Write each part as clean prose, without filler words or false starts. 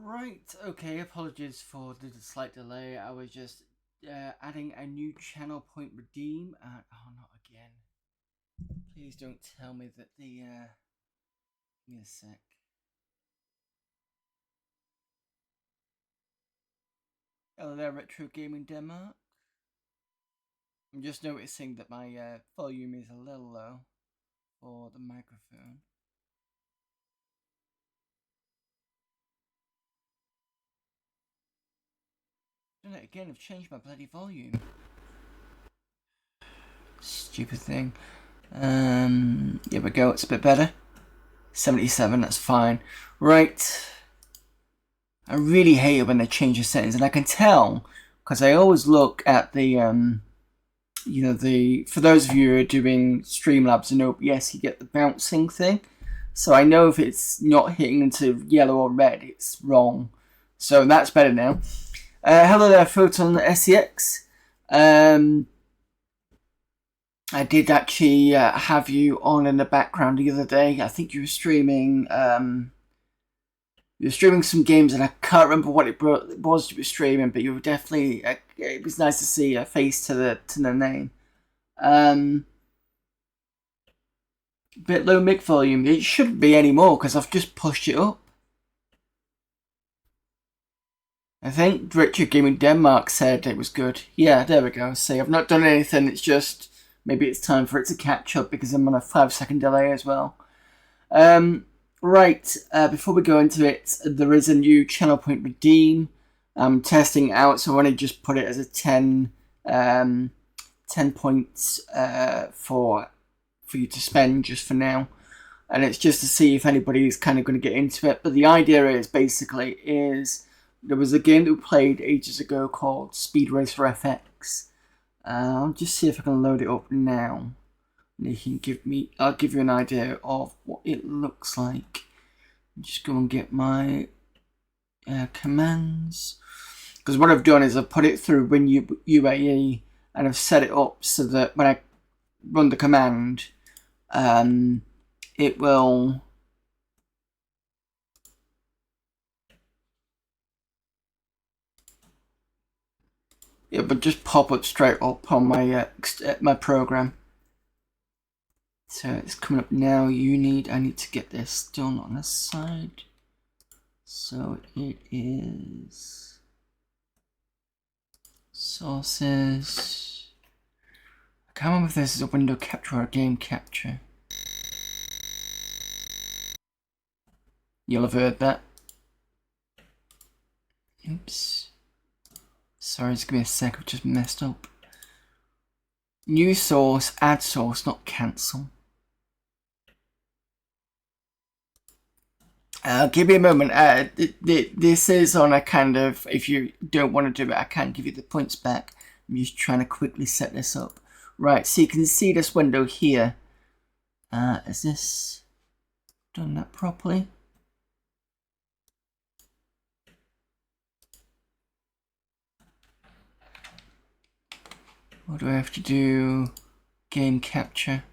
Right, okay, apologies for the slight delay. I was just adding a new channel point redeem. Oh, not again. Please don't tell me that the. Give me a sec. Hello there, Retro Gaming Denmark. I'm just noticing that my volume is a little low for the microphone. Done it again, I've changed my bloody volume. Stupid thing. Here we go, it's a bit better. 77, that's fine. Right. I really hate it when they change the settings, and I can tell because I always look at the, for those of you who are doing Streamlabs and OBS, you get the bouncing thing. So I know if it's not hitting into yellow or red, it's wrong. So that's better now. Hello there, Photon SEX. I did actually have you on in the background the other day. I think you were streaming. You were streaming some games, and I can't remember what it was you were streaming, but you were definitely. It was nice to see a face to the name. Bit low mic volume. It shouldn't be anymore because I've just pushed it up. I think Richard Gaming Denmark said it was good. Yeah, there we go. See, I've not done anything. It's just maybe it's time for it to catch up because I'm on a 5-second delay as well. Right, before we go into it, there is a new channel point redeem. I'm testing it out, so I want to just put it as a 10 points for you to spend just for now. And it's just to see if anybody's kind of going to get into it. But the idea is basically there was a game that we played ages ago called Speed Racer FX. I'll just see if I can load it up now. And you can I'll give you an idea of what it looks like. Just go and get my commands. Because what I've done is I've put it through WinUAE and I've set it up so that when I run the command, it will just pop up straight up on my program. So it's coming up now. I need to get this done on the side. So it is sources. I can't remember if this is a window capture or a game capture. You'll have heard that. Oops. Sorry, just give me a sec, I've just messed up. New source, add source, not cancel. Give me a moment. This is on a kind of, if you don't want to do it, I can't give you the points back. I'm just trying to quickly set this up. Right, so you can see this window here. Is this done that properly? What do I have to do? Game capture.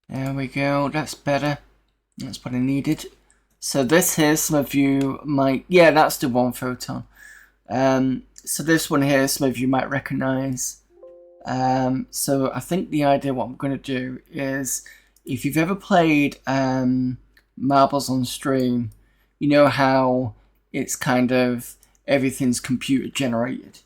There we go, that's better. That's what I needed. So this here, some of you might, yeah, that's the one Photon. So this one here, some of you might recognize. So I think the idea, what I'm going to do is, if you've ever played Marbles on Stream, you know how it's kind of, everything's computer generated.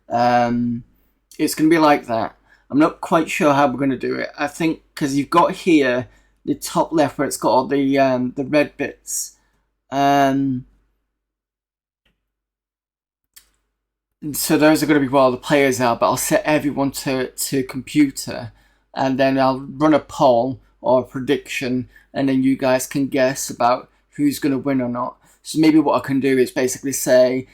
It's going to be like that. I'm not quite sure how we're going to do it. I think because you've got here the top left where it's got all the red bits. And so those are going to be where all the players are, but I'll set everyone to computer, and then I'll run a poll or a prediction, and then you guys can guess about who's going to win or not. So maybe what I can do is basically say,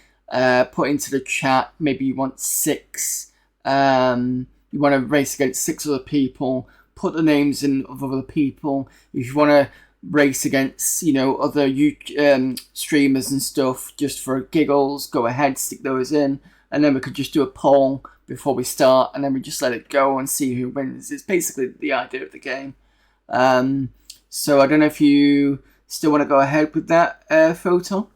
put into the chat, maybe you want 6. You want to race against 6 other people, put the names in of other people. If you want to race against, you know, other streamers and stuff, just for giggles, go ahead, stick those in, and then we could just do a poll before we start, and then we just let it go and see who wins. It's basically the idea of the game. So I don't know if you still want to go ahead with that, Photon.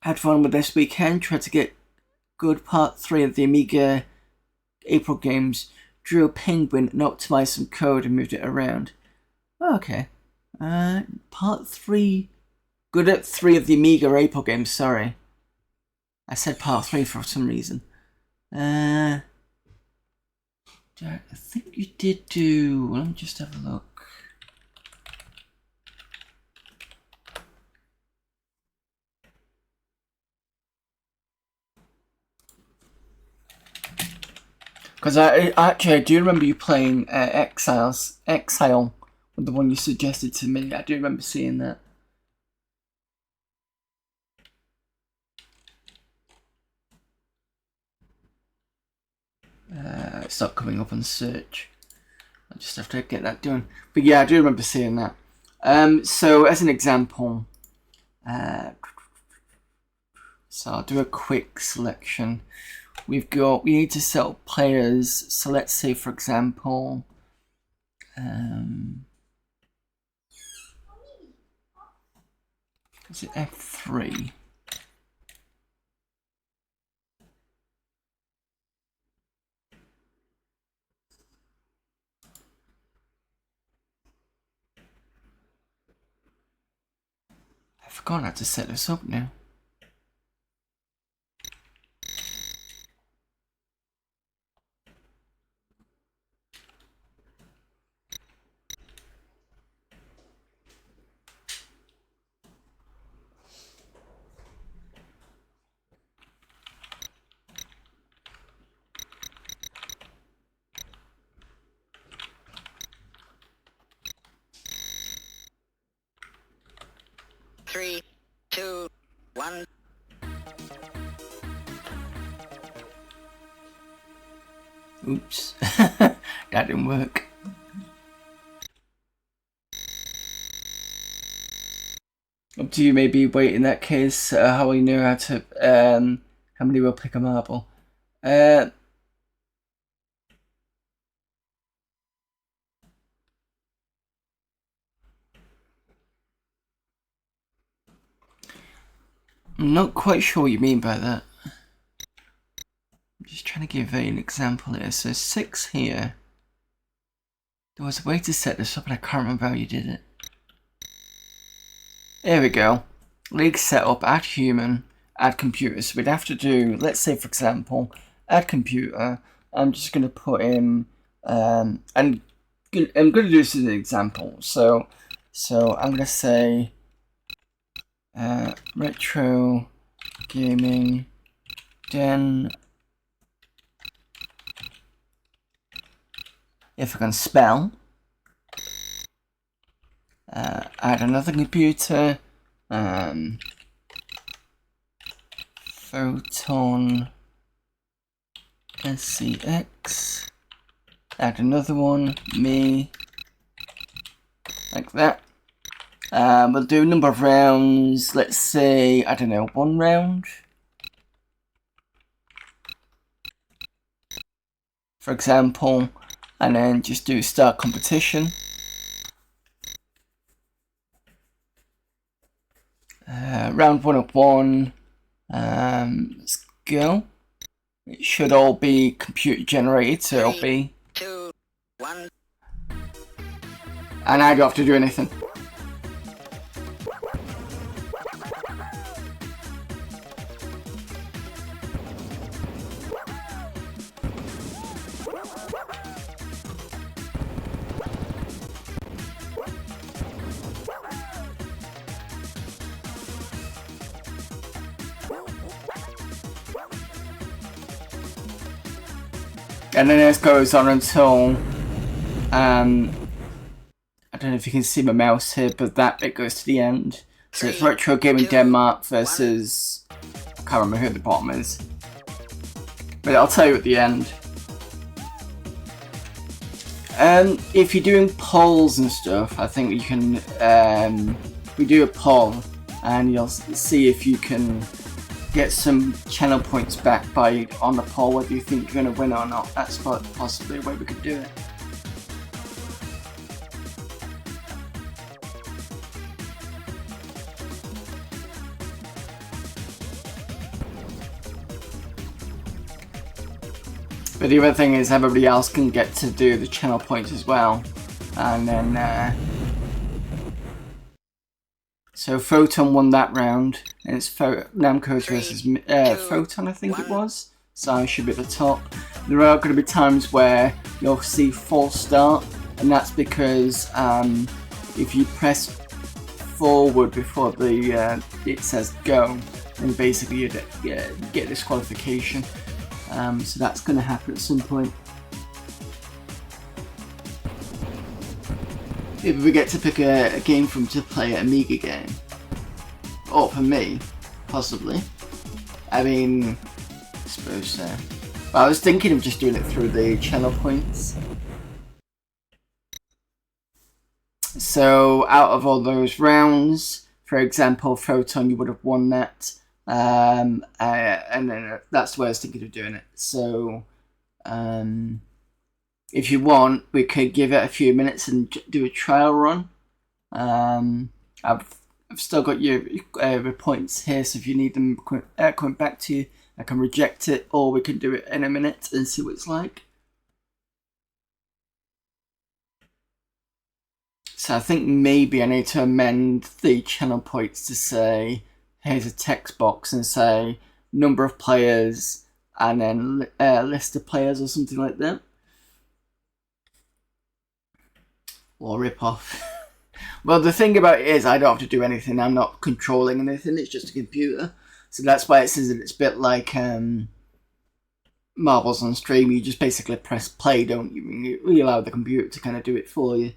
Had fun with this weekend. Tried to get good part 3 of the Amiga April games. Drew a penguin and optimized some code and moved it around. Okay. Part 3. Good at 3 of the Amiga April games, sorry. I said part 3 for some reason. I think you did do... Let me just have a look. Because I do remember you playing Exile with the one you suggested to me. I do remember seeing that. It's not coming up on search. I just have to get that done. But yeah, I do remember seeing that. So as an example, so I'll do a quick selection. We need to set up players. So let's say, for example, is it F3? I've forgotten how to set this up now. Three, two, one. Oops, that didn't work. Up to you, maybe wait in that case, how will you know how to, how many will pick a marble? I'm not quite sure what you mean by that. I'm just trying to give an example here. So 6 here. There was a way to set this up and I can't remember how you did it. There we go. League setup, add human, add computer. So we'd have to do, let's say for example, add computer. I'm just going to put in, I'm going to do this as an example. So I'm going to say, retro gaming den. If I can spell, add another computer, Photon SCX, add another one, me, like that. We'll do a number of rounds, let's say, I don't know, 1 round, for example, and then just do start competition. Round 1 of 1, let's go. It should all be computer generated, so it'll be 2, 1. And I don't have to do anything. And then this goes on until, I don't know if you can see my mouse here, but that bit goes to the end. So it's Retro Gaming Denmark versus, I can't remember who the bottom is. But I'll tell you at the end. If you're doing polls and stuff, I think you can. We do a poll, and you'll see if you can get some channel points back by on the poll whether you think you're going to win or not. That's possibly a way we could do it. But the other thing is everybody else can get to do the channel points as well. And then so Photon won that round, and it's Namco's versus Photon, I think it was. So I should be at the top. There are going to be times where you'll see false start, and that's because if you press forward before the it says go, then basically you get disqualification. So that's going to happen at some point. If we get to pick a game from to play an Amiga game, or for me, possibly. I mean, I suppose so. But I was thinking of just doing it through the channel points. So out of all those rounds, for example, Photon, you would have won that. And then that's the way I was thinking of doing it. So if you want, we could give it a few minutes and do a trial run. I've still got your points here, so if you need them coming back to you, I can reject it, or we can do it in a minute and see what it's like. So I think maybe I need to amend the channel points to say, here's a text box and say number of players and then list of players or something like that. Or rip off. Well, the thing about it is I don't have to do anything. I'm not controlling anything. It's just a computer. So that's why it says that it's a bit like Marbles on Stream. You just basically press play, don't you? You allow the computer to kind of do it for you.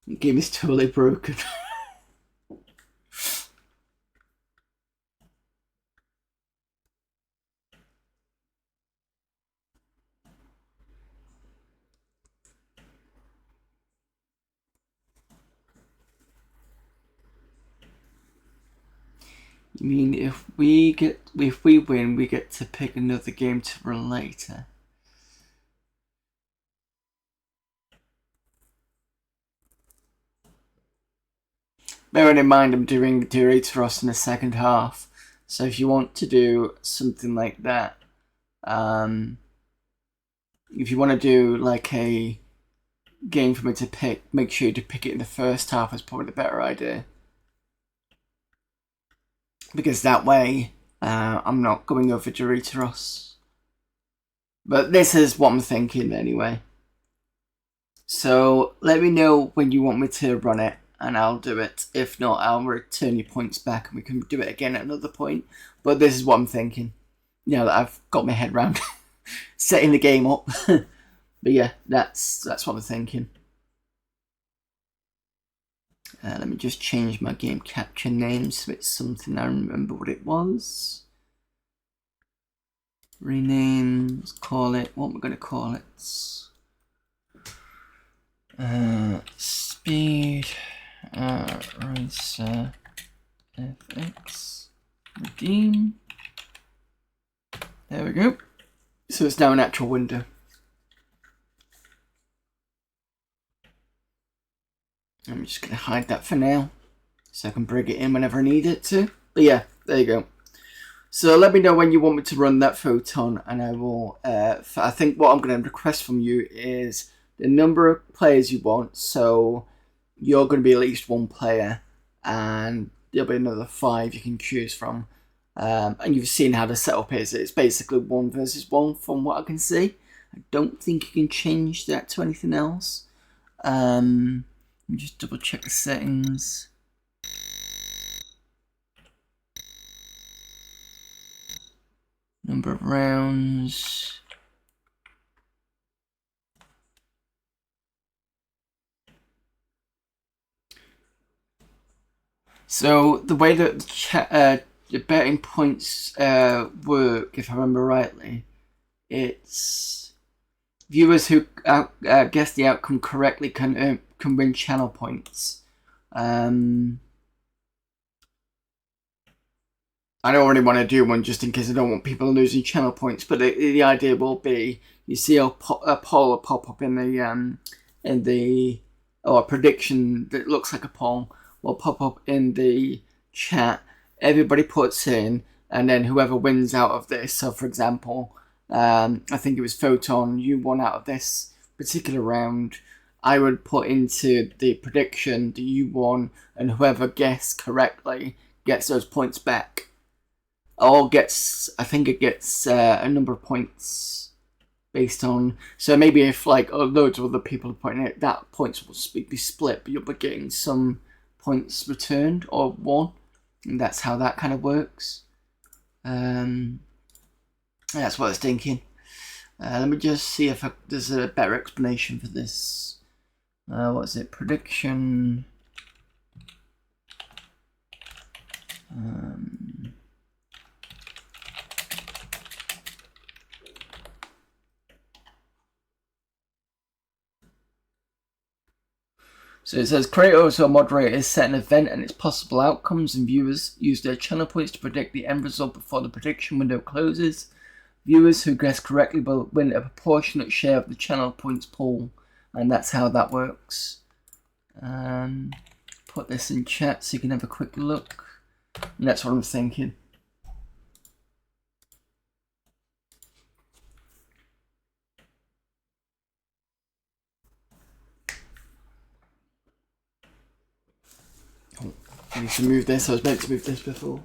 The game is totally broken. You mean if we win, we get to pick another game to run later? Bearing in mind I'm doing Deuteros in the second half, so if you want to do something like that, if you want to do like a game for me to pick, make sure to pick it in the first half is probably the better idea. Because that way, I'm not going over Deuteros. But this is what I'm thinking anyway. So let me know when you want me to run it, and I'll do it. If not, I'll return your points back, and we can do it again at another point. But this is what I'm thinking. Now that I've got my head around setting the game up. But yeah, that's what I'm thinking. Let me just change my game capture name so it's something I remember what it was. Rename, let's call it, what we're going to call it. Speed Racer FX Redeem. There we go. So it's now an actual window. I'm just going to hide that for now, so I can bring it in whenever I need it to. But yeah, there you go. So let me know when you want me to run that Photon, and I will, I think what I'm going to request from you is the number of players you want. So you're going to be at least one player, and there'll be another 5 you can choose from. And you've seen how the setup is. It's basically 1 versus 1 from what I can see. I don't think you can change that to anything else. Let me just double check the settings. Number of rounds. So the way that the betting points work, if I remember rightly, it's Viewers who guess the outcome correctly can win channel points. I don't really want to do one just in case I don't want people losing channel points, but the idea will be you see a poll pop up in the or a prediction that looks like a poll will pop up in the chat. Everybody puts in, and then whoever wins out of this. So, for example, I think it was Photon. You won out of this particular round. I would put into the prediction that you won, and whoever guessed correctly gets those points back. Or gets, I think it gets a number of points based on. So maybe if like loads of other people are pointing it, that points will be split, but you'll be getting some points returned or won, and that's how that kind of works. That's what I was thinking. Let me just see if there's a better explanation for this. What is it? Prediction. So it says creators or moderators set an event and its possible outcomes, and viewers use their channel points to predict the end result before the prediction window closes. Viewers who guess correctly will win a proportionate share of the channel points pool, and that's how that works. Put this in chat so you can have a quick look. And that's what I'm thinking. Oh, I need to move this. I was meant to move this before.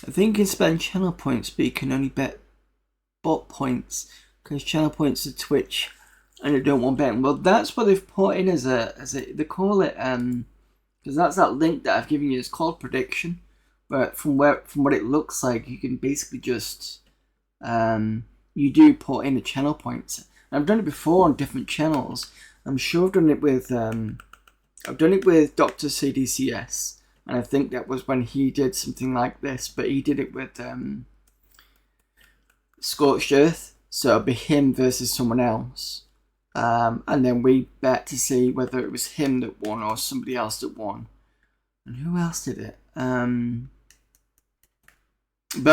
I think you can spend channel points, but you can only bet bot points because channel points are Twitch, and you don't want betting. Well, that's what they've put in as a they call it because that's that link that I've given you. It's called prediction, but from what it looks like, you can basically just you do put in the channel points. And I've done it before on different channels. I'm sure I've done it with Dr. CDCS. And I think that was when he did something like this, but he did it with Scorched Earth. So it'll be him versus someone else. And then we bet to see whether it was him that won or somebody else that won. And who else did it? But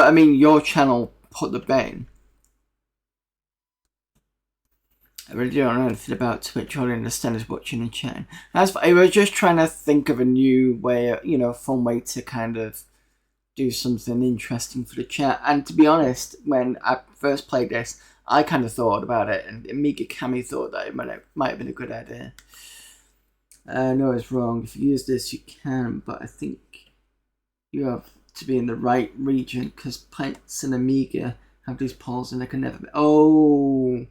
I mean, your channel put the bet in. I really don't know anything about Twitch. All I understand is watching and chatting. I was just trying to think of a new way, a fun way to kind of do something interesting for the chat. And to be honest, when I first played this, I kind of thought about it, and Amiga Cami thought that it might have been a good idea. No, it's wrong. If you use this, you can, but I think you have to be in the right region because Pints and Amiga have these polls, and they can never be. Oh.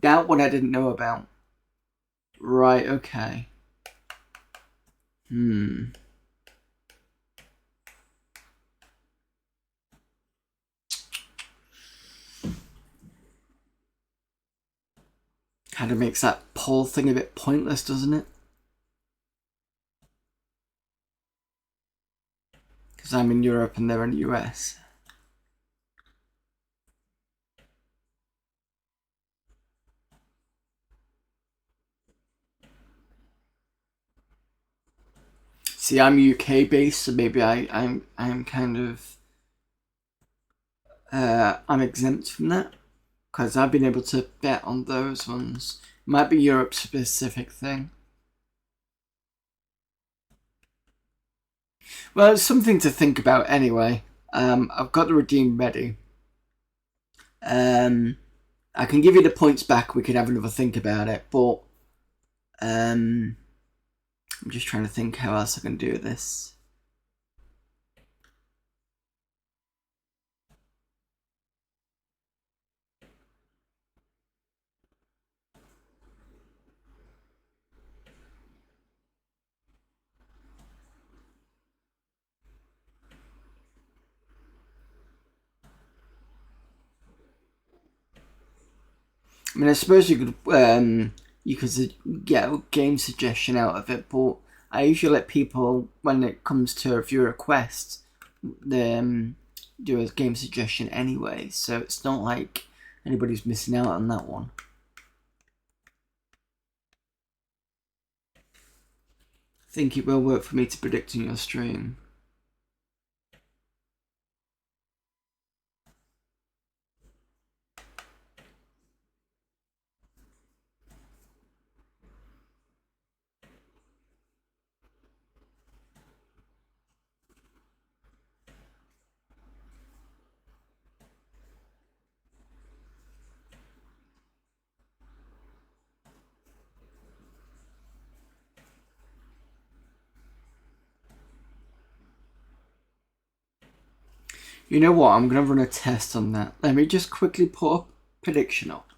That one I didn't know about. Right, okay. Kind of makes that poll thing a bit pointless, doesn't it? Because I'm in Europe and they're in the US. See, I'm UK based, so maybe I'm kind of I'm exempt from that because I've been able to bet on those ones. Might be Europe specific thing. Well, it's something to think about anyway. I've got the redeem ready. I can give you the points back. We could have another think about it, but I'm just trying to think how else I can do this. I mean, I suppose you could get a game suggestion out of it, but I usually let people, when it comes to a viewer request, do a game suggestion anyway, so it's not like anybody's missing out on that one. I think it will work for me to predict in your stream. You know what? I'm going to run a test on that. Let me just quickly put a prediction up.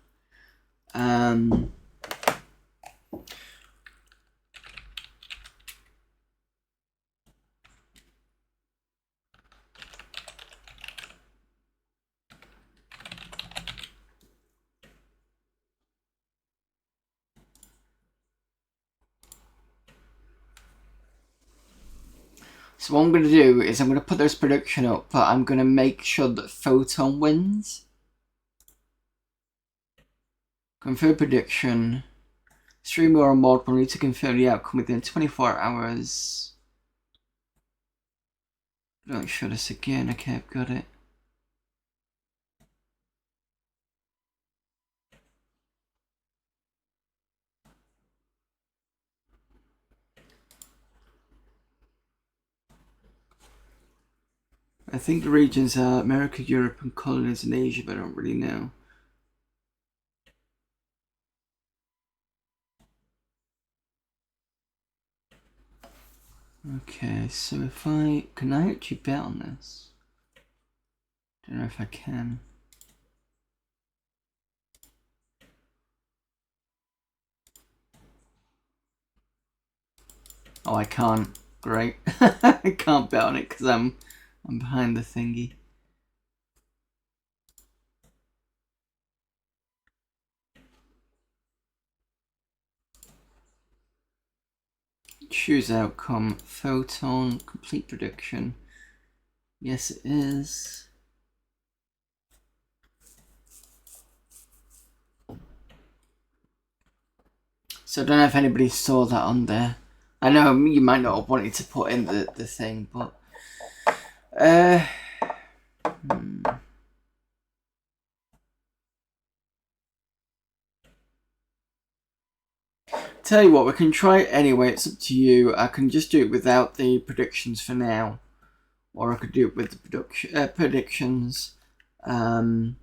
So what I'm going to do is I'm going to put this prediction up, but I'm going to make sure that Photon wins. Confirm prediction. Streamer or mod will need to confirm the outcome within 24 hours. Don't show this again. Okay, I've got it. I think the regions are America, Europe, and colonies in Asia, but I don't really know. Okay, so if can I actually bet on this? Don't know if I can. Oh, I can't. Great. I can't bet on it because I'm behind the thingy. Choose outcome. Photon. Complete prediction. Yes, it is. So I don't know if anybody saw that on there. I know you might not have wanted to put in the thing, but Tell you what, we can try it anyway. It's up to you. I can just do it without the predictions for now, or I could do it with the predictions. I'm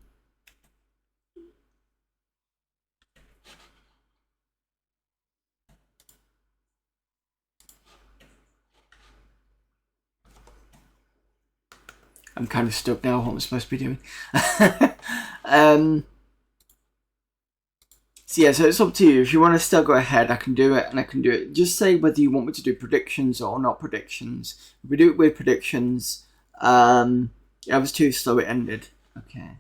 kind of stuck now. What I'm supposed to be doing. So yeah, so it's up to you. If you want to still go ahead, I can do it, and I can do it. Just say whether you want me to do predictions or not predictions. If we do it with predictions, I was too slow. It ended. Okay,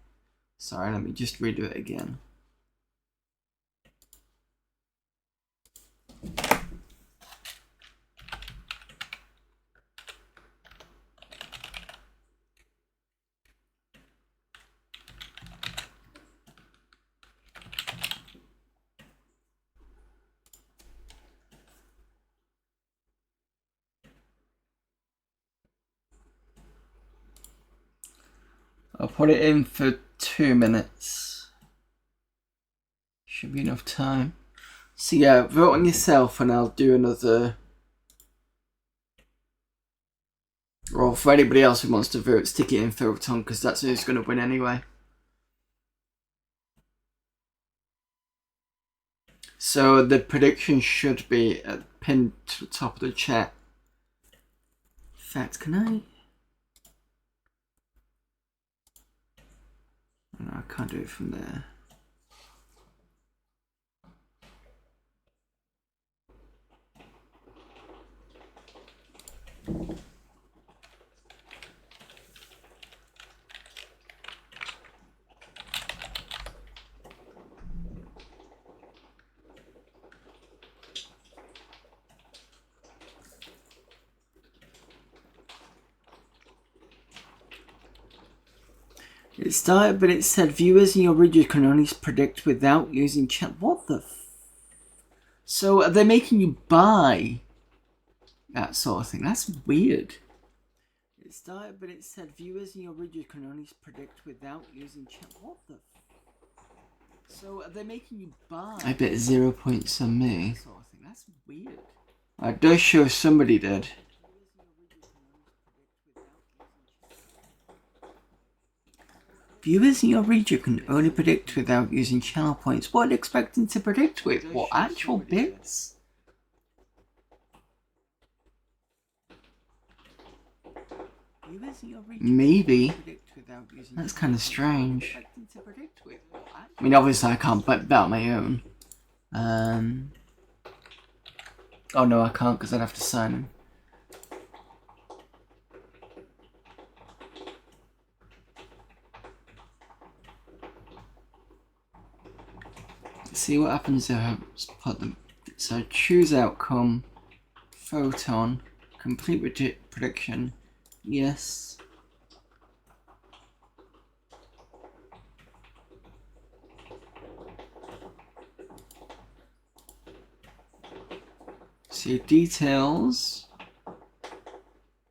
sorry. Let me just redo it again. I'll put it in for 2 minutes. Should be enough time. So yeah, vote on yourself and I'll do another. Or for anybody else who wants to vote, stick it in Photon because that's who's going to win anyway. So the prediction should be pinned to the top of the chat. In fact, can I? No, I can't do it from there. It started, but it said viewers in your region can only predict without using chat. What the So are they making you buy that sort of thing? That's weird. It started, but it said viewers in your region can only predict without using chat. What the So are they making you buy? I bet 0 points on me. Sort of thing. That's weird. It does show somebody did. Viewers in your region can only predict without using channel points. What are they expecting to predict with? What, actual bits? Maybe. That's kind of strange. I mean, obviously I can't bet on my own. Oh no, I can't because I'd have to sign in. See what happens if I put them. So choose outcome, photon, complete prediction, yes. See details.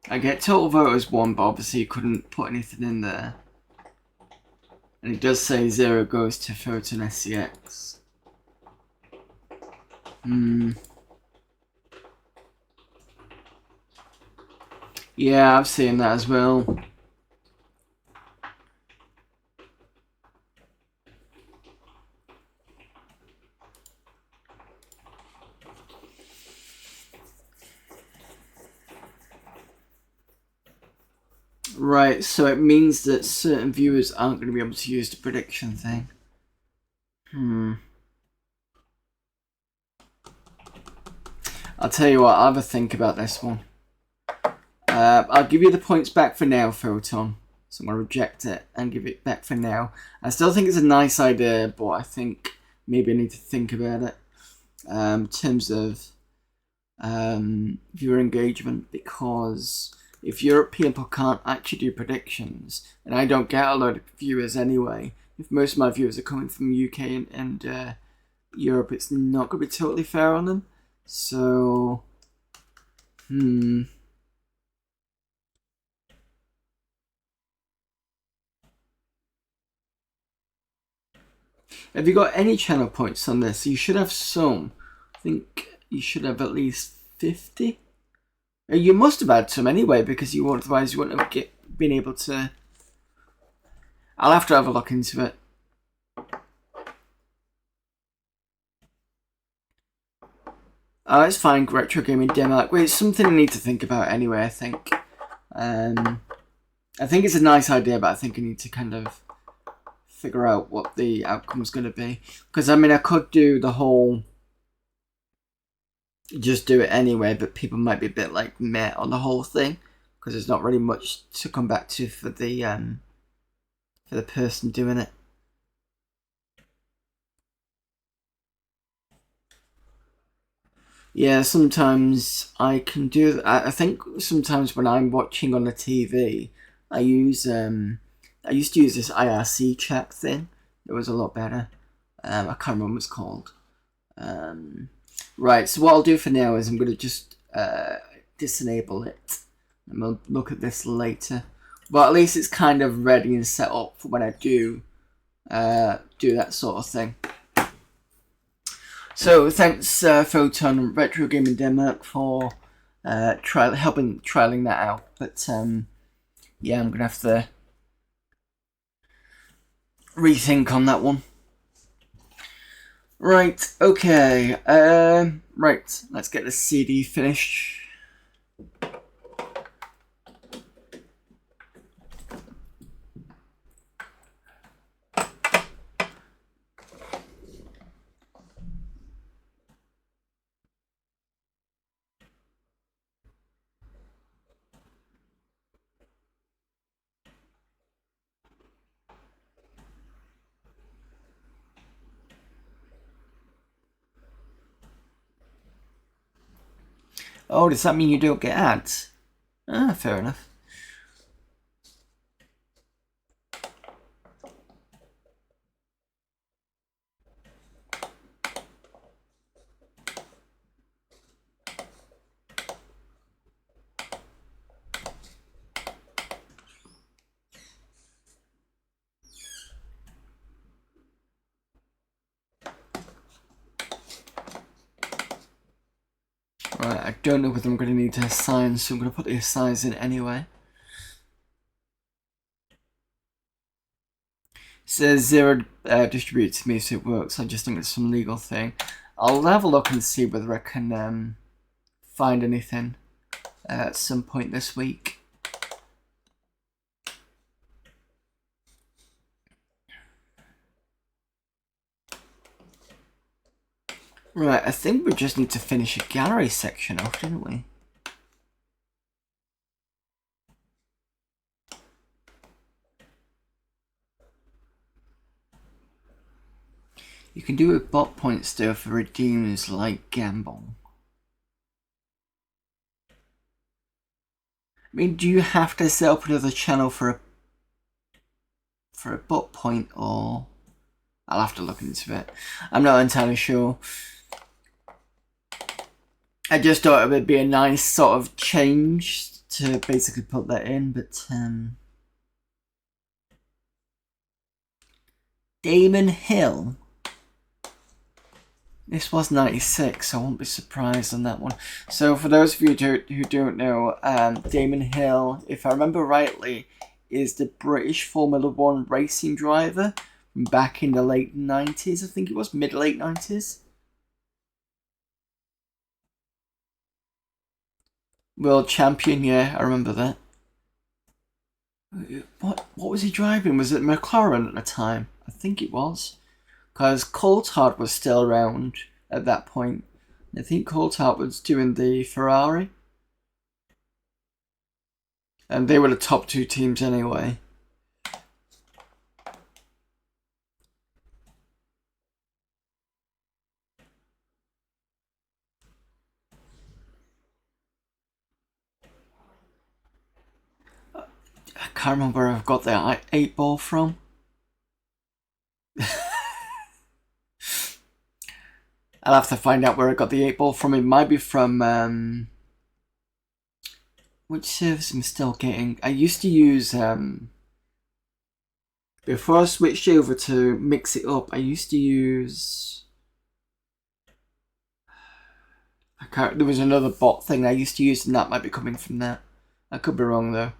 I get total voters 1, but obviously you couldn't put anything in there. And it does say 0 goes to photon SCX. Yeah, I've seen that as well. Right, so it means that certain viewers aren't going to be able to use the prediction thing. I'll tell you what, I'll have a think about this one. I'll give you the points back for now, Photon. So I'm going to reject it and give it back for now. I still think it's a nice idea, but I think maybe I need to think about it. In terms of viewer engagement, because if Europe people can't actually do predictions, and I don't get a lot of viewers anyway, if most of my viewers are coming from UK and Europe, it's not going to be totally fair on them. So, Have you got any channel points on this? You should have some. I think you should have at least 50. You must have had some anyway, because you otherwise you wouldn't have been able to. I'll have to have a look into it. Oh, it's fine. Retro Gaming Denmark. Wait, it's something I need to think about anyway. I think it's a nice idea, but I think I need to kind of figure out what the outcome's going to be. Because I mean, I could do the whole. Just do it anyway, but people might be a bit like meh on the whole thing because there's not really much to come back to for the person doing it. Yeah, sometimes I can do that. I think sometimes when I'm watching on the TV, I used to use this IRC chat thing. It was a lot better. I can't remember what it's called. Right, so what I'll do for now is I'm going to just disable it. And we'll look at this later. But at least it's kind of ready and set up for when I do that sort of thing. So thanks Photon Retro Gaming Denmark for helping trialing that out. But yeah, I'm going to have to rethink on that one. Right, okay. Right, let's get the CD finished. Oh, does that mean you don't get ads? Ah, fair enough. Right, I don't know whether I'm going to need to assign, so I'm going to put the assigns in anyway. It says 0 distributed to me, so it works. I just think it's some legal thing. I'll have a look and see whether I can find anything at some point this week. Right, I think we just need to finish a gallery section off, didn't we? You can do it with bot points though for redeemers like Gamble. I mean, do you have to set up another channel for a bot point, or I'll have to look into it. I'm not entirely sure. I just thought it would be a nice sort of change to basically put that in, but Damon Hill. This was 96, so I won't be surprised on that one. So for those of you who don't know, Damon Hill, if I remember rightly, is the British Formula 1 racing driver from back in the late 90s, I think it was, mid-late 90s. World champion, yeah, I remember that. What was he driving? Was it McLaren at the time? I think it was. Because Coulthard was still around at that point. I think Coulthard was doing the Ferrari. And they were the top two teams anyway. I can't remember where I've got that 8-ball from. I'll have to find out where I got the 8-ball from. It might be from which service I'm still getting. I used to use before I switched over to mix it up, I used to use there was another bot thing I used to use, and that might be coming from that. I could be wrong though.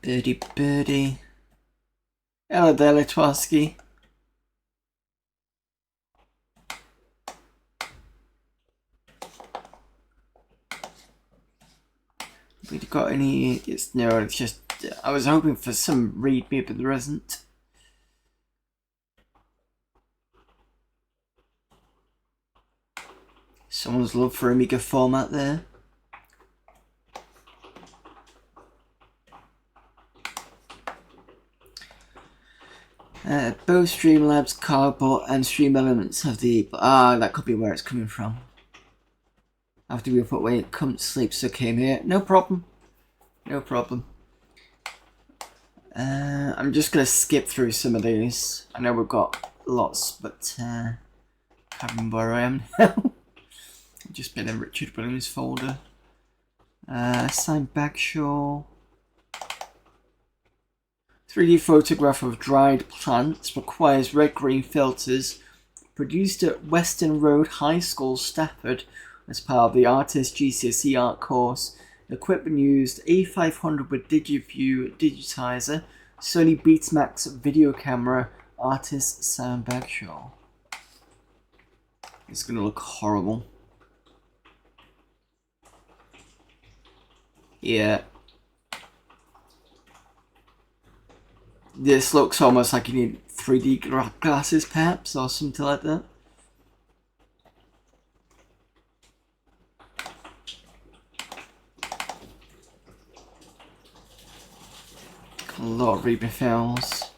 Birdie. Hello there, Litwarski. Have we got any? No, it's just I was hoping for some read me, but there isn't. Someone's love for Amiga format there. Both Streamlabs, Cardboard, and Stream Elements have the... that could be where it's coming from. After we put when it comes to sleep, so came here. No problem. No problem. I'm just going to skip through some of these. I know we've got lots, but can't remember where I am now. I've just been in Richard Williams folder. Signed Bagshaw. 3D photograph of dried plants requires red-green filters. Produced at Western Road High School, Stafford, as part of the Artist GCSE Art course. Equipment used: A500 with DigiView digitizer, Sony Betamax video camera, Artist Sound Bagshaw. It's gonna look horrible. Yeah. This looks almost like you need 3D glasses, perhaps, or something like that. A lot of readme files.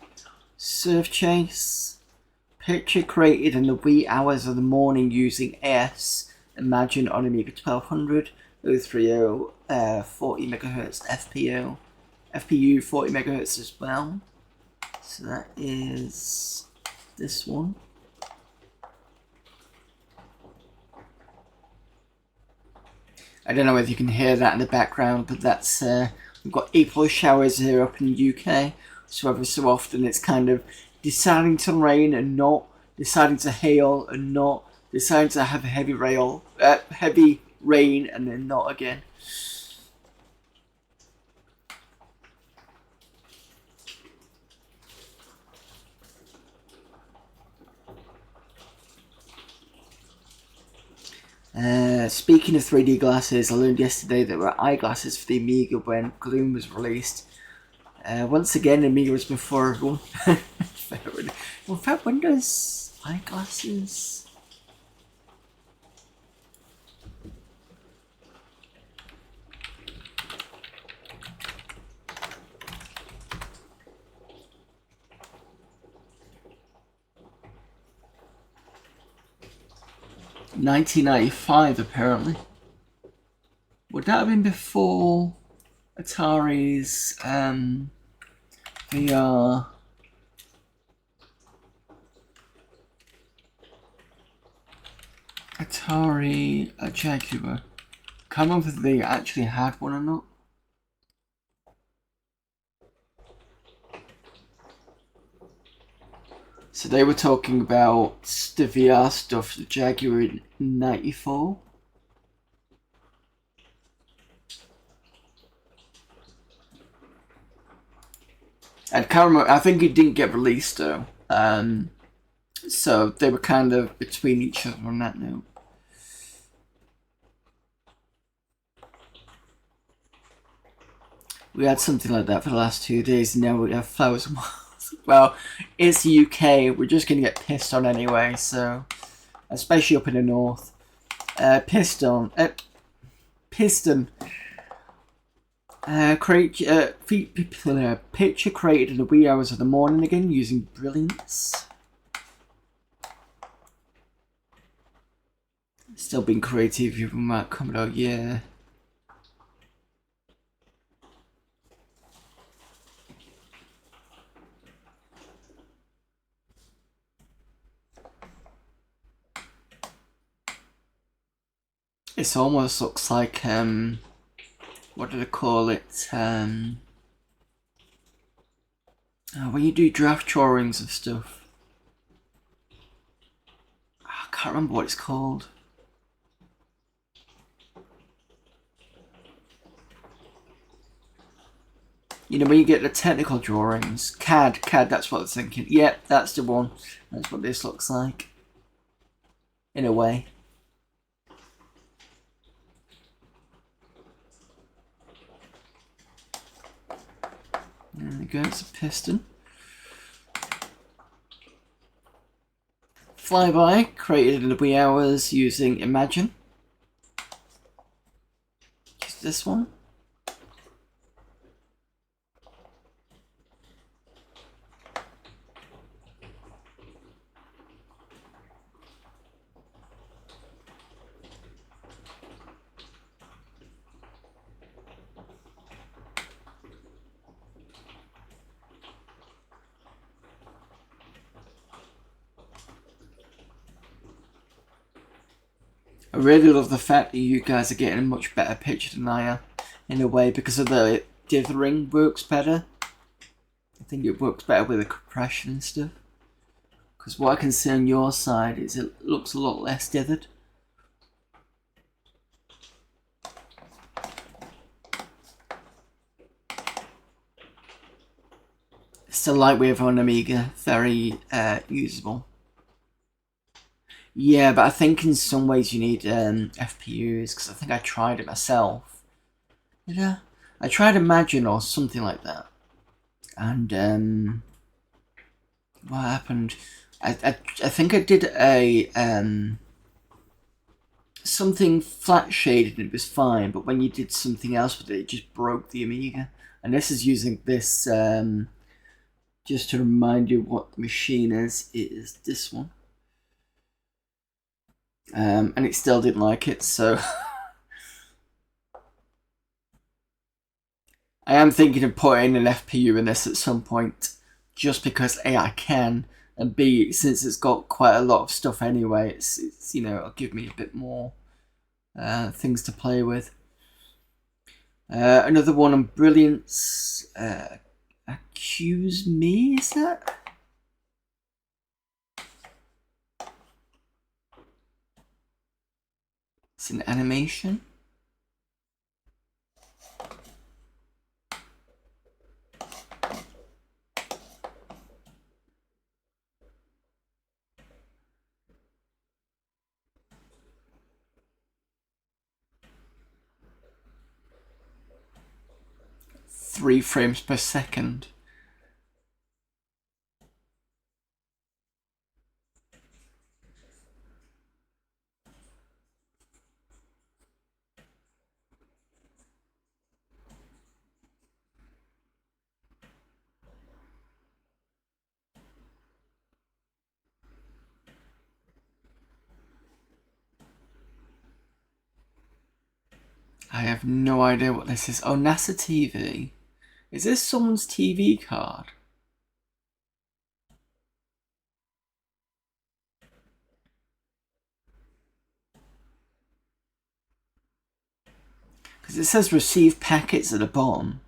Surf Chase. Picture created in the wee hours of the morning using AS. Imagine on Amiga 1200. 030 40 MHz FPU 40 MHz as well. So that is this one. I don't know whether you can hear that in the background, but that's we've got April showers here up in the UK. So every so often it's kind of deciding to rain and not, deciding to hail and not, deciding to have heavy rain and then not again. Speaking of 3D glasses, I learned yesterday there were eyeglasses for the Amiga when Gloom was released. Once again, Amiga was before everyone. In fact, when does eyeglasses? $1995 apparently. Would that have been before Atari's VR? Atari Jaguar. Can't remember if they actually had one or not. So they were talking about the VR stuff, the Jaguar in '94. I can't remember. I think it didn't get released though. So they were kind of between each other on that note. We had something like that for the last 2 days, and now we have flowers. Well, it's the UK. We're just gonna get pissed on anyway. So, especially up in the north, piston. Picture created in the wee hours of the morning again using brilliance. Still being creative even that coming out, yeah. It almost looks like what do they call it? When you do draft drawings of stuff. I can't remember what it's called. You know, when you get the technical drawings, CAD, that's what I was thinking. Yep, that's the one. That's what this looks like. In a way. There we go, it's a piston. Flyby, created in the wee hours using Imagine. Just this one. I really love the fact that you guys are getting a much better picture than I am, in a way, because of the dithering works better. I think it works better with the compression and stuff. Because what I can see on your side is it looks a lot less dithered. Still lightweight on Amiga, very usable. Yeah, but I think in some ways you need FPUs, because I think I tried it myself. Yeah, I tried Imagine or something like that, and what happened? I think I did a something flat shaded and it was fine, but when you did something else with it, it just broke the Amiga. And this is using this just to remind you what the machine is. It is this one. And it still didn't like it, so I am thinking of putting an FPU in this at some point, just because A, I can, and B, since it's got quite a lot of stuff anyway, it's you know, it'll give me a bit more things to play with. Another one on Brilliance. Accuse Me, is that? It's an animation. Three frames per second. I have no idea what this is. Oh, NASA TV. Is this someone's TV card? Because it says receive packets at the bottom.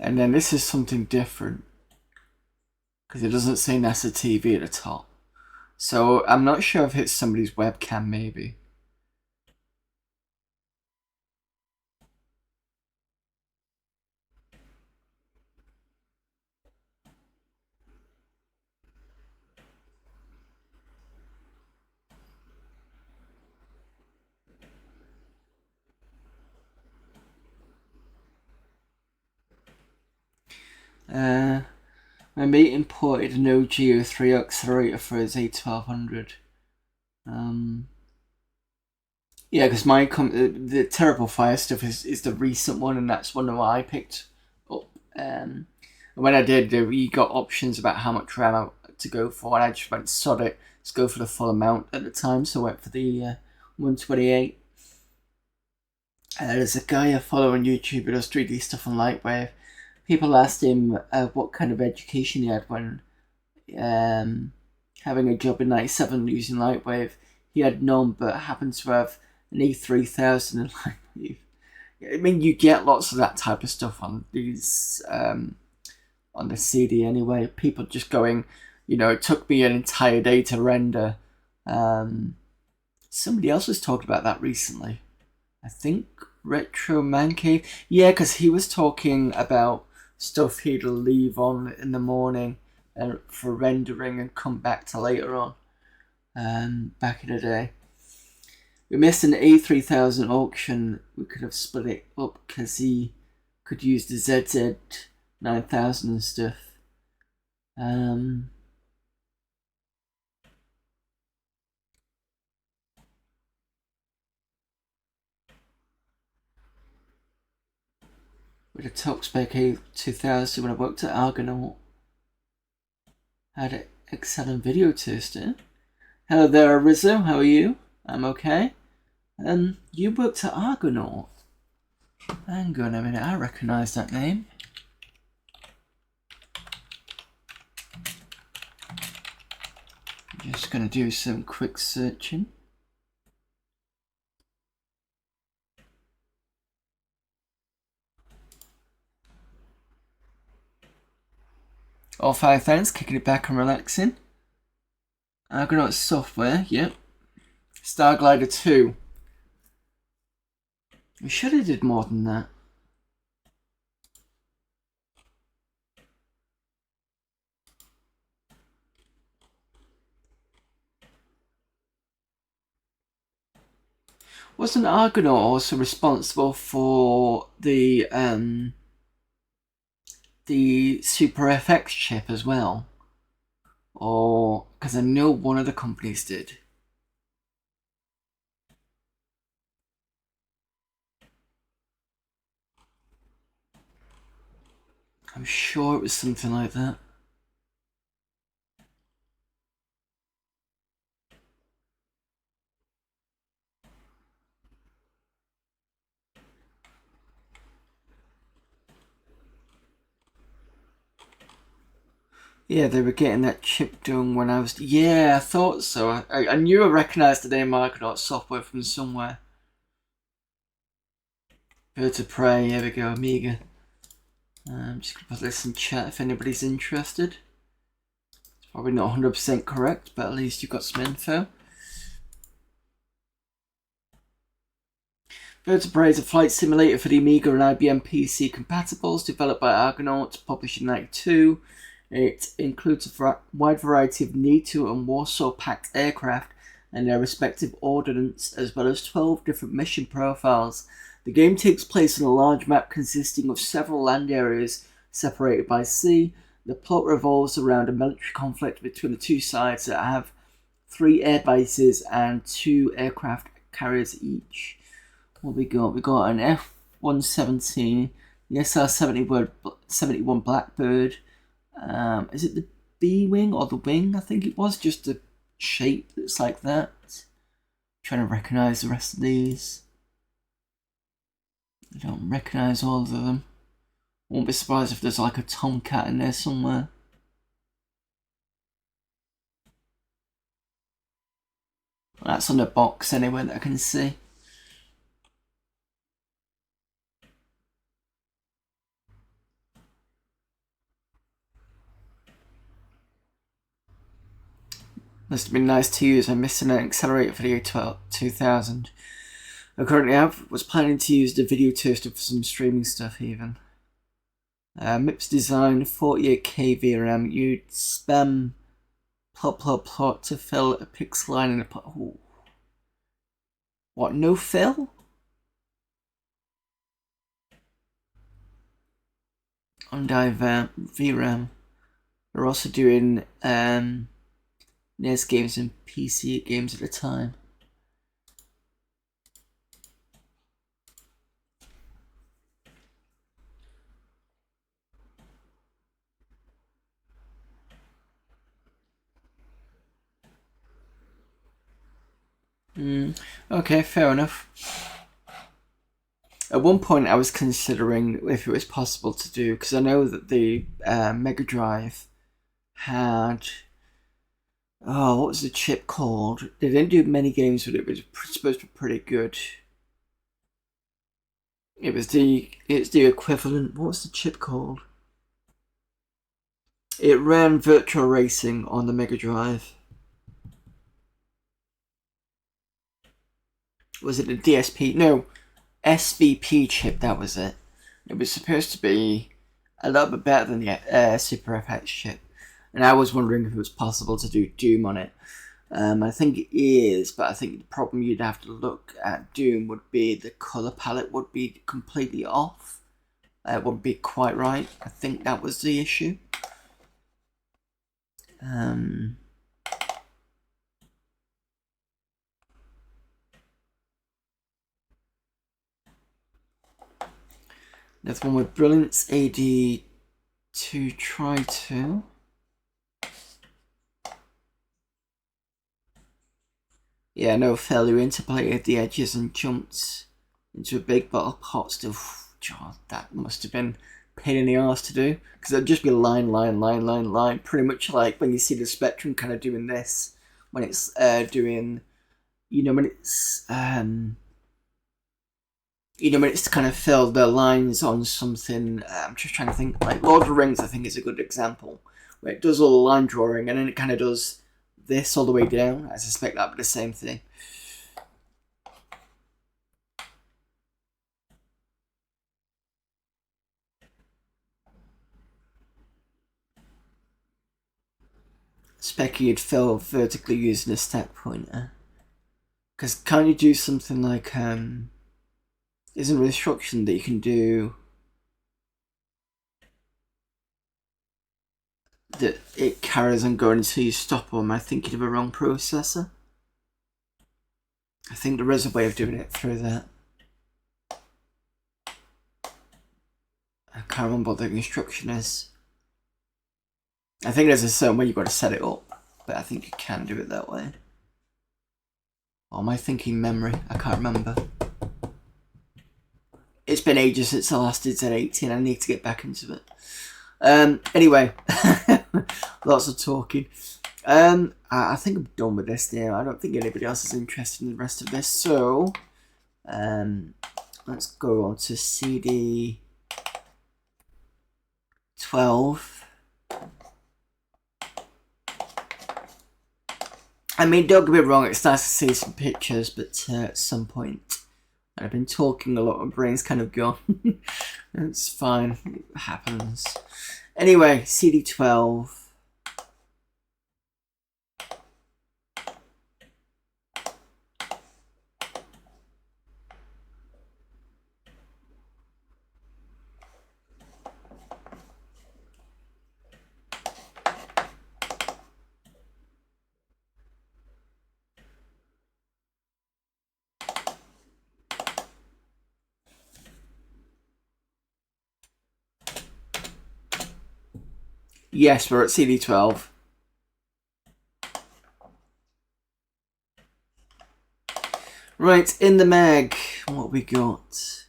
And then this is something different. Because it doesn't say NASA TV at the top. So I'm not sure if it's somebody's webcam, maybe. My mate imported an OGO 3 accelerator for his A1200. Yeah, because the Terrible Fire stuff is the recent one, and that's one that I picked up. And when I did, we got options about how much RAM to go for, and I just went, sod it, let's go for the full amount at the time, so I went for the 128. There's a guy I follow on YouTube who does 3D stuff on Lightwave. People asked him what kind of education he had when having a job in 97 using Lightwave. He had none, but happened to have an E3000 in Lightwave. I mean, you get lots of that type of stuff on these on the CD anyway. People just going, it took me an entire day to render. Somebody else was talking about that recently. I think Retro Man Cave. Yeah, because he was talking about stuff he'd leave on in the morning for rendering and come back to later on. Back in the day. We missed an A3000 auction. We could have split it up because he could use the ZZ 9000 and stuff. With a top spec A2000 when I worked at Argonaut. Had an excellent video taster. Hello there, Rizzo. How are you? I'm okay. You worked at Argonaut. Hang on a minute, I recognise that name. I'm just going to do some quick searching. All 5 thanks, kicking it back and relaxing. Argonaut software, yep. Starglider 2. We should have did more than that. Wasn't Argonaut also responsible for the Super FX chip as well? Or because I know one of the companies did. I'm sure it was something like that. Yeah, they were getting that chip done when I was. Yeah, I thought so. I knew I recognised the name Argonaut software from somewhere. Birds of Prey, here we go, Amiga. I'm just gonna put this in chat if anybody's interested. It's probably not 100% correct, but at least you've got some info. Birds of Prey is a flight simulator for the Amiga and IBM PC compatibles, developed by Argonaut, published in 1992. It includes a wide variety of NATO and Warsaw-packed aircraft and their respective ordnance, as well as 12 different mission profiles. The game takes place on a large map consisting of several land areas separated by sea. The plot revolves around a military conflict between the two sides that have 3 air bases and 2 aircraft carriers each. What we got? We got an F-117, the SR-71 Blackbird. Is it the B-wing or the wing? I think it was just a shape that's like that. Trying to recognise the rest of these. I don't recognise all of them. Won't be surprised if there's like a Tomcat in there somewhere. That's on the box anyway that I can see. Must have been nice to use. I'm missing an accelerator video 2000. I currently was planning to use the video toaster for some streaming stuff even. MIPS design 48K VRAM. You'd spam plot to fill a pixel line in a pot. Ooh. What, no fill? On VRAM. We're also doing NES games and PC games at a time. Okay, fair enough. At one point I was considering if it was possible to do, because I know that the Mega Drive had... Oh, what was the chip called? They didn't do many games, but it was supposed to be pretty good. It's the equivalent. What was the chip called? It ran Virtual Racing on the Mega Drive. Was it a DSP? No, SVP chip. That was it. It was supposed to be a little bit better than the Super FX chip, and I was wondering if it was possible to do Doom on it. I think it is, but I think the problem you'd have to look at Doom would be the colour palette would be completely off. It wouldn't be quite right. I think that was the issue. There's one with Brilliance AD to try to. Yeah, no failure, interpolated the edges and jumped into a big bottle pot still. God, that must have been a pain in the arse to do, because it'd just be line, pretty much like when you see the Spectrum kind of doing this, when it's doing, when it's when it's kind of filled the lines on something. I'm just trying to think, like Lord of the Rings I think is a good example, where it does all the line drawing and then it kind of does this all the way down. I suspect that would be the same thing. Spec you'd fill vertically using a stack pointer. Because can't you do something like, isn't there instruction that you can do that it carries on going until you stop, or am I thinking of a wrong processor? I think there is a way of doing it through that. I can't remember what the instruction is. I think there's a certain way you've got to set it up, but I think you can do it that way. Or am I thinking memory? I can't remember. It's been ages since I last did Z18. I need to get back into it. Anyway, lots of talking. I think I'm done with this now. I don't think anybody else is interested in the rest of this. So, let's go on to CD 12. I mean, don't get me wrong, it's nice to see some pictures, but at some point, I've been talking a lot, my brain's kind of gone. It's fine, it happens. Anyway, CD 12. Yes, we're at CD 12. Right, in the mag, what we got?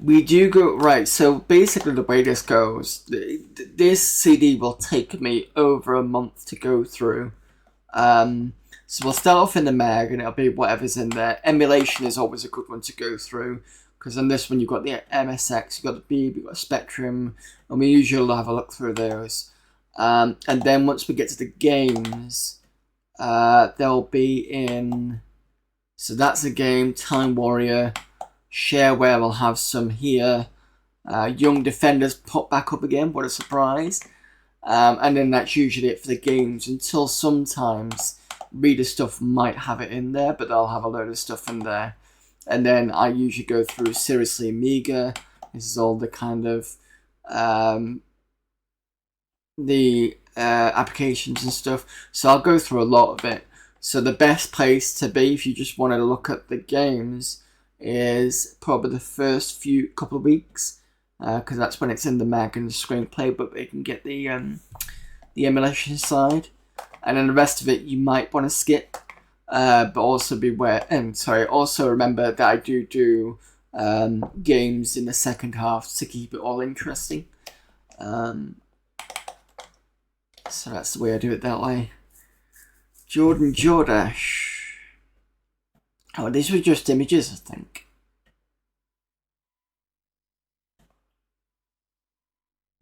We do go, right, so basically the way this goes, this CD will take me over a month to go through. So we'll start off in the mag and it'll be whatever's in there. Emulation is always a good one to go through, because on this one you've got the MSX, you've got the Beeb, you've got Spectrum, and we usually have a look through those. And then once we get to the games, they'll be in, so that's a game, Time Warrior, Shareware will have some here, Young Defenders pop back up again, what a surprise. And then that's usually it for the games, until sometimes Reader Stuff might have it in there, but they'll have a load of stuff in there. And then I usually go through Seriously Amiga. This is all the kind of applications and stuff. So I'll go through a lot of it. So the best place to be if you just want to look at the games is probably the first couple of weeks, because that's when it's in the mag and the screenplay, but they can get the emulation side, and then the rest of it you might want to skip, but also beware. Also remember that I do games in the second half to keep it all interesting. So that's the way I do it that way. Jordan Jordash. Oh, these were just images, I think.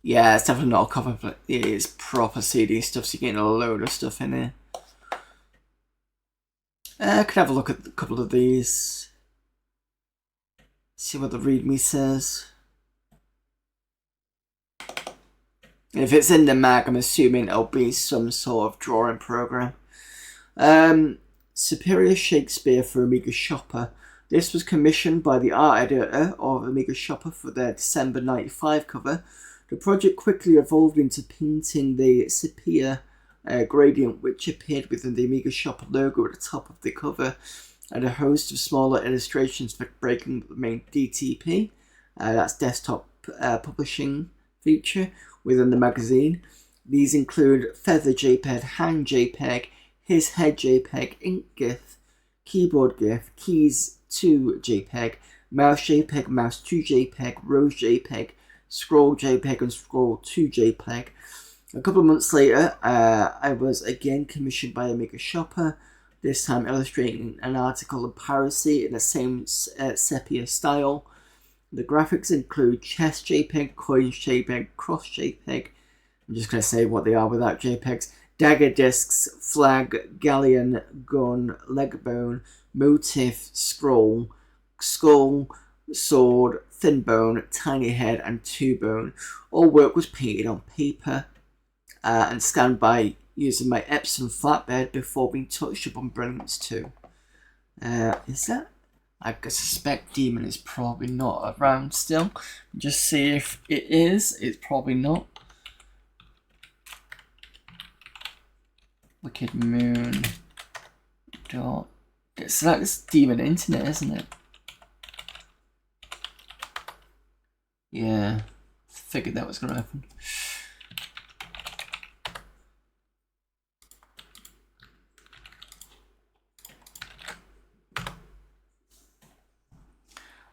Yeah, it's definitely not a cover, but it is proper CD stuff, so you're getting a load of stuff in here. I could have a look at a couple of these. See what the README says. If it's in the mag, I'm assuming it'll be some sort of drawing program. Superior Shakespeare for Amiga Shopper. This was commissioned by the art editor of Amiga Shopper for their December 95 cover. The project quickly evolved into painting the sepia gradient, which appeared within the Amiga Shopper logo at the top of the cover, and a host of smaller illustrations for breaking the main DTP, that's desktop publishing feature, within the magazine. These include Feather JPEG, Hand JPEG, His Head JPEG, Ink GIF, Keyboard GIF, Keys 2 JPEG, Mouse JPEG, Mouse 2 JPEG, Rose JPEG, Scroll JPEG, and Scroll 2 JPEG. A couple of months later, I was again commissioned by Amiga Shopper, this time illustrating an article of piracy in the same sepia style. The graphics include chess JPEG, coins JPEG, cross JPEG. I'm just going to say what they are without JPEGs. Dagger discs, flag, galleon, gun, leg bone, motif, scroll, skull, sword, thin bone, tiny head, and two bone. All work was painted on paper and scanned by using my Epson flatbed before being touched up on Brilliance 2. Is that? I suspect Demon is probably not around still. Just see if it is. It's probably not. Wicked Moon. So that's Demon Internet, isn't it? Yeah. Figured that was going to happen.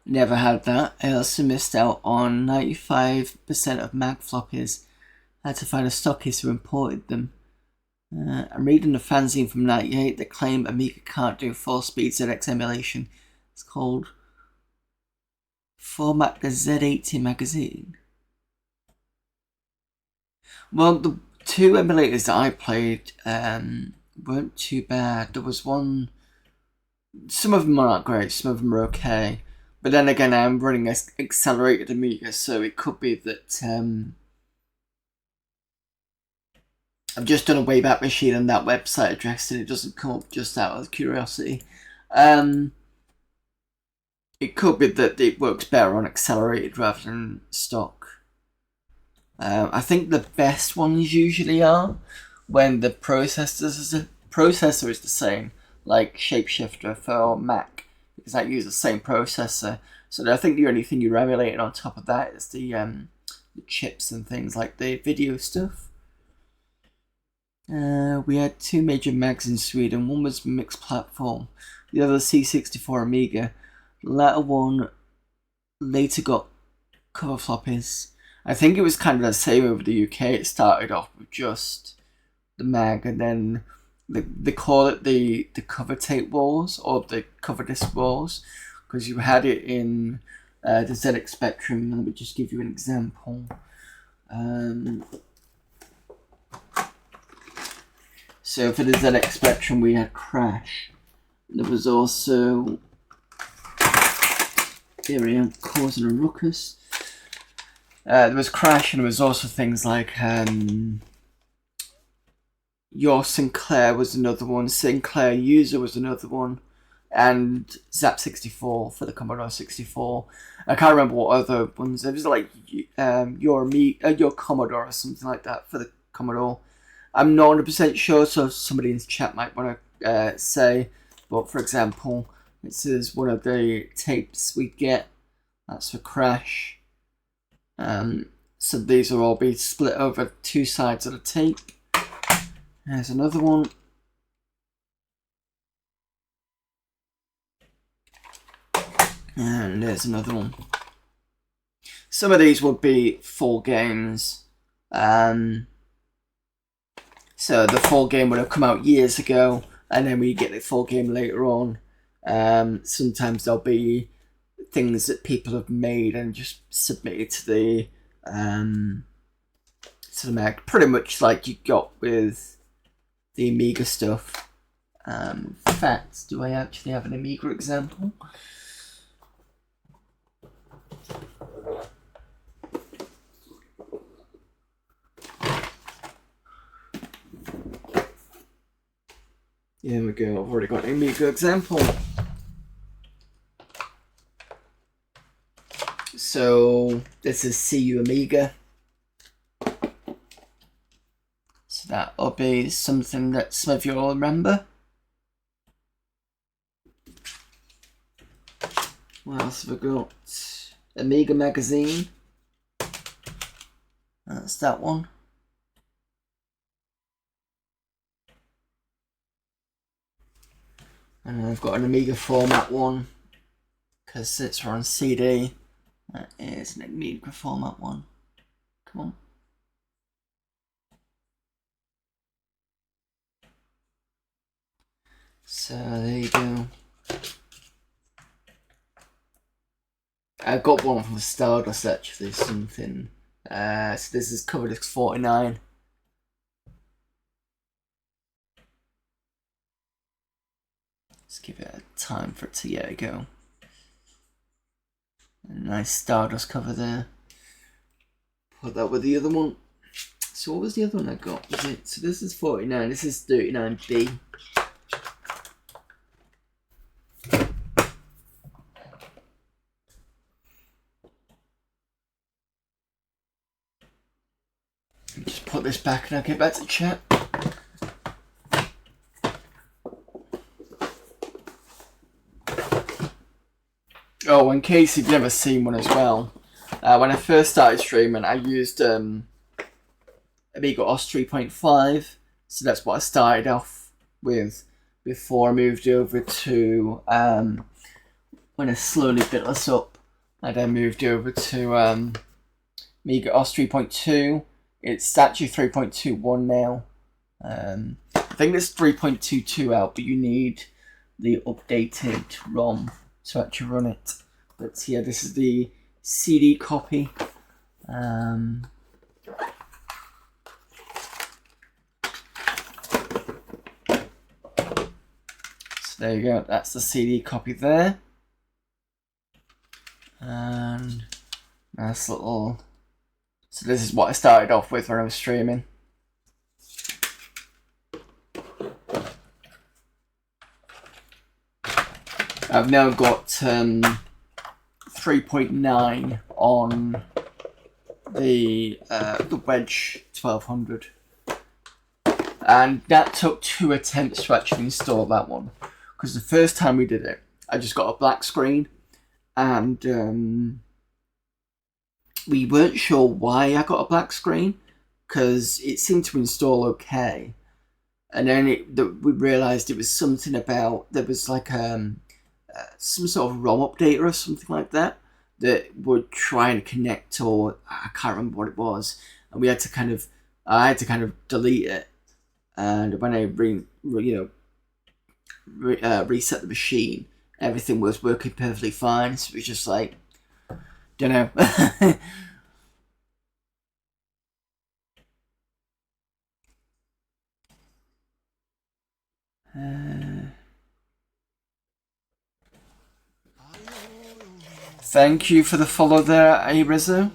Never had that. I also missed out on 95% of mag floppies. I had to find a stockist who imported them. I'm reading a fanzine from 98 that claim Amiga can't do full speed ZX emulation. It's called Format the Z80 magazine. Well, the two emulators that I played weren't too bad. There was one... Some of them are not great, some of them are okay. But then again, I'm running an accelerated Amiga, so it could be that I've just done a Wayback Machine on that website address and it doesn't come up just out of curiosity. It could be that it works better on accelerated rather than stock. I think the best ones usually are when the processor is the same, like Shapeshifter for Mac, because that uses the same processor. So I think the only thing you're emulating on top of that is the chips and things like the video stuff. We had two major mags in Sweden. One was mixed platform, the other C64 Amiga. The latter one later got cover floppies. I think it was kind of the same over the UK. It started off with just the mag, and then they call it the cover tape wars or the cover disc wars, because you had it in the ZX Spectrum. Let me just give you an example. So for the ZX Spectrum we had Crash. There was also, here we are, Causing a Ruckus. There was Crash, and there was also things like Your Sinclair was another one, Sinclair User was another one, and Zap64 for the Commodore 64. I can't remember what other ones. It was like Your Commodore or something like that for the Commodore. I'm not 100% sure, so somebody in the chat might want to say. But for example, this is one of the tapes we get. That's for Crash. So these will all be split over two sides of the tape. There's another one. And there's another one. Some of these would be full games. So the full game would have come out years ago, and then we get the full game later on. Sometimes there'll be things that people have made and just submitted to the Mac, pretty much like you got with the Amiga stuff. In fact, do I actually have an Amiga example? Here we go, I've already got an Amiga example. So this is CU Amiga. So that'll be something that some of you all remember. What else have we got? Amiga magazine. That's that one. And I've got an Amiga format one, because it's on CD. That is an Amiga format one. Come on. So there you go. I got one from the Stardust actually, something. So this is cover disc 49. Let's give it a time for it to get go. A nice Stardust cover there. Put that with the other one. So what was the other one I got? Was it? So this is 49. This is 39B. Just put this back and I'll get back to chat. Oh, in case you've never seen one as well, when I first started streaming, I used Amiga OS 3.5, so that's what I started off with before I moved over to when I slowly built this up. I then moved over to Amiga OS 3.2. It's actually 3.21 now. I think there's 3.22 out, but you need the updated ROM to actually run it. But yeah, this is the CD copy. So there you go, that's the CD copy there. And nice little... So this is what I started off with when I was streaming. I've now got 3.9 on the Wedge 1200, and that took 2 attempts to actually install that one, because the first time we did it, I just got a black screen, and we weren't sure why I got a black screen, because it seemed to install okay, and then we realised it was something about, there was like some sort of ROM updater or something like that would try and connect, or I can't remember what it was, and we had to I had to kind of delete it, and when I reset the machine, everything was working perfectly fine. So it was just like, don't know. Thank you for the follow there, Rizzo.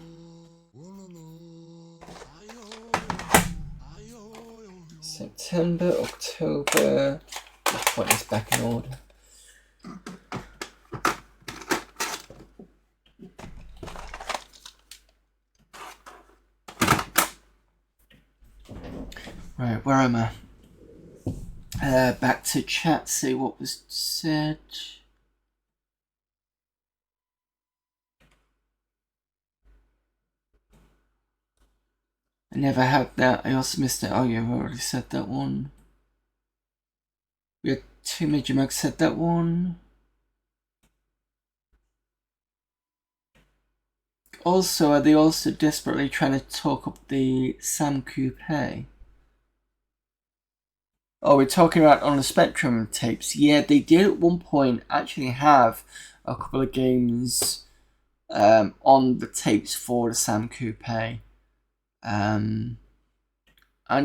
September, October. Let's put this back in order. Right, where am I? Back to chat, see what was said. I never had that. I also missed it. Oh, yeah, I've already said that one. We had 2 Major Mags said that one. Also, are they also desperately trying to talk up the Sam Coupe? Oh, we're talking about on the Spectrum tapes. Yeah, they did at one point actually have a couple of games on the tapes for the Sam Coupe. And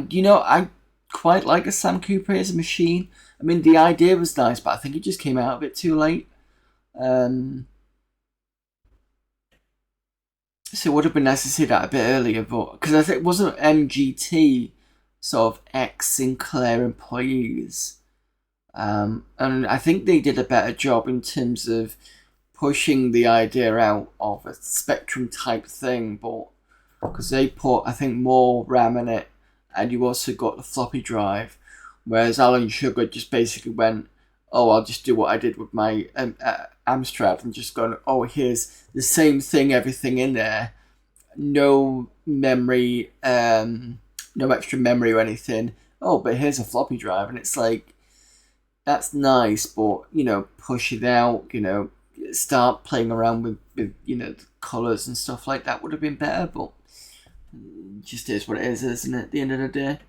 you know, I quite like a Sam Coupe as a machine. I mean, the idea was nice, but I think it just came out a bit too late. So it would have been nice to see that a bit earlier, but because I think it wasn't MGT sort of ex-Sinclair employees, and I think they did a better job in terms of pushing the idea out of a Spectrum type thing, but because they put, I think, more RAM in it, and you also got the floppy drive, whereas Alan Sugar just basically went, oh, I'll just do what I did with my Amstrad, and just going, oh, here's the same thing, everything in there, no memory, no extra memory or anything. Oh, but here's a floppy drive, and it's like, that's nice, but, you know, push it out, you know, start playing around with you know, the colours and stuff like that would have been better, but it just is what it is, isn't it, at the end of the day?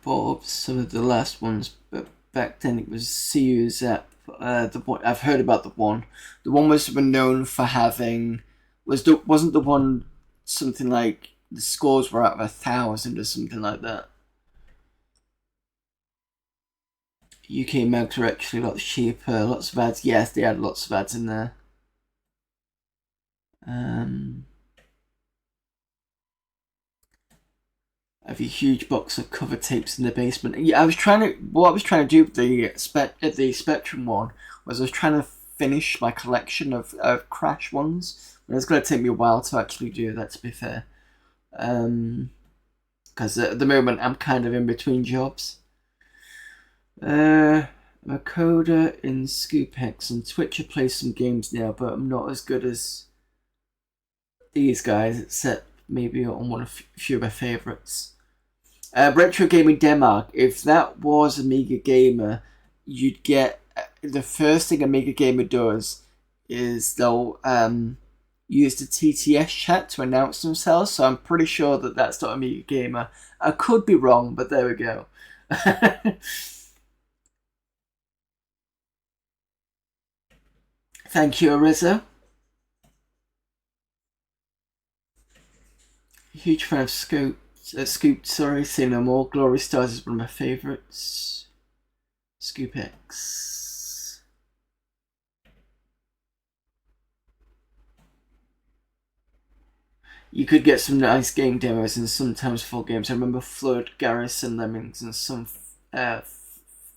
Bought up some of the last ones, but back then it was CU's app. The one I've heard about, the one was known for having wasn't the one something like the scores were out of 1,000 or something like that. UK mags were actually a lot cheaper, lots of ads. Yes, they had lots of ads in there. I have a huge box of cover tapes in the basement. Yeah, what I was trying to do with the Spectrum one was I was trying to finish my collection of Crash ones. But it's going to take me a while to actually do that, to be fair. Because at the moment I'm kind of in between jobs. I'm a coder in ScoopX, and Twitch. I play some games now, but I'm not as good as these guys, except maybe on one of a few of my favourites. Retro Gaming Denmark, if that was Amiga Gamer, you'd get the first thing Amiga Gamer does is they'll use the TTS chat to announce themselves. So I'm pretty sure that that's not Amiga Gamer. I could be wrong, but there we go. Thank you, Ariza. Huge fan of Scoop, sorry, say no more. Glory Stars is one of my favourites. Scoop X. You could get some nice game demos and sometimes full games. I remember Flood, Garrison, Lemmings, and some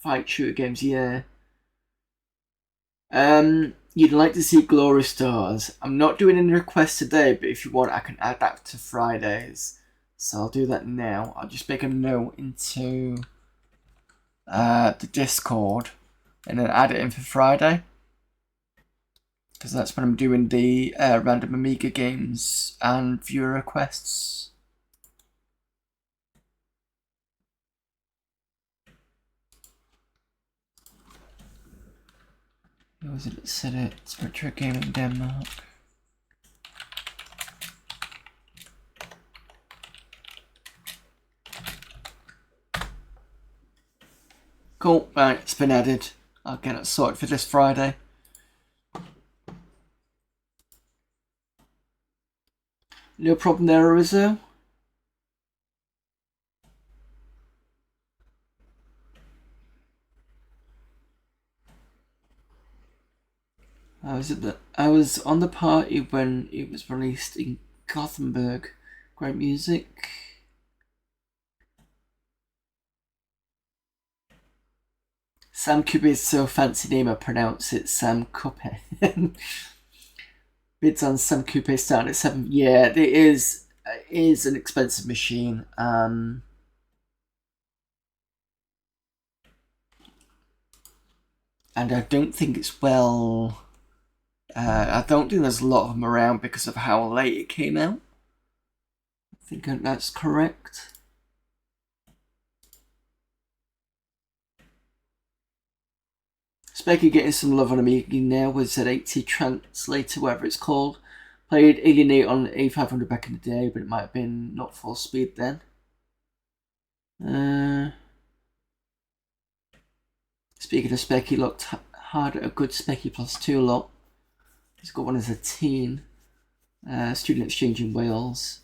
fight shooter games, yeah. You'd like to see Glory Stars. I'm not doing any requests today, but if you want, I can add that to Fridays. So I'll do that now. I'll just make a note into the Discord and then add it in for Friday. Because that's when I'm doing the random Amiga games and viewer requests. Who was it that said it? It's Retro Gaming Denmark. Cool, right, it's been added. I'll get it sorted for this Friday. No problem there, Arizo. I was on the party when it was released in Gothenburg. Great music. Sam Coupe is so fancy name I pronounce it Sam Coupe. Bids on Sam Coupe starting at 7. Yeah, it is an expensive machine. And I don't think it's well. I don't think there's a lot of them around because of how late it came out. I think that's correct. Specky getting some love on Amiga now with Z80 Translator, whatever it's called. Played Alienate on A500 back in the day, but it might have been not full speed then. Speaking of Specky, looked hard at a good Specky Plus 2 lot. He's got one as a teen. Student exchange in Wales.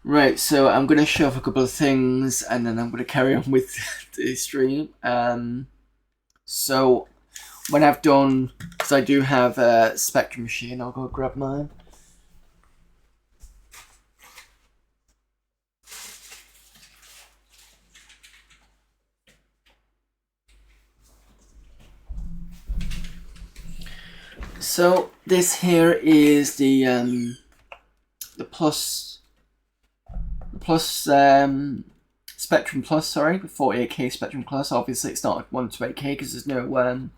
Right, so I'm going to show off a couple of things and then I'm going to carry on with the stream. So when I've done, because I do have a Spectrum machine, I'll go grab mine. So this here is the Plus Spectrum Plus, sorry, 48K Spectrum Plus. Obviously it's not 1 to 8K because there's no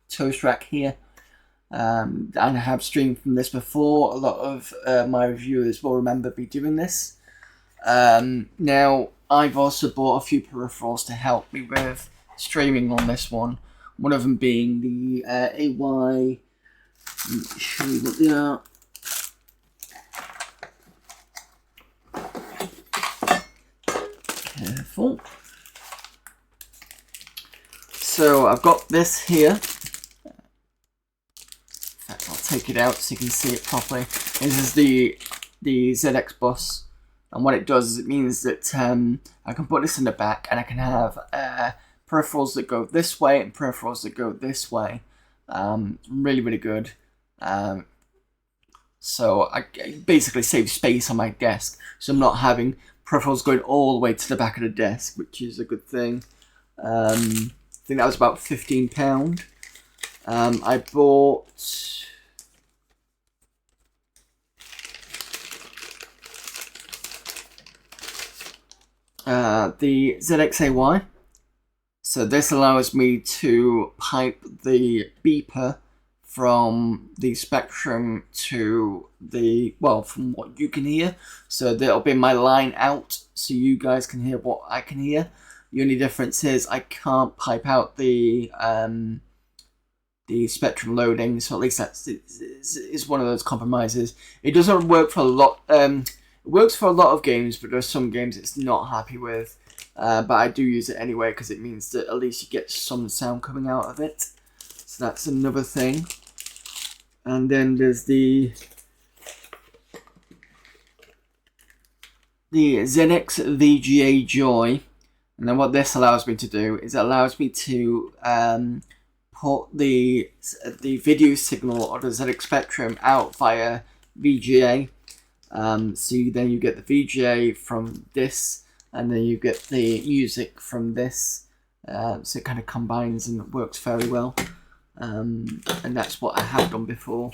toast rack here. And I have streamed from this before. A lot of my reviewers will remember me doing this. Now I've also bought a few peripherals to help me with streaming on this one. One of them being the AY. Let me show you what they are. Careful. So I've got this here. In fact, I'll take it out so you can see it properly. This is the ZX bus, and what it does is it means that I can put this in the back, and I can have peripherals that go this way and peripherals that go this way. Really, really good. So I basically save space on my desk, so I'm not having peripherals going all the way to the back of the desk, which is a good thing. I think that was about £15. I bought the ZXAY. So this allows me to pipe the beeper from the Spectrum to the, well, from what you can hear. So that'll be my line out. so you guys can hear what I can hear. The only difference is I can't pipe out the Spectrum loading, so at least that's is one of those compromises. It doesn't work for a lot. It works for a lot of games, but there's some games it's not happy with. But I do use it anyway because it means that at least you get some sound coming out of it. So that's another thing. And then there's the ZX VGA Joy. And then what this allows me to do is it allows me to put the video signal or the ZX Spectrum out via VGA. So then you get the VGA from this, and then you get the music from this. So it kind of combines and works very well. And that's what I have done before.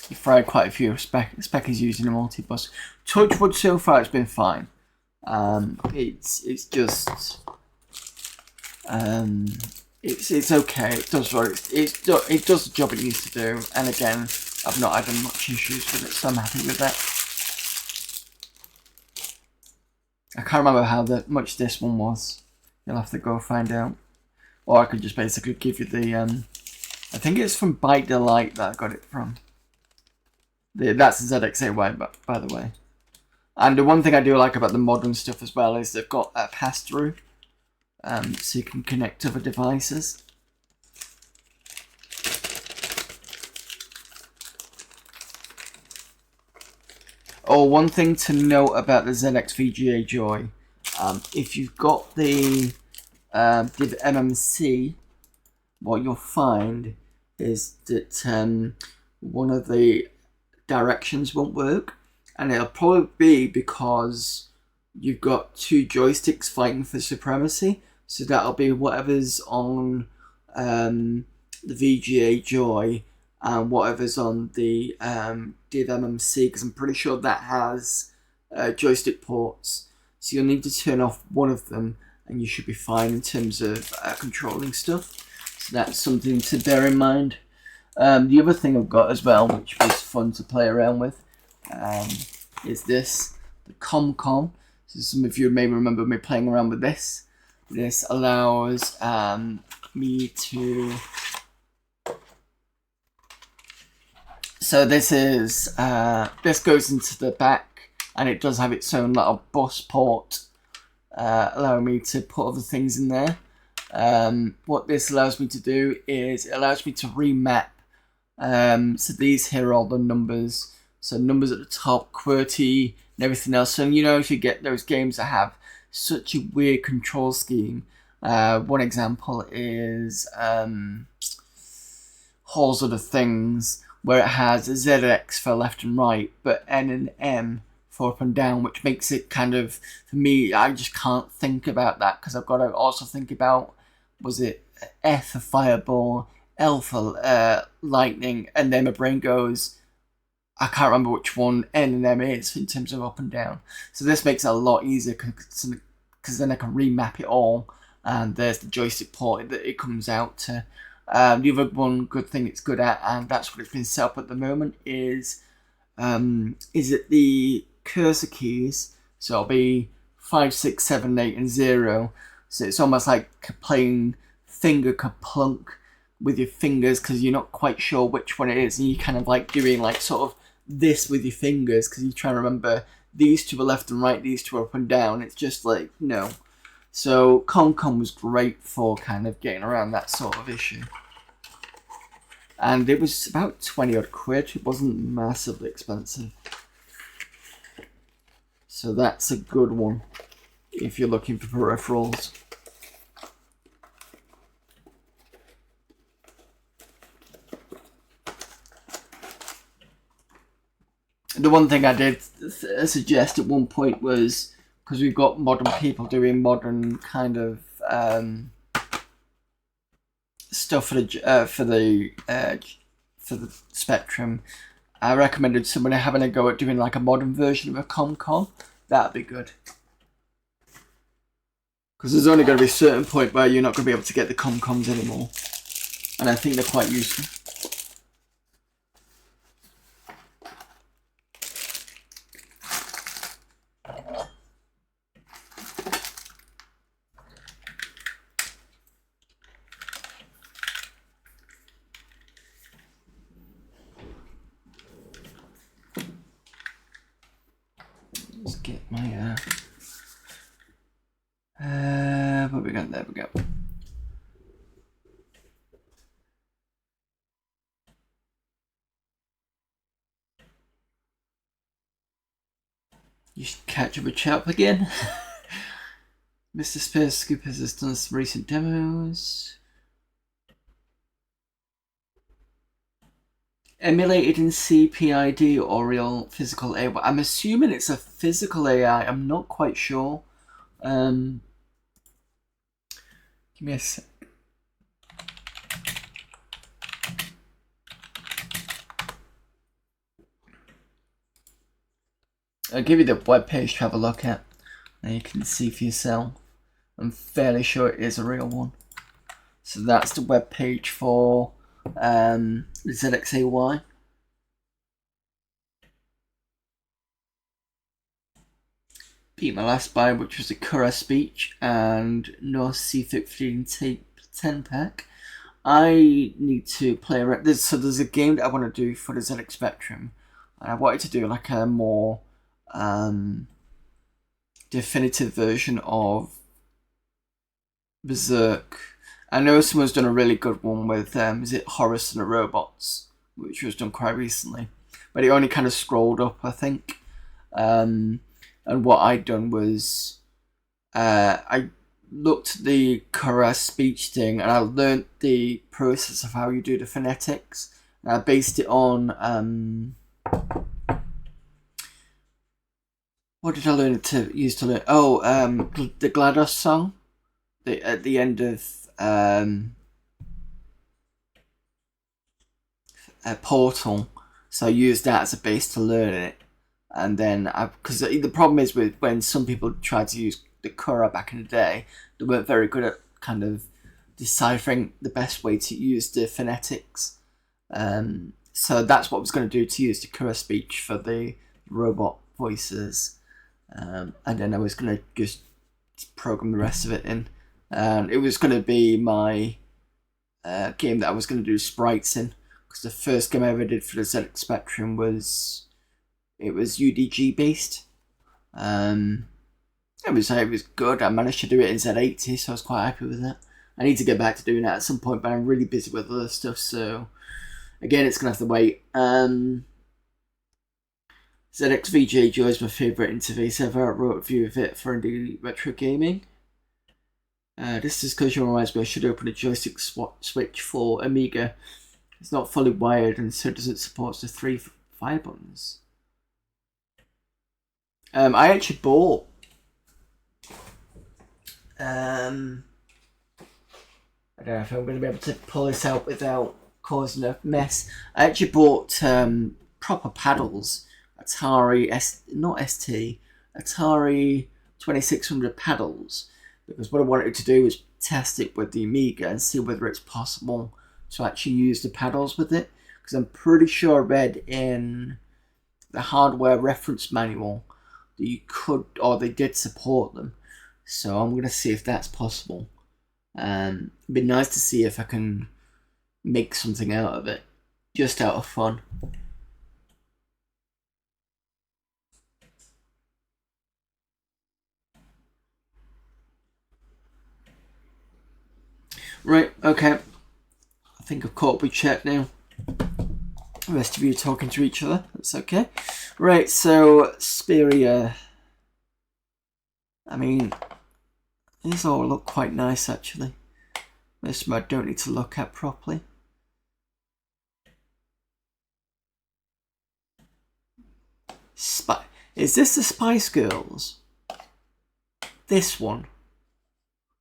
You've tried quite a few speccers using a multi-bus. Touchwood, so far it's been fine. It's just it's okay. It does what it does the job it needs to do. And again, I've not had much issues with it, so I'm happy with that. I can't remember how much this one was. You'll have to go find out. Or I could just basically give you the I think it's from Byte Delight that I got it from. That's the ZXAY, by the way. And the one thing I do like about the modern stuff as well is they've got a pass-through, so you can connect to other devices. Oh, one thing to note about the ZX VGA Joy, if you've got the Div MMC, what you'll find is that one of the directions won't work, and it'll probably be because you've got two joysticks fighting for supremacy. So that'll be whatever's on the VGA Joy and whatever's on the Div MMC, because I'm pretty sure that has joystick ports. So you'll need to turn off one of them and you should be fine in terms of controlling stuff. So that's something to bear in mind. The other thing I've got as well, which was fun to play around with, is this, the ComCom. So some of you may remember me playing around with this. This allows me to... So this is this goes into the back, and it does have its own little bus port, allowing me to put other things in there. What this allows me to do is it allows me to remap. So these here are all the numbers. So numbers at the top, QWERTY, and everything else. So you know, if you get those games that have such a weird control scheme, one example is Halls of the Things, where it has a ZX for left and right, but N and M for up and down, which makes it kind of, for me, I just can't think about that, because I've got to also think about, was it F for fireball, L for lightning, and then my brain goes, I can't remember which one N and M is in terms of up and down. So this makes it a lot easier, because then I can remap it all, and there's the joystick port that it comes out to. The other one good thing it's good at, and that's what it's been set up at the moment, is it the cursor keys. So it'll be 5, 6, 7, 8, and 0. So it's almost like playing finger kaplunk with your fingers, because you're not quite sure which one it is, and you're kind of like doing like sort of this with your fingers, because you're trying to remember these two are left and right, these two are up and down. It's just like, no. So ComCom was great for kind of getting around that sort of issue. And it was about 20 odd quid. It wasn't massively expensive. So that's a good one if you're looking for peripherals. The one thing I did suggest at one point was, because we've got modern people doing modern kind of stuff for the Spectrum, I recommended someone having a go at doing like a modern version of a ComCom. That'd be good. Because there's only going to be a certain point where you're not going to be able to get the ComComs anymore. And I think they're quite useful. Let's get my what we got? There we go. You should catch up with Chap again. Mr. Space Scoopers has done some recent demos. Emulated in CPID or real physical AI. I'm assuming it's a physical AI. I'm not quite sure. Give me a sec. I'll give you the webpage to have a look at. And you can see for yourself. I'm fairly sure it is a real one. So that's the webpage for ZXAY. Beat my last buy, which was a Kura Speech and no C15 tape 10 pack. I need to play around. So there's a game that I want to do for the ZX Spectrum, and I wanted to do like a more definitive version of Berserk. I know someone's done a really good one with is it Horus and the Robots, which was done quite recently, but it only kind of scrolled up, I think. And what I'd done was I looked at the Kura speech thing and I learnt the process of how you do the phonetics. And I based it on what did I learn it to use to learn? Oh, the GLaDOS song, at the end of a Portal. So I used that as a base to learn it. And then, because the problem is with when some people tried to use the Kura back in the day, they weren't very good at kind of deciphering the best way to use the phonetics. So that's what I was going to do, to use the Kura speech for the robot voices. And then I was going to just program the rest of it in. And it was going to be my game that I was going to do sprites in. Because the first game I ever did for the ZX Spectrum was UDG based. It was good. I managed to do it in Z80, so I was quite happy with that. I need to get back to doing that at some point, but I'm really busy with other stuff, so again, it's gonna have to wait. ZXVJ Joy is my favourite interface ever. I wrote a review of it for Indie Retro Gaming. This discussion reminds me I should open a joystick switch for Amiga. It's not fully wired and so it doesn't support the 3 fire buttons. I actually bought I don't know if I'm going to be able to pull this out without causing a mess. I actually bought proper paddles, Atari 2600 paddles, because what I wanted to do was test it with the Amiga and see whether it's possible to actually use the paddles with it, because I'm pretty sure I read in the hardware reference manual that you could, or they did support them. So I'm going to see if that's possible. It'd be nice to see if I can make something out of it, just out of fun. Right, okay. I think I've caught up with chat now. The rest of you are talking to each other. That's okay. Right, so Speria. I mean, these all look quite nice actually. Most of them I don't need to look at properly. Is this the Spice Girls? This one?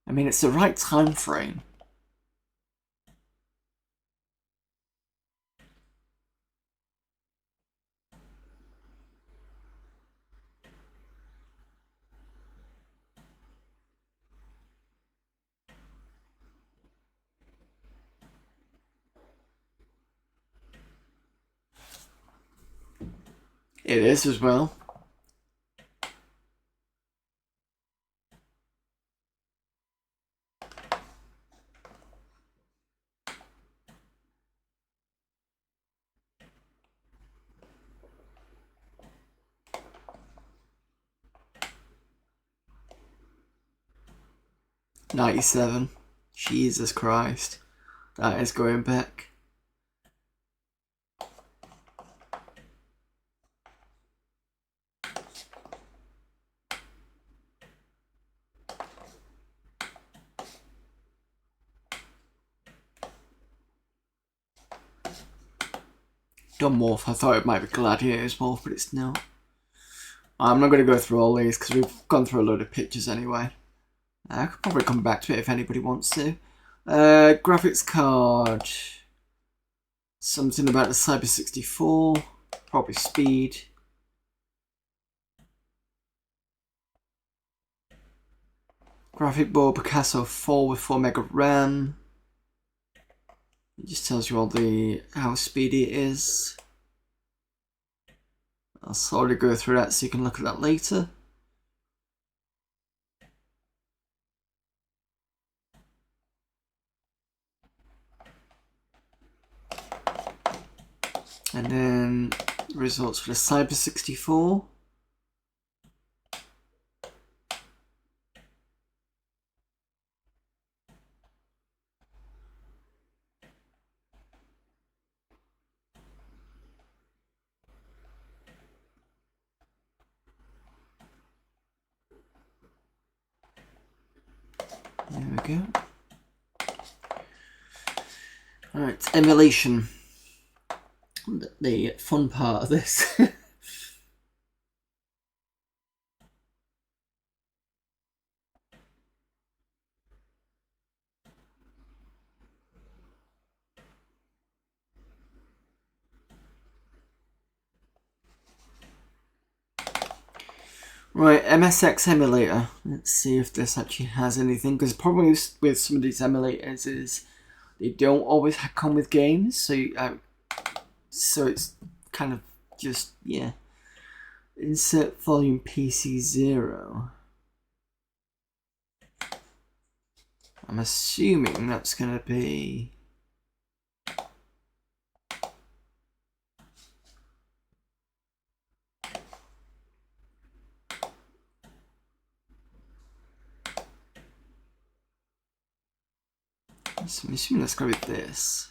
I mean, it's the right time frame. It is as well. $97. Jesus Christ. That is going back. Dumb Wolf. I thought it might be Gladiator's Wolf, but it's not. I'm not going to go through all these because we've gone through a load of pictures anyway. I could probably come back to it if anybody wants to. Graphics card. Something about the Cyber 64. Probably speed. Graphic board Picasso 4 with 4 meg of RAM. It just tells you all how speedy it is. I'll slowly go through that so you can look at that later. And then results for the Cyber 64. There we go. Alright, emulation. The fun part of this. Right, MSX emulator. Let's see if this actually has anything, because the problem with some of these emulators is they don't always come with games, so it's kind of just, yeah. Insert volume PC0. I'm assuming that's going to be... So I'm assuming that's going to be this.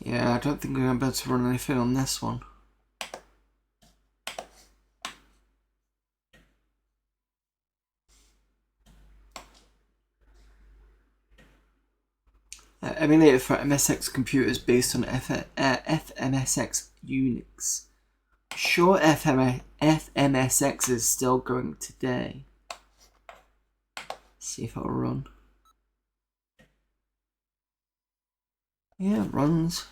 Yeah, I don't think we're going to be able to run anything on this one. Emulator for MSX computers based on FMSX Unix. Sure, FMSX is still going today. See if it'll run. Yeah, it runs.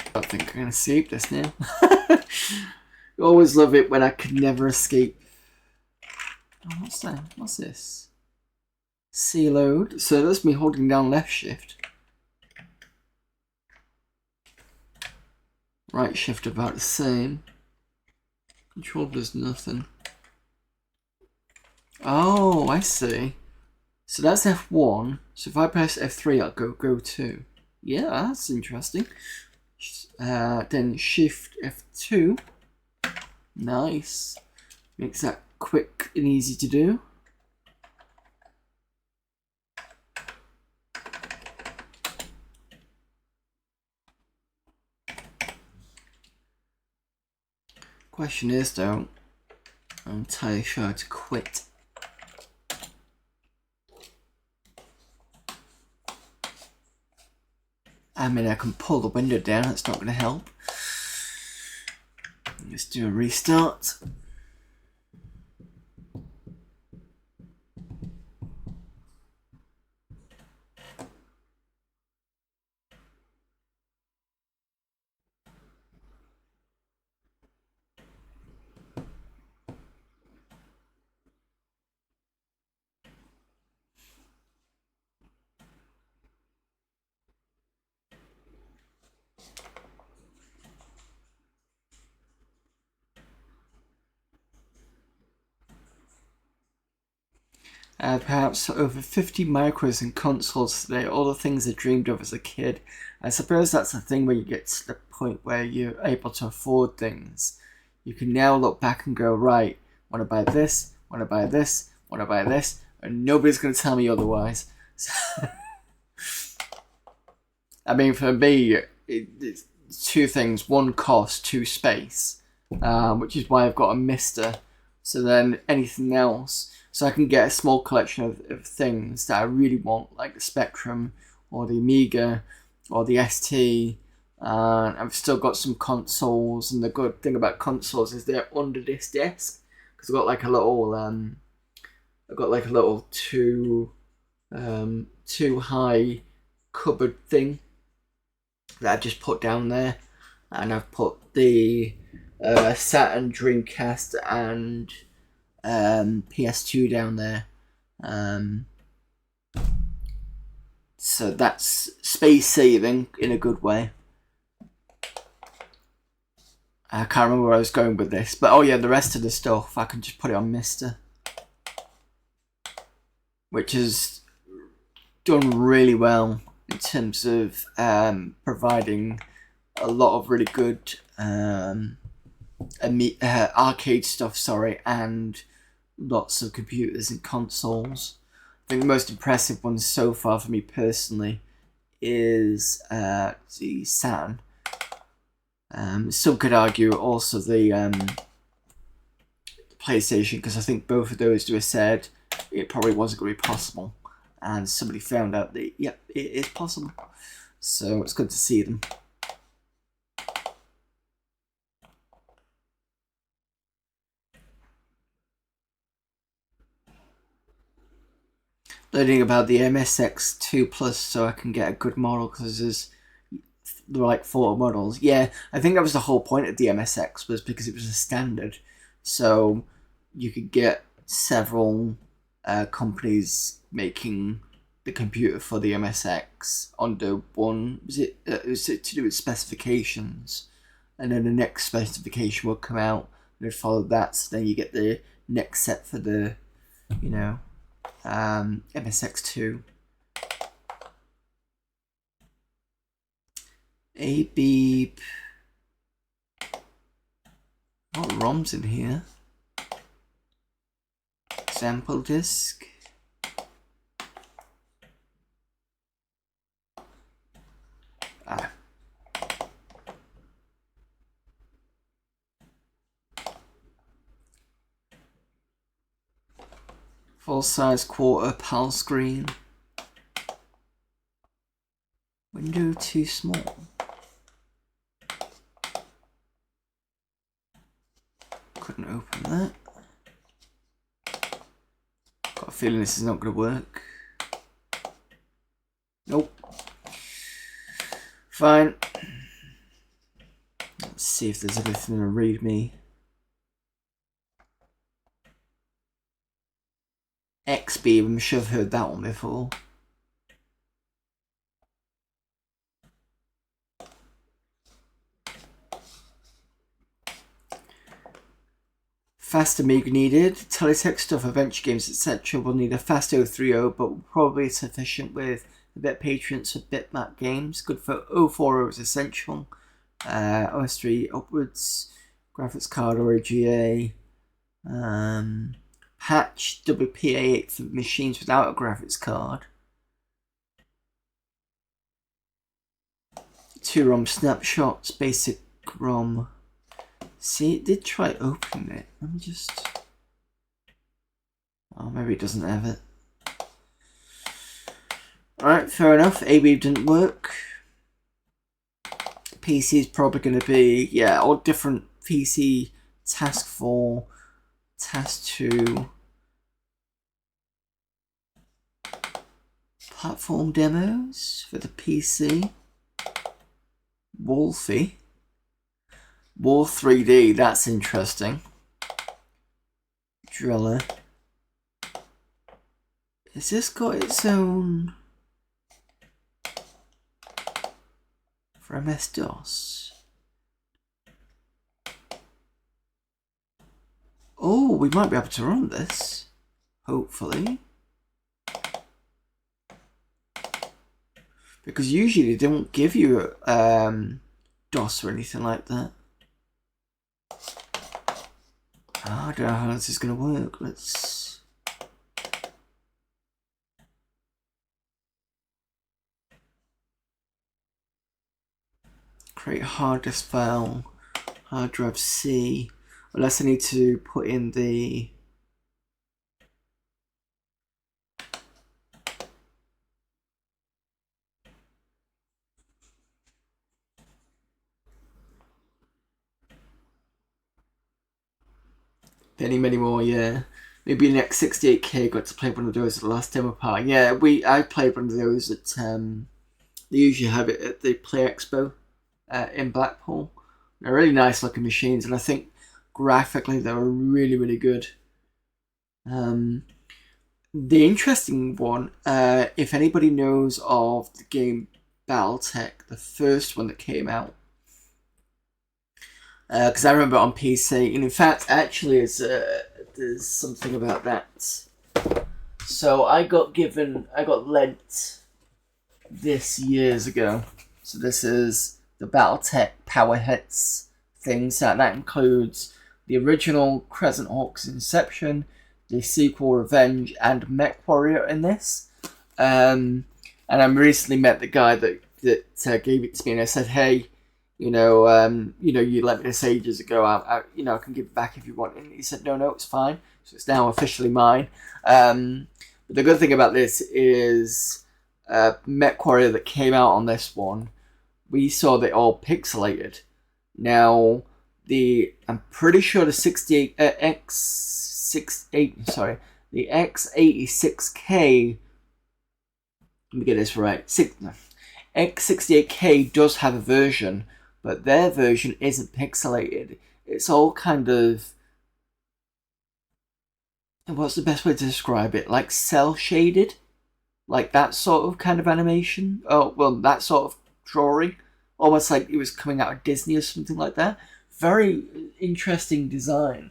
I don't think I'm going to save this now. I always love it when I could never escape. Oh, what's that? What's this? C load. So that's me holding down left shift. Right shift about the same. Control does nothing. Oh, I see. So that's F1. So if I press F3, I'll go 2. Yeah, that's interesting. Then Shift F2. Nice. Makes that quick and easy to do. Question is though, I'm entirely sure to quit. I mean, I can pull the window down, that's not going to help. Let's do a restart. Perhaps over 50 micros and consoles today, all the things I dreamed of as a kid. I suppose that's the thing where you get to the point where you're able to afford things. You can now look back and go, right, want to buy this, want to buy this, want to buy this, and nobody's going to tell me otherwise. I mean, for me, it's two things. One, cost, two, space, which is why I've got a Mister. So then anything else, so I can get a small collection of things that I really want, like the Spectrum or the Amiga or the ST. I've still got some consoles, and the good thing about consoles is they're under this desk because I've got like a little too high cupboard thing that I've just put down there, and I've put the Saturn, Dreamcast, and PS2 down there. So that's space saving in a good way. I can't remember where I was going with this, but oh yeah, the rest of the stuff I can just put it on Mister, which is done really well in terms of providing a lot of really good arcade stuff, and lots of computers and consoles. I think the most impressive one so far for me personally is the Saturn. Some could argue also the PlayStation, because I think both of those to have said it probably wasn't going to be possible, and somebody found out that yep, it is possible. So it's good to see them. Learning about the MSX2 Plus so I can get a good model, because there's the right 4 models. Yeah, I think that was the whole point of the MSX, was because it was a standard, so you could get several companies making the computer for the MSX under one. Was it to do with specifications, and then the next specification would come out and it'd follow that, so then you get the next set for the MSX2. A beep. What ROM's in here? Sample disk. Full size quarter PAL screen. Window too small. Couldn't open that. Got a feeling this is not going to work. Nope. Fine. Let's see if there's anything to read me. X-Beam, I'm sure I've heard that one before. Fast Amiga needed. Teletext stuff, adventure games, etc. will need a fast 030, but probably sufficient with a bit patience for bitmap games. Good for 040 is essential. OS3 upwards. Graphics card or AGA. Patch WPA8 for machines without a graphics card. 2 ROM snapshots, basic ROM. See, it did try opening it. Let me just... Oh, maybe it doesn't have it. Alright, fair enough. A-Beam didn't work. PC is probably going to be, yeah, all different PC task 4, task 2, platform demos for the PC, Wolfie, War 3D, that's interesting, Driller. Has this got its own for MS-DOS? Oh, we might be able to run this, hopefully. Because usually they don't give you DOS or anything like that. I don't know how this is going to work. Let's... create a hard disk file, hard drive C. Unless I need to put in the... many more, yeah. Maybe an X68K got to play one of those at the last demo party. Yeah, I played one of those at they usually have it at the Play Expo in Blackpool. They're really nice looking machines, and I think graphically they were really, really good. The interesting one, if anybody knows of the game Battletech, the first one that came out, because I remember on PC, and in fact, actually, there's something about that. So I got lent this years ago. So this is the Battletech Power Hits thing. So that includes the original Crescent Hawk's Inception, the sequel Revenge, and Mech Warrior in this. And I recently met the guy that gave it to me, and I said, hey, you let me this ages ago. I can give it back if you want. And he said, no, it's fine. So it's now officially mine. But the good thing about this is Mech Warrior that came out on this one, we saw they all pixelated. Now, I'm pretty sure the the X86K. Let me get this right. X68K does have a version, but their version isn't pixelated. It's all kind of... what's the best way to describe it? Like cel-shaded? Like that sort of kind of animation? Oh, well, that sort of drawing. Almost like it was coming out of Disney or something like that. Very interesting design.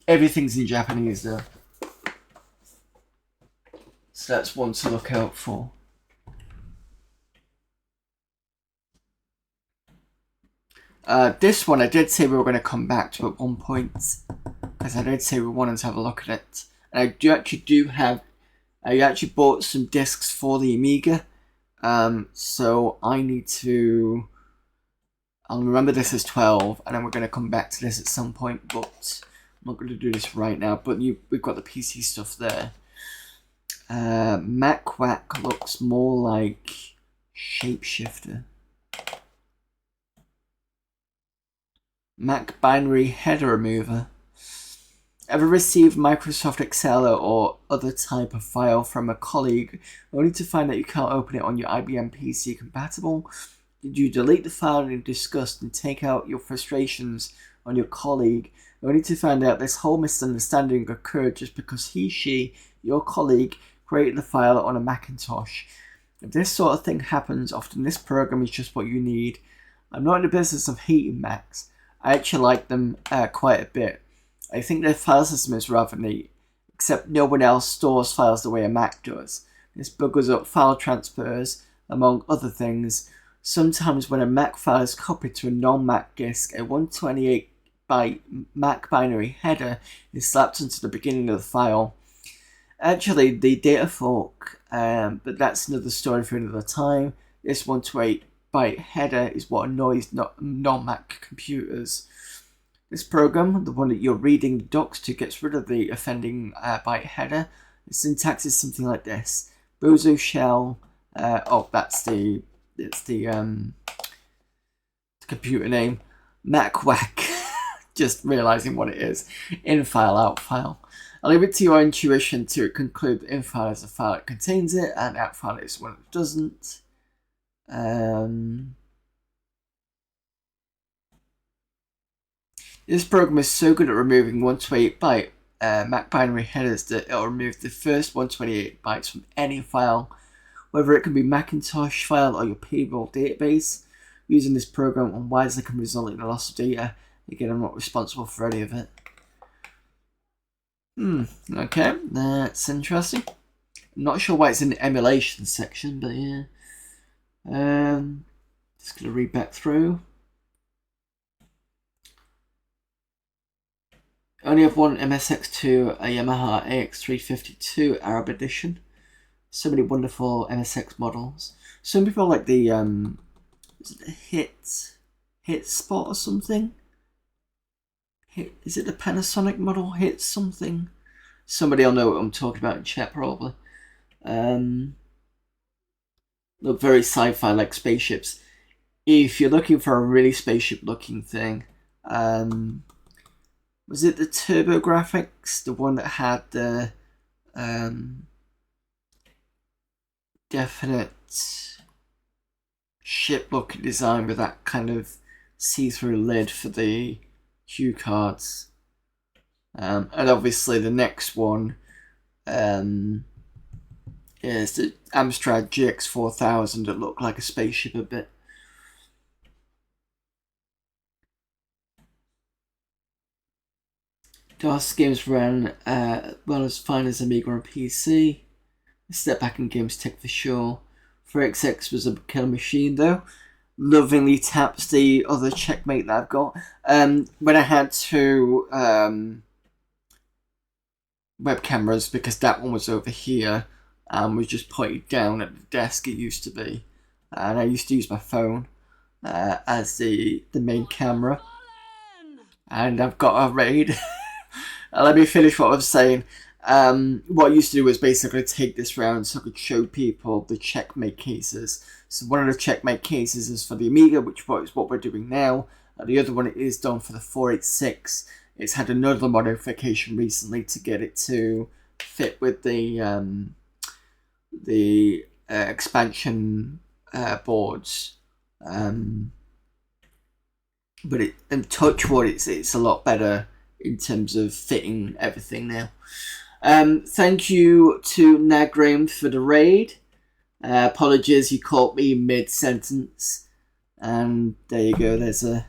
Everything's in Japanese though. So that's one to look out for. This one I did say we were going to come back to at one point, because I did say we wanted to have a look at it. And I actually bought some discs for the Amiga, so I need to... I'll remember this as 12, and then we're going to come back to this at some point, but I'm not going to do this right now. But we've got the PC stuff there. MacWack looks more like Shapeshifter. Mac binary header remover. Ever received Microsoft Excel or other type of file from a colleague only to find that you can't open it on your IBM PC compatible? Did you delete the file in disgust and take out your frustrations on your colleague only to find out this whole misunderstanding occurred just because your colleague, created the file on a Macintosh? If this sort of thing happens, often this program is just what you need. I'm not in the business of hating Macs. I actually like them quite a bit. I think their file system is rather neat, except no one else stores files the way a Mac does. This buggers up file transfers, among other things. Sometimes when a Mac file is copied to a non-Mac disk, a 128-byte Mac binary header is slapped into the beginning of the file. Actually, the data fork, but that's another story for another time. This 128-byte header is what annoys non-Mac computers. This program, the one that you're reading the docs to, gets rid of the offending byte header. The syntax is something like this: Bozo shell. That's the computer name, MacWhack. Just realizing what it is. In file, out file. I'll leave it to your intuition to conclude that in file is a file that contains it, and out file is one that doesn't. This program is so good at removing 128-byte Mac binary headers that it'll remove the first 128 bytes from any file, whether it can be Macintosh file or your payroll database. Using this program unwisely can result in a loss of data. Again, I'm not responsible for any of it. Okay, that's interesting. I'm not sure why it's in the emulation section, but yeah. Just gonna read back through. I only have one MSX2, a Yamaha AX352 Arab edition. So many wonderful MSX models. Some people like the is it a Hit Spot or something? Is it the Panasonic model? Hit something? Somebody will know what I'm talking about in chat probably. Look very sci-fi, like spaceships. If you're looking for a really spaceship looking thing, was it the TurboGrafx, the one that had the definite ship looking design with that kind of see-through lid for the cue cards? And obviously the next one is the Amstrad GX4000 that looked like a spaceship a bit. DOS games ran well as fine as Amiga and PC. A step back in games tech for sure. 4XX was a killer machine though. Lovingly taps the other checkmate that I've got. When I had two web cameras, because that one was over here and was just pointed down at the desk it used to be, and I used to use my phone as the main camera, and I've got a RAID. Let me finish what I was saying. What I used to do was basically take this round so I could show people the checkmate cases. So one of the checkmate cases is for the Amiga, which is what we're doing now. The other one is done for the 486. It's had another modification recently to get it to fit with the expansion boards. But and touch wood, it's a lot better in terms of fitting everything now. Thank you to Nagram for the raid. Apologies, you caught me mid-sentence. And there you go, there's a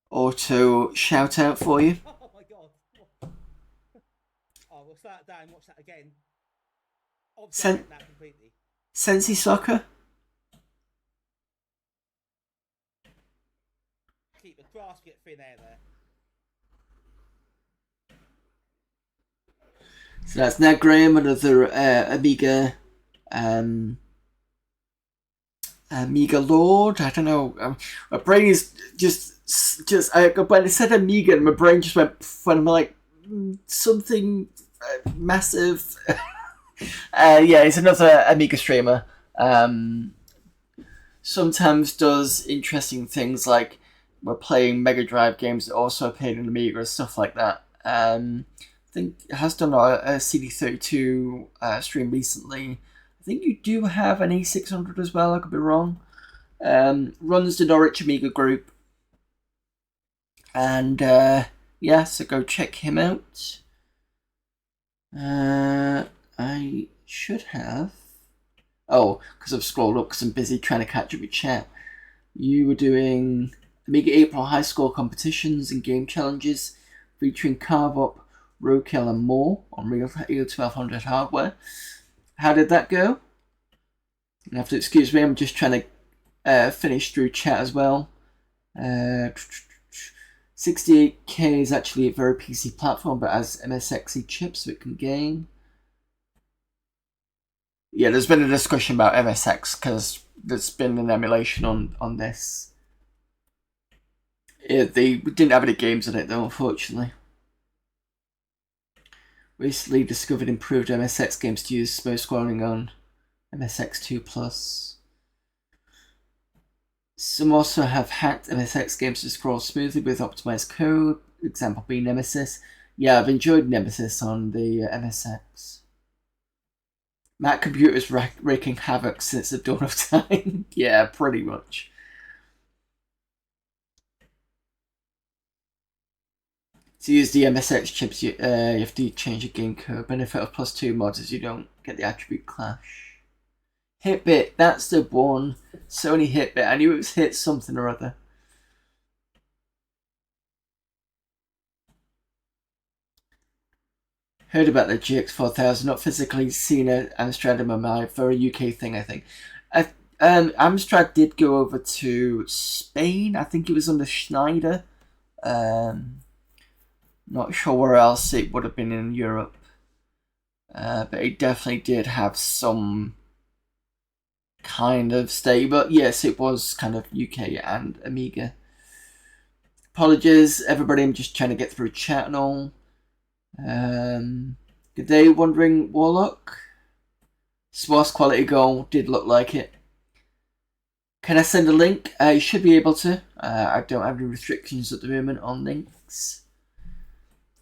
auto shout out for you. Oh my god. Oh, we'll start that and watch that again. Obviously, that completely. Sensi Soccer? Keep the grass get thin air there. So that's Ned Graham, another Amiga Amiga Lord. I don't know. My brain is just when I said Amiga, my brain just went from like something massive. Yeah, he's another Amiga streamer. Sometimes does interesting things like we're playing Mega Drive games that also appeared in Amiga and stuff like that. I think has done a CD32 stream recently. I think you do have an E600 as well, I could be wrong. Runs the Norwich Amiga group. And yeah, so go check him out. I should have... Oh, because I've scrolled up because I'm busy trying to catch up with chat. You were doing Amiga April high score competitions and game challenges featuring Carve Up, Roadkill and more on Real 1200 hardware. How did that go? You have to excuse me, I'm just trying to finish through chat as well. 68K is actually a very PC platform, but has MSXE chips so it can game. Yeah, there's been a discussion about MSX because there's been an emulation on this. Yeah, they didn't have any games on it though, unfortunately. Recently discovered improved MSX games to use smooth scrolling on MSX2 Plus. Some also have hacked MSX games to scroll smoothly with optimized code, example being Nemesis. Yeah, I've enjoyed Nemesis on the MSX. Mac computers wreaking havoc since the dawn of time. Yeah, pretty much. To use the MSX chips, you have to change your game code. Benefit of +2 mods is you don't get the attribute clash. Hitbit, that's the one. Sony Hitbit. I knew it was Hit something or other. Heard about the GX4000, not physically seen it. Amstrad in my mind, very UK thing, I think. Amstrad did go over to Spain. I think it was under Schneider. Not sure where else it would have been in Europe. But it definitely did have some kind of stay. But yes, it was kind of UK and Amiga. Apologies, everybody. I'm just trying to get through chat and all. Good day, Wandering Warlock. Swar's quality goal did look like it. Can I send a link? You should be able to. I don't have any restrictions at the moment on links.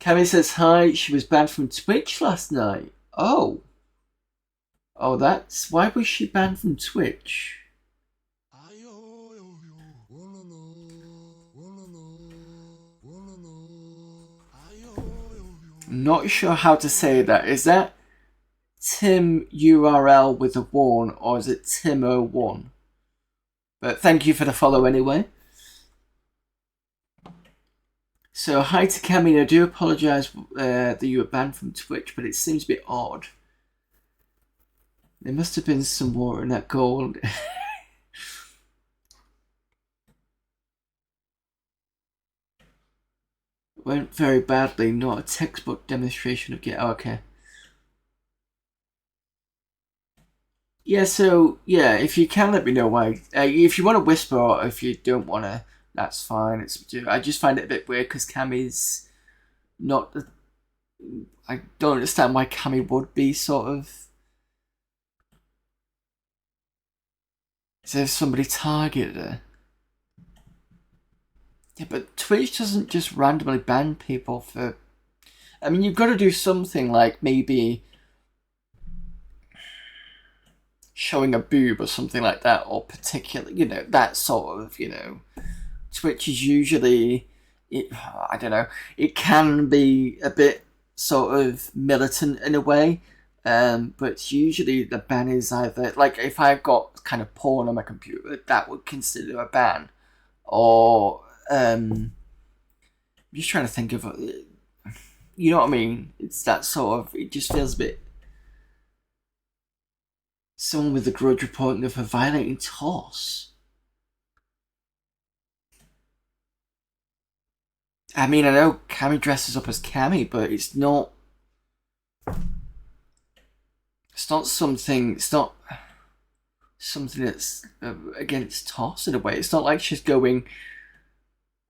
Cami says hi. She was banned from Twitch last night. Oh. Oh, that's... Why was she banned from Twitch? Not sure how to say that. Is that Tim URL with a 1 or is it Tim01? But thank you for the follow anyway. So hi to Cami. I do apologise that you were banned from Twitch, but it seems a bit odd. There must have been some water in that gold. Went very badly, not a textbook demonstration of get. Okay. Yeah, so, yeah, if you can let me know why. If you want to whisper or if you don't want to, that's fine. I just find it a bit weird because Cami's not... I don't understand why Cami would be sort of... As if somebody targeted her. Yeah, but Twitch doesn't just randomly ban people for... I mean, you've got to do something like maybe showing a boob or something like that, or particular, that sort of, Twitch is usually, I don't know, it can be a bit sort of militant in a way, but usually the ban is either, like if I've got kind of porn on my computer, that would consider a ban, or I'm just trying to think of, you know what I mean? It's that sort of, it just feels a bit, someone with a grudge reporting her for violating TOS. I mean, I know Cammy dresses up as Cammy, but it's not something that's against TOS in a way. It's not like she's going,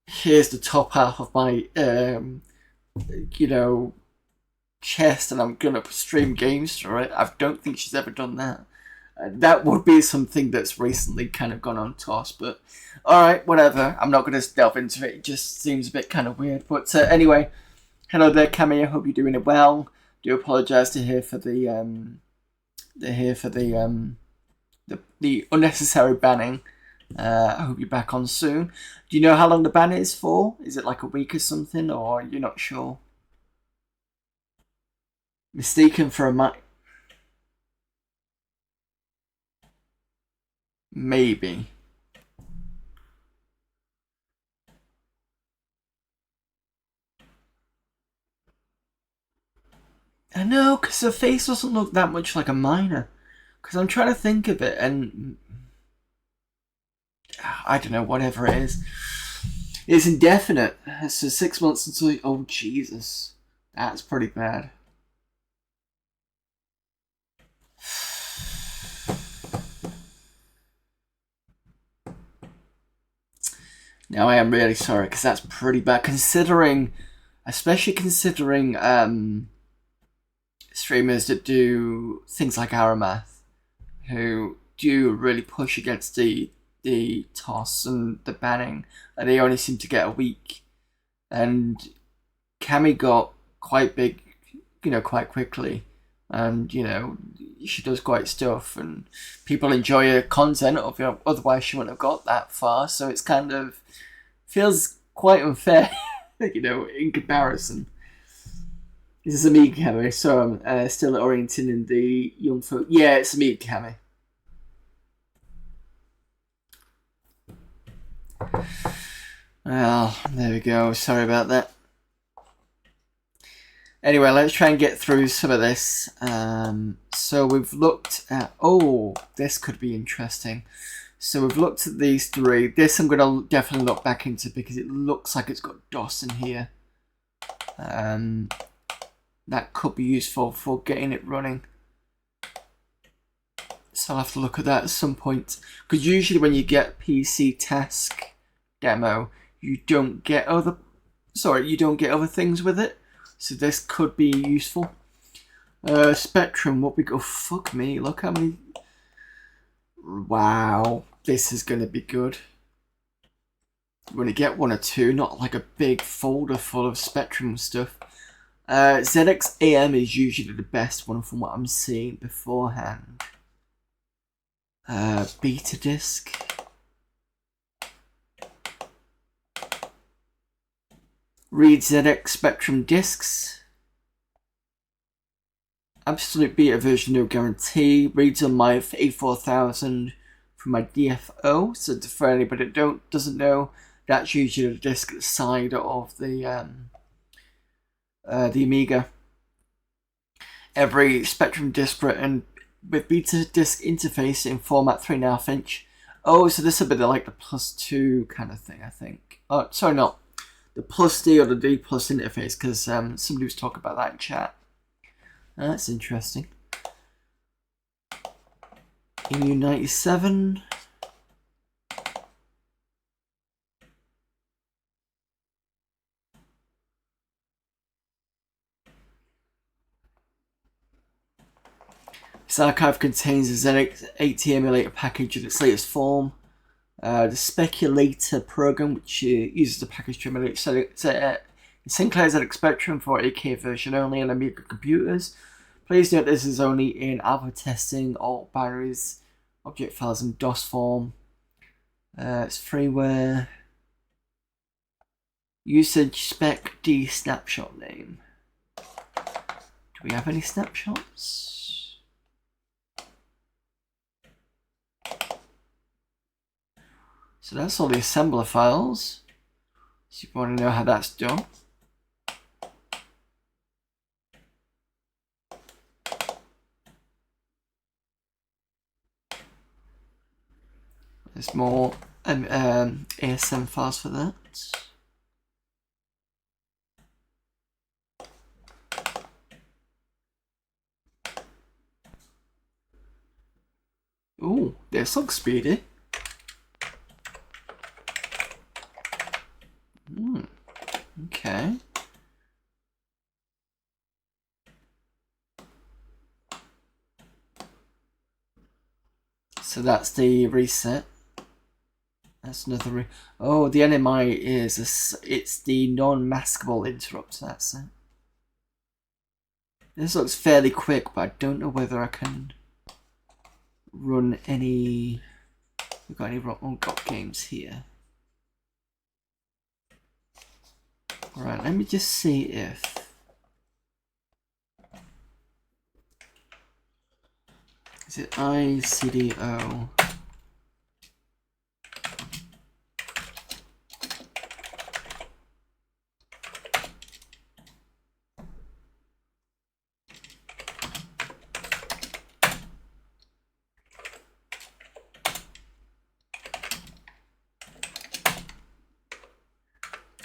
here's the top half of my, chest and I'm gonna stream games through it. I don't think she's ever done that. That would be something that's recently kind of gone on TOS, but alright, whatever. I'm not going to delve into it. It just seems a bit kind of weird. But anyway, hello there, Cammy. I hope you're doing it well. Do apologise to hear for the unnecessary banning. I hope you're back on soon. Do you know how long the ban is for? Is it like a week or something, or you're not sure? Mistaken for a mic. Maybe. I know, because her face doesn't look that much like a minor. Because I'm trying to think of it, and I don't know, whatever it is. It's indefinite. So 6 months until... Oh, Jesus. That's pretty bad. Now I am really sorry, because that's pretty bad, especially considering streamers that do things like Aramath, who do really push against the the toss and the banning, and they only seem to get a week. And Cammy got quite big, quite quickly, and she does great stuff, and people enjoy her content. Otherwise, she wouldn't have got that far. So it's kind of feels quite unfair, in comparison. This is Amiga Cammy, so I'm still orienting in the young folk. Yeah, it's Amiga Cammy. Well, there we go. Sorry about that. Anyway, let's try and get through some of this. So we've looked at... Oh, this could be interesting. So we've looked at these three. This I'm going to definitely look back into because it looks like it's got DOS in here. That could be useful for getting it running. So I'll have to look at that at some point. Because usually when you get PC task demo, you don't get other things with it. So this could be useful. Spectrum, what we go? Fuck me, look how many. Wow, this is gonna be good. We're gonna get one or two, not like a big folder full of Spectrum stuff. ZX AM is usually the best one from what I'm seeing beforehand. Beta disc. Read ZX Spectrum discs. Absolute beta version, no guarantee. Reads on my A4000 from my DFO. So for anybody that doesn't know, that's usually the disc side of the Amiga. Every Spectrum disc written with beta disc interface in format 3.5 inch. Oh, so this will be like the +2 kind of thing, I think. Oh, sorry, not the +D or the D+ interface, because somebody was talking about that in chat. That's interesting. EU97. This archive contains the ZX80 emulator package in its latest form. The Speculator program, which uses the package to emulate Sinclair ZX Spectrum for AK version only on Amiga computers. Please note this is only in alpha testing. All binaries, object files in DOS form. It's freeware. Usage spec D snapshot name. Do we have any snapshots? So that's all the assembler files. So you want to know how that's done. There's more ASM files for that. Ooh, this looks speedy. Okay. So that's the reset. That's another. Oh, the NMI is it's the non-maskable interrupt. That's it. This looks fairly quick, but I don't know whether I can run any. We've got any got games here. Alright, let me just see if. Is it ICDO?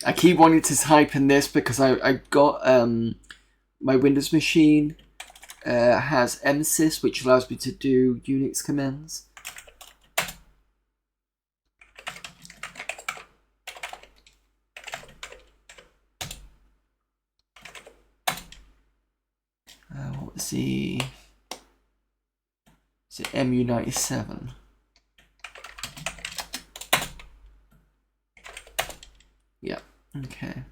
I keep wanting to type in this because I got my Windows machine has MSys, which allows me to do Unix commands. What was the? Is it MU97? Okay.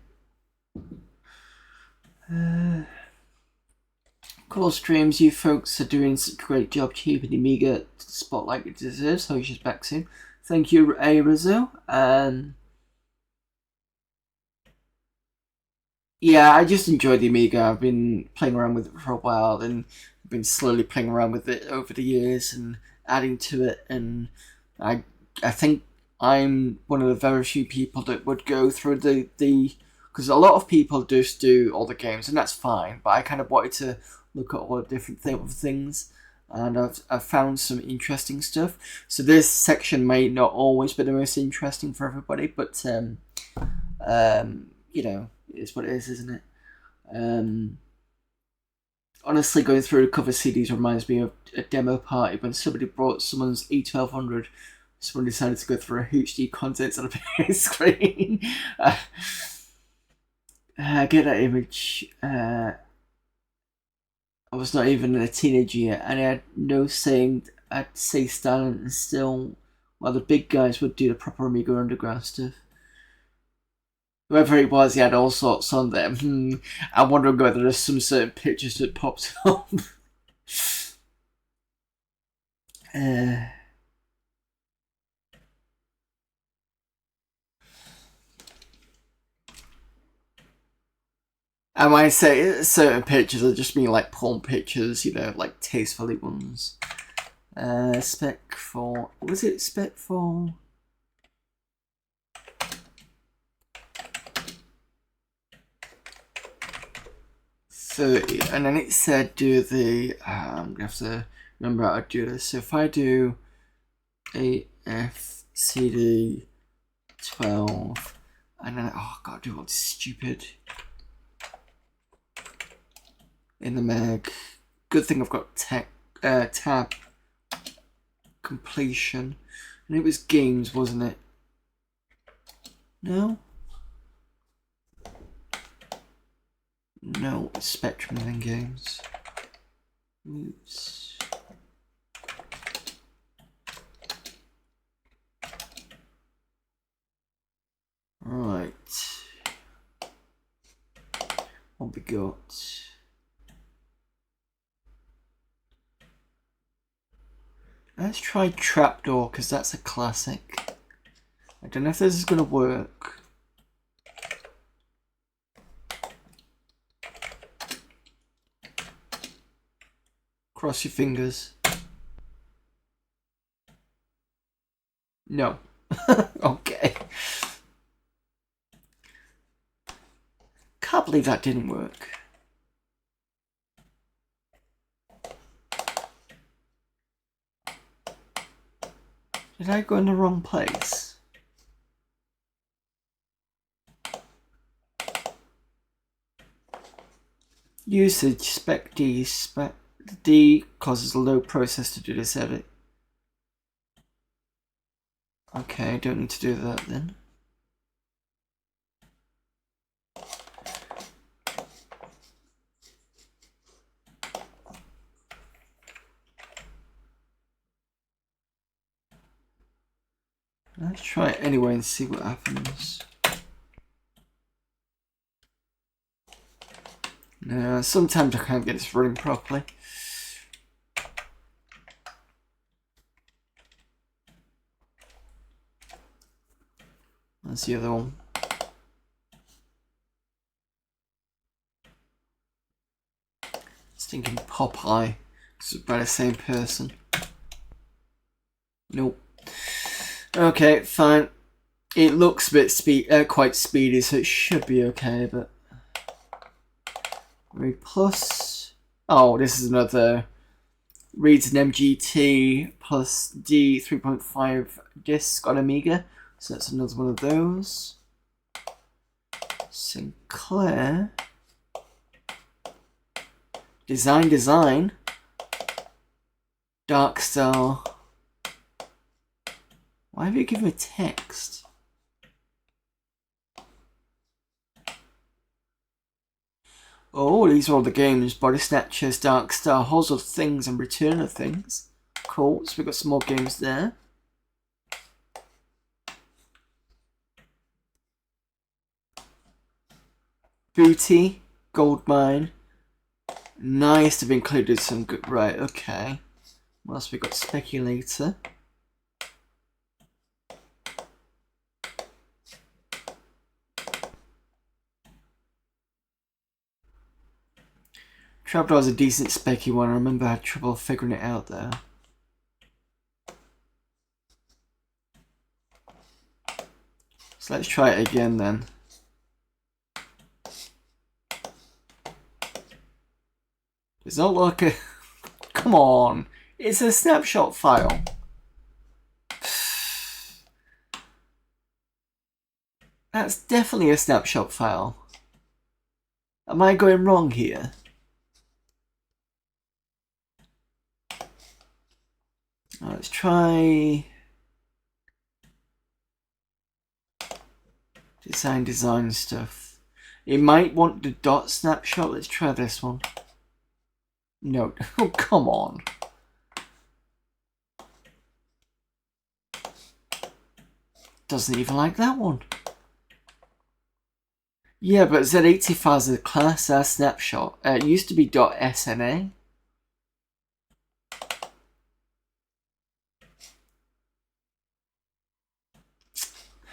Cool streams, you folks are doing such a great job keeping the Amiga to the spotlight it deserves. So she's back soon. Thank you, A Rizzo. Yeah, I just enjoyed the Amiga. I've been playing around with it for a while, and been slowly playing around with it over the years and adding to it. And I think I'm one of the very few people that would go through the because a lot of people just do all the games, and that's fine. But I kind of wanted to look at all the different things, and I've found some interesting stuff. So this section may not always be the most interesting for everybody, but you know, it's what it is, isn't it? Honestly, going through the cover CDs reminds me of a demo party when somebody brought someone's E1200. Someone decided to go through a HD contents on a big screen. Get that image. I was not even a teenager yet, and I had no saying. I'd say silent and still, while the big guys would do the proper Amiga Underground stuff. Whoever it was, he had all sorts on there. I'm wondering whether there's some certain pictures that popped up. I might say certain pictures, I just mean like porn pictures, you know, like tastefully ones. Spec for, was it spec for? $30, and then it said do the, I'm gonna have to remember how to do this. So if I do AFCD 12, and then, oh, I gotta do all this stupid in the mag. Good thing I've got tab completion, and it was games, wasn't it? No, it's Spectrum and then games. Oops. Right. What we got? Let's try Trapdoor, because that's a classic. I don't know if this is going to work. Cross your fingers. No. Okay. Can't believe that didn't work. Did I go in the wrong place? Usage spec D. Spec D causes a low process to do this edit. Okay, don't need to do that then. Let's try it anyway and see what happens. No, sometimes I can't get this running properly. That's the other one. Stinking Popeye. It's by the same person. Nope. Okay, fine. It looks a bit quite speedy, so it should be okay, but read plus. Oh, this is another reads an MGT plus D 3.5 disc on Amiga, so that's another one of those. Sinclair. Design. Darkstar. Why have you given me text? Oh, these are all the games. Body Snatchers, Darkstar, Halls of Things, and Return of Things. Cool, so we've got some more games there. Booty, gold mine. Nice to have included some good. Right, okay. What else we got? Speculator. Trapdoor was a decent specky one. I remember I had trouble figuring it out there. So let's try it again then. It's not like a... Come on. It's a snapshot file. That's definitely a snapshot file. Am I going wrong here? Let's try... Design stuff. It might want the dot snapshot. Let's try this one. No. Oh, come on. Doesn't even like that one. Yeah, but Z80 files are class as snapshot. It used to be .sna.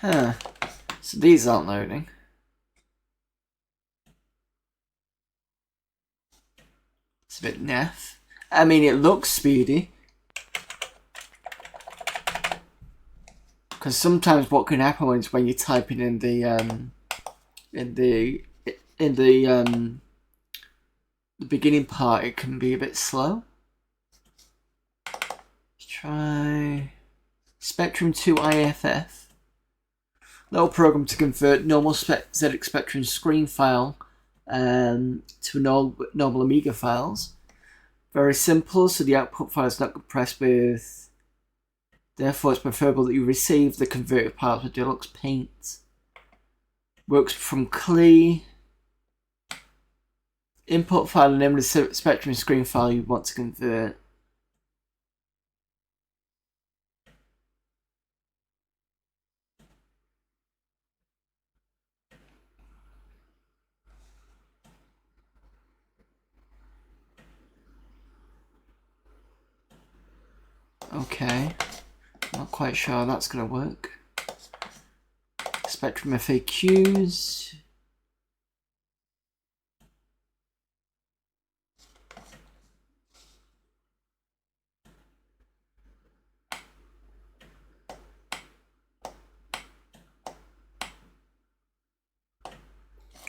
Huh. So these aren't loading. It's a bit naff. I mean, it looks speedy. Because sometimes what can happen is when you're typing in the beginning part, it can be a bit slow. Let's try Spectrum 2 IFF. Little program to convert normal ZX Spectrum screen file to normal Amiga files. Very simple, so the output file is not compressed with. Therefore, it's preferable that you receive the converted files with Deluxe Paint. Works from CLI. Input file and name of the Spectrum screen file you want to convert. Okay, not quite sure how that's going to work. Spectrum FAQs.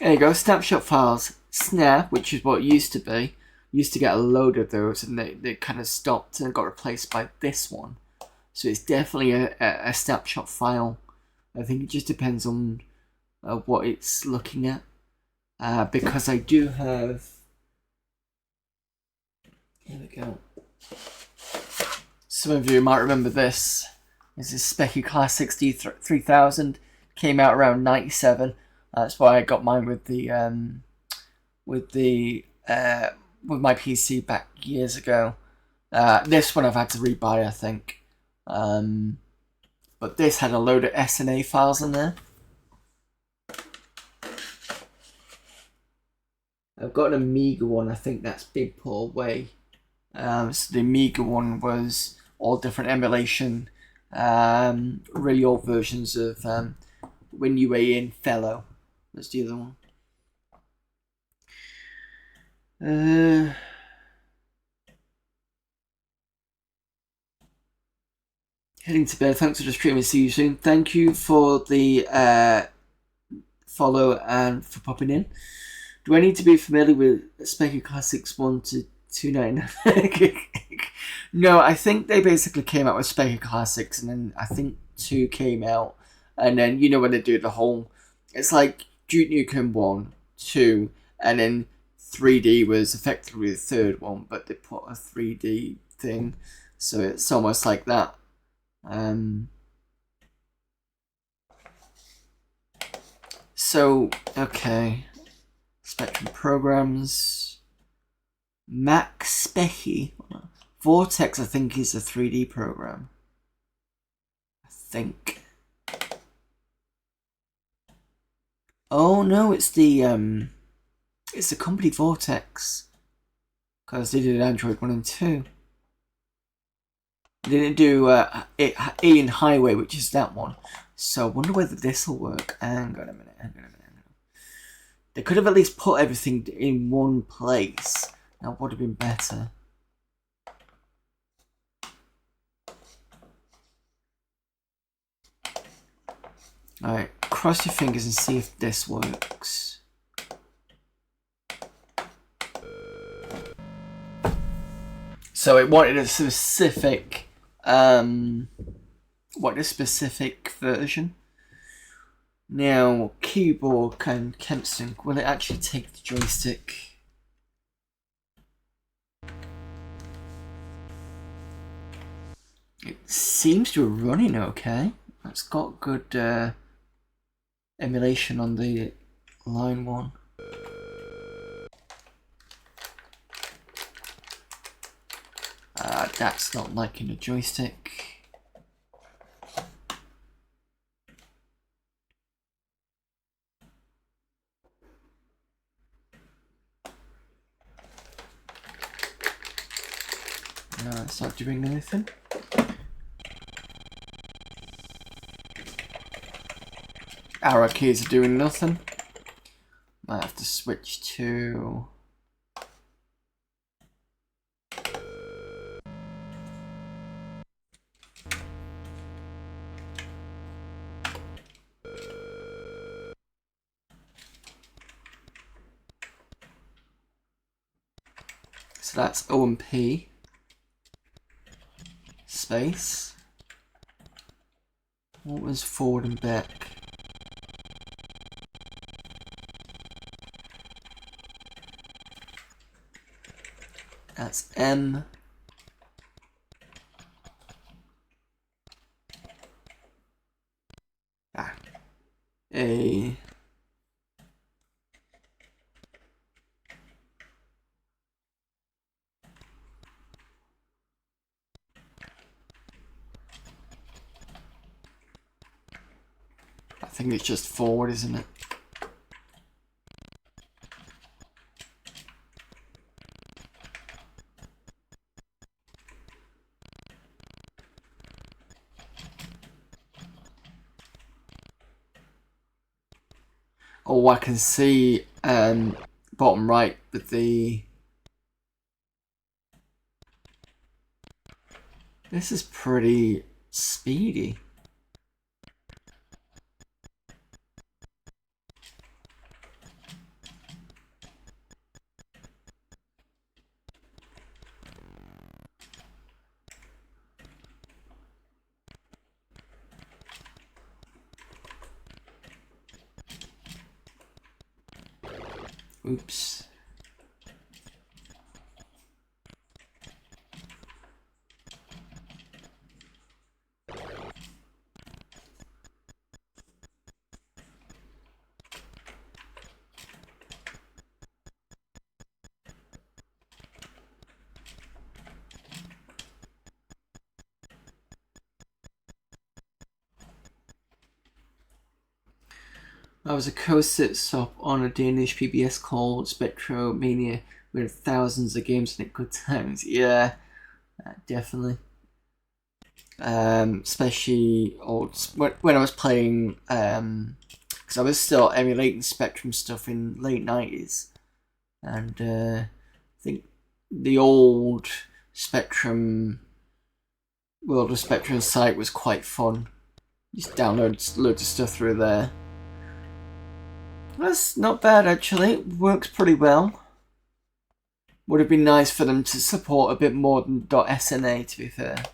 There you go, snapshot files. Snap, which is what it used to be, used to get a load of those, and they kind of stopped and got replaced by this one. So it's definitely a snapshot file. I think it just depends on what it's looking at. Because I do have... Here we go. Some of you might remember this. This is Specky Classics D3000. Came out around 97. That's why I got mine with my PC back years ago. This one I've had to rebuy, I think. But this had a load of SNA files in there. I've got an Amiga one. I think that's been put away. So the Amiga one was all different emulation, really old versions of When You Were In Fellow. That's the other one. Heading to bed. Thanks for the stream and see you soon. Thank you for the follow and for popping in. Do I need to be familiar with Specky Classics 1 to 299? No, I think they basically came out with Specky Classics, and then I think 2 came out, and then you know when they do the whole, it's like Duke Nukem 1, 2, and then 3D was effectively the third one, but they put a 3D thing, so it's almost like that. So, okay. Spectrum programs. Mac Specky. Vortex, I think, is a 3D program. I think. Oh no, it's the it's the company Vortex. Because they did Android 1 and 2. They didn't do Ian Highway, which is that one. So I wonder whether this will work. Hang on a minute. They could have at least put everything in one place. That would have been better. Alright, cross your fingers and see if this works. So it wanted a specific version. Now, keyboard can sync. Will it actually take the joystick? It seems to be running okay. It's got good emulation on the line 1. That's not liking the joystick. No, it's not doing anything. Arrow keys are doing nothing. Might have to switch to... So that's O and P. Space. What was forward and back? That's M. A. I think it's just forward, isn't it? Oh, I can see bottom right with the... This is pretty speedy. Oops. I was a co-sit stop on a Danish PBS called Spectromania with thousands of games in it. Good times. Yeah, definitely. Especially old when I was playing, because I was still emulating Spectrum stuff in late 90s, and I think the old Spectrum World of Spectrum site was quite fun. Just download loads of stuff through there. That's not bad actually. It works pretty well. Would have been nice for them to support a bit more than .sna, to be fair.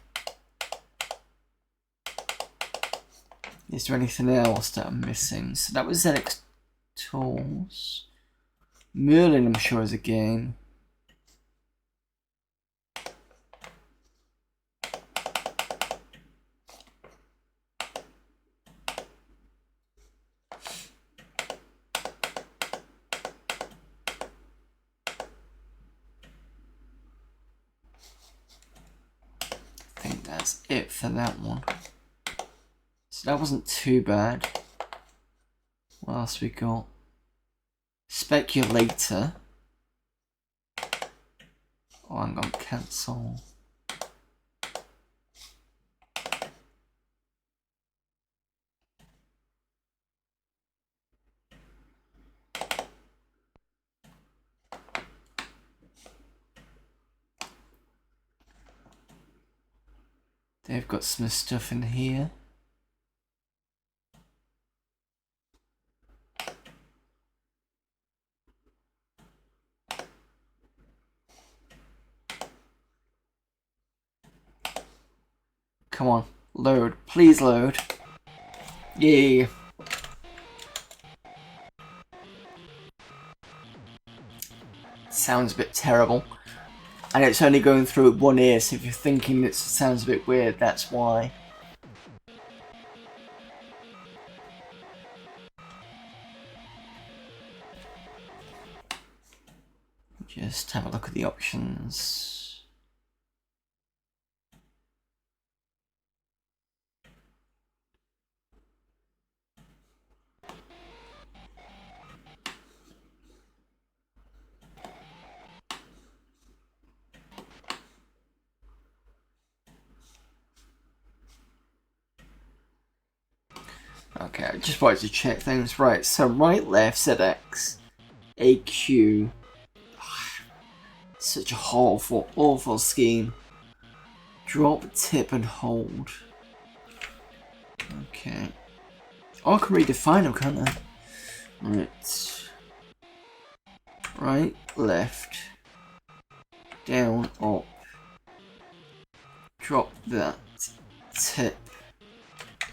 Is there anything else that I'm missing? So that was ZX Tools. Merlin, I'm sure, is a game. I think that's it for that one. So that wasn't too bad. What else we got? Speculator. Oh, hang on, cancel. They've got some stuff in here. Come on, load. Please load. Yay. Sounds a bit terrible. And it's only going through one ear, so if you're thinking it sounds a bit weird, that's why. Just have a look at the options. Okay, I just wanted to check things. Right, so right, left, ZX, AQ. Such a awful, awful scheme. Drop, tip, and hold. Okay. Oh, I can redefine them, can't I? Right. Right, left. Down, up. Drop that. Tip.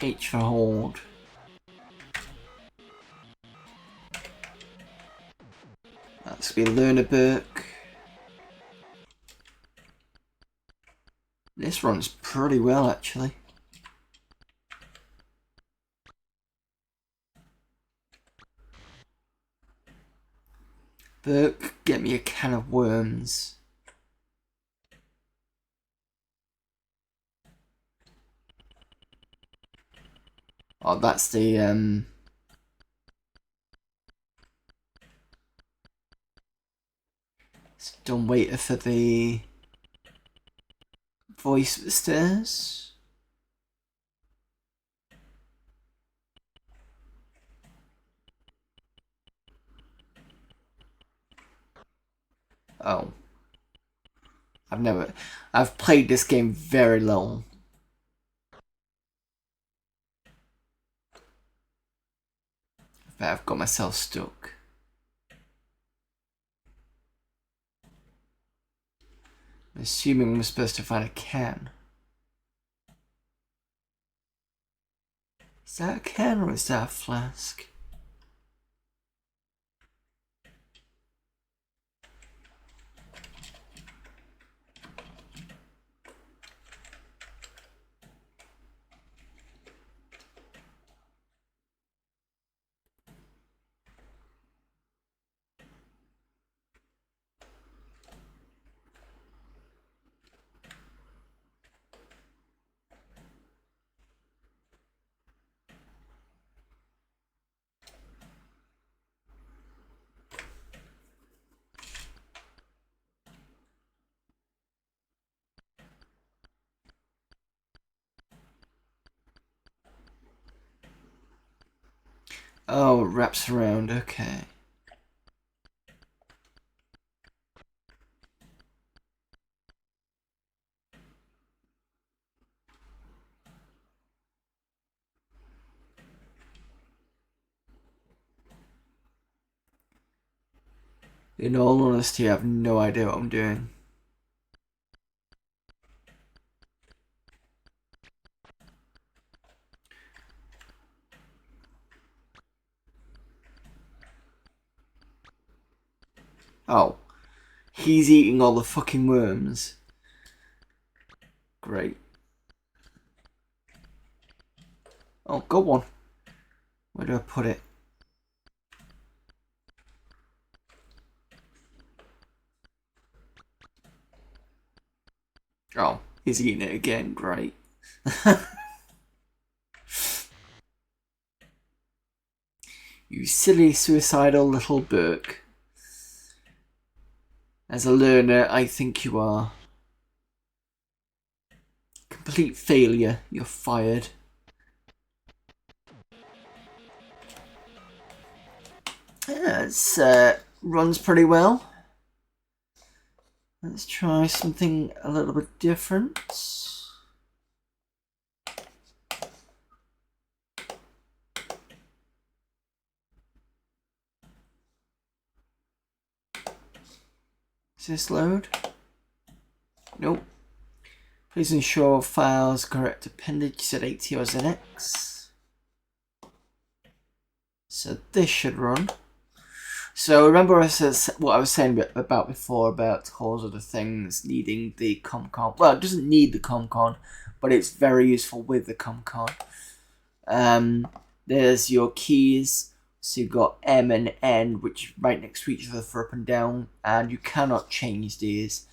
H for hold. That's gonna be learner book. This runs pretty well, actually. Book, get me a can of worms. Oh, that's the Don't wait for the voice at the stairs. Oh. I've played this game very long. But I've got myself stuck. I'm assuming we're supposed to find a can. Is that a can or is that a flask? Oh, it wraps around, okay. In all honesty, I have no idea what I'm doing. Oh, he's eating all the fucking worms. Great. Oh, go on. Where do I put it? Oh, he's eating it again. Great. You silly suicidal little Burke. As a learner, I think you are. Complete failure. You're fired. Yeah, it runs pretty well. Let's try something a little bit different. Does this load? Nope. Please ensure files correct appendage at ATOs and X. So this should run. So remember what I was saying about before about all other things needing the ComCon. Well, it doesn't need the ComCon, but it's very useful with the ComCon. There's your keys. So you've got M and N, which are right next to each other for up and down, and you cannot change these.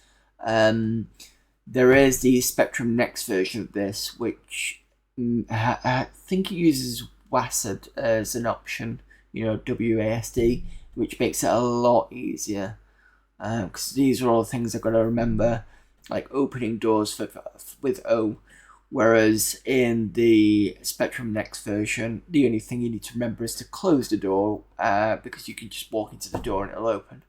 There is the Spectrum Next version of this, which I think it uses WASD as an option, you know, WASD, which makes it a lot easier. Because these are all things I've got to remember, like opening doors with O. Whereas in the Spectrum Next version, the only thing you need to remember is to close the door, because you can just walk into the door and it'll open.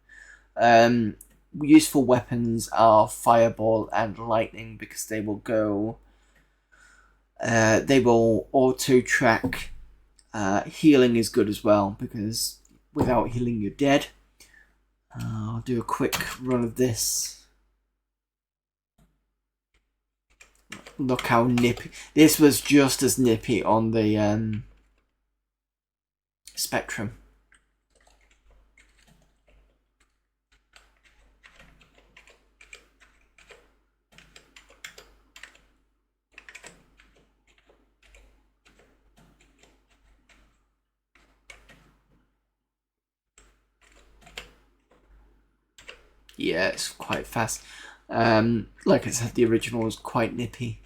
Useful weapons are Fireball and Lightning, because they will go. They will auto track. Healing is good as well, because without healing you're dead. I'll do a quick run of this. Look how nippy. This was just as nippy on the Spectrum. Yeah, it's quite fast. Like I said, the original was quite nippy.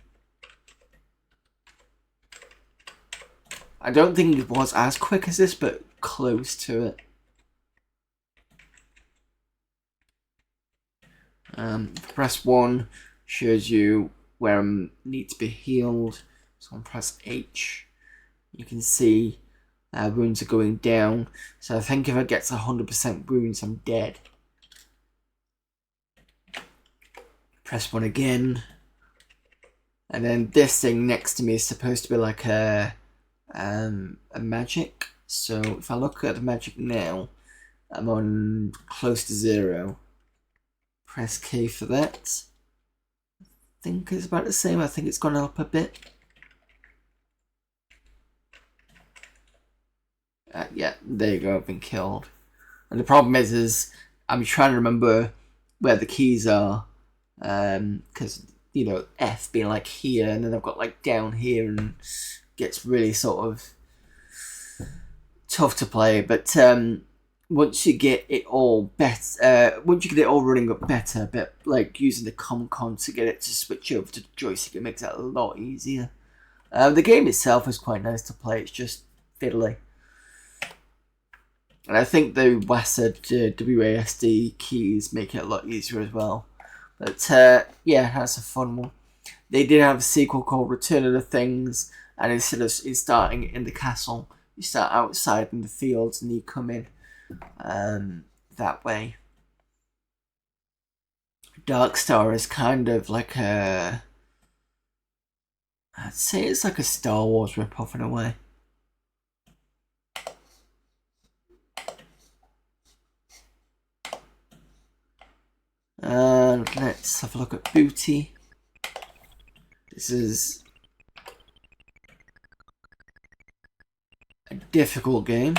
I don't think it was as quick as this, but close to it. Press 1 shows you where I need to be healed. So I'll press H. You can see wounds are going down. So I think if I get to 100% wounds, I'm dead. Press 1 again. And then this thing next to me is supposed to be like a magic. So if I look at the magic now, I'm on close to 0. Press K for that. I think it's about the same. I think it's gone up a bit. Yeah, there you go. I've been killed. And the problem is I'm trying to remember where the keys are, because you know, F being like here, and then I've got like down here, and gets really sort of tough to play. But once you get it all running up better, but like using the ComCon to get it to switch over to the joystick, it makes it a lot easier. The game itself is quite nice to play. It's just fiddly. And I think the WASD keys make it a lot easier as well. But yeah, that's a fun one. They did have a sequel called Return of the Things, and instead of starting in the castle, you start outside in the fields and you come in that way. Dark Star is kind of like I'd say it's like a Star Wars rip-off in a way. And let's have a look at Booty. This is a difficult game.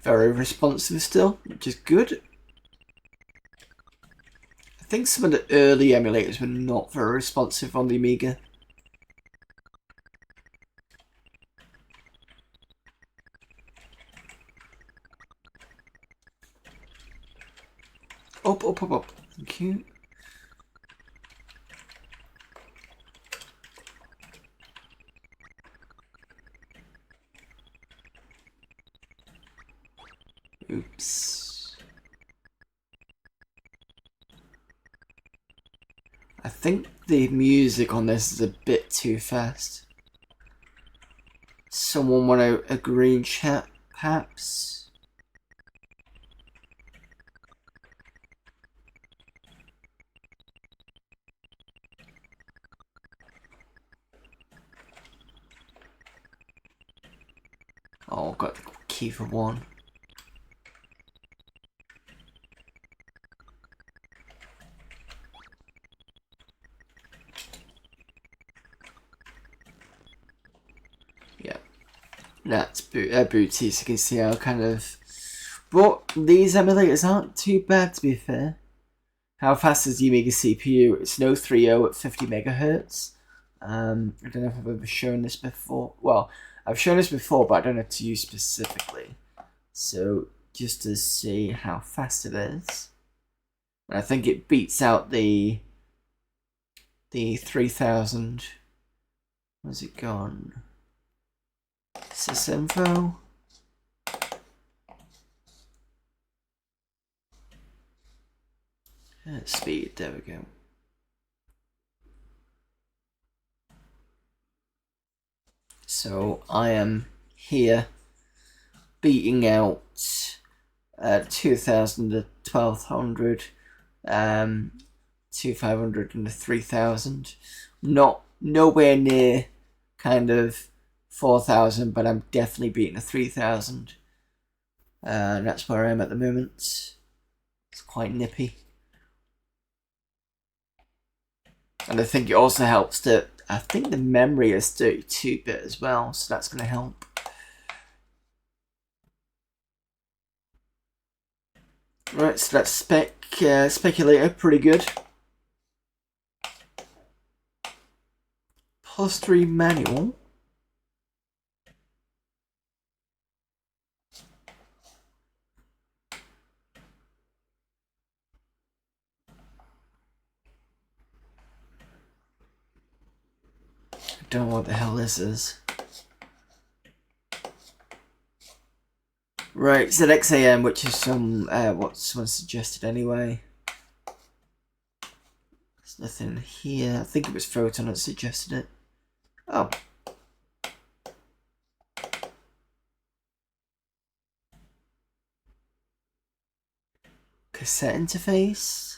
Very responsive still, which is good. I think some of the early emulators were not very responsive on the Amiga. cute. Oops. I think the music on this is a bit too fast. Someone want a green chat, perhaps? Oh, got the key for one. Yeah, that's booty. So you can see how kind of. But these emulators aren't too bad, to be fair. How fast is the Amiga CPU? It's an 030 at 50 megahertz. I don't know if I've ever shown this before. Well, I've shown this before, but I don't know to you specifically. So just to see how fast it is, and I think it beats out the 3000. Where's it gone? Sysinfo. Speed. There we go. So I am here beating out 2000 to 1200, 2500 and 3000. Nowhere near kind of 4000, but I'm definitely beating a 3000. And that's where I am at the moment. It's quite nippy. And I think it also helps that I think the memory is 32-bit as well, so that's going to help. Right, so that's speculator, pretty good. +3 manual. I don't know what the hell this is. Right, ZXAM, which is some what someone suggested anyway. There's nothing here. I think it was Photon that suggested it. Oh. Cassette interface.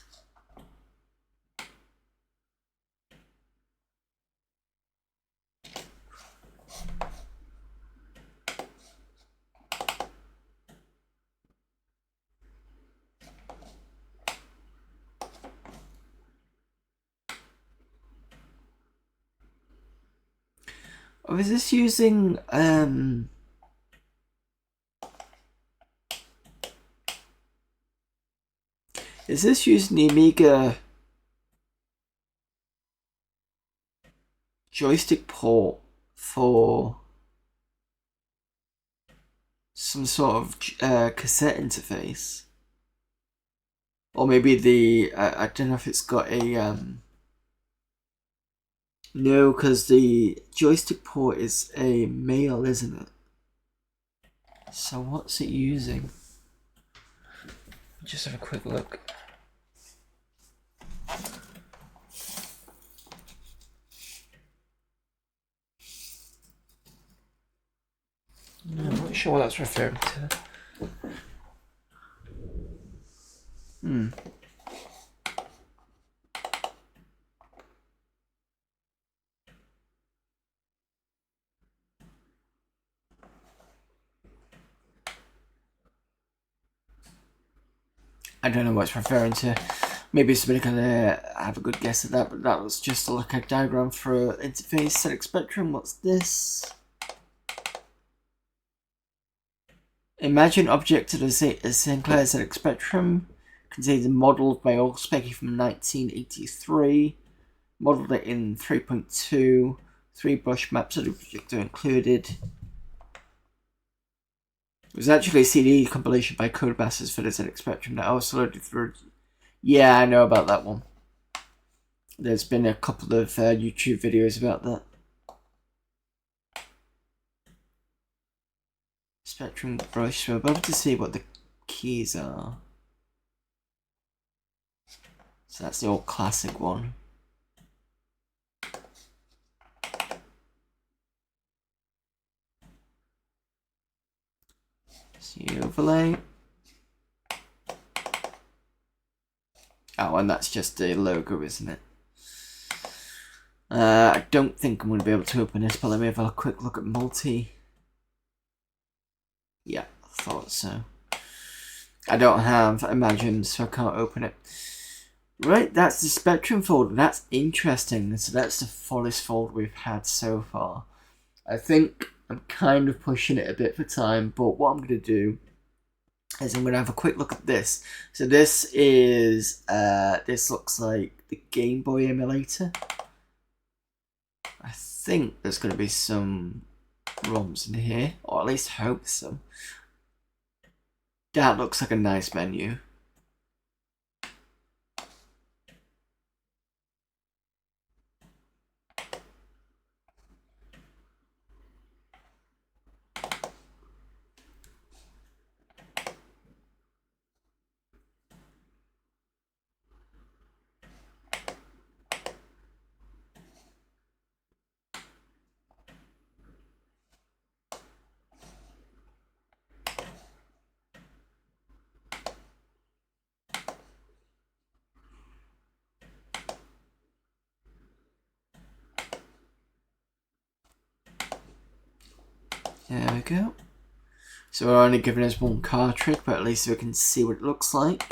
Oh, is this using is this using the Amiga joystick port for some sort of cassette interface? Or maybe the I don't know if it's got a no, because the joystick port is a male, isn't it? So what's it using? Just have a quick look. No, I'm not sure what that's referring to. I don't know what it's referring to. Maybe somebody can have a good guess at that, but that was just like a diagram for interface ZX Spectrum. What's this? Imagine object to the Sinclair ZX Spectrum contains a model by Allspeccy from 1983. Modeled it in 3.2. 3 brush maps of the object are included. It was actually a CD compilation by Codemasters for the ZX Spectrum that I also loaded through Yeah, I know about that one. There's been a couple of YouTube videos about that. Spectrum brush. We're about to see what the keys are. So that's the old classic one. See overlay. Oh, and that's just the logo, isn't it? I don't think I'm going to be able to open this, but let me have a quick look at multi. Yeah, I thought so. I don't have Imagine, so I can't open it. Right, that's the Spectrum folder. That's interesting. So that's the fullest folder we've had so far. I think I'm kind of pushing it a bit for time, but what I'm going to do is I'm going to have a quick look at this. So this is, this looks like the Game Boy emulator. I think there's going to be some ROMs in here, or at least hope so. That looks like a nice menu. There we go. So we're only giving us one cartridge, but at least we can see what it looks like.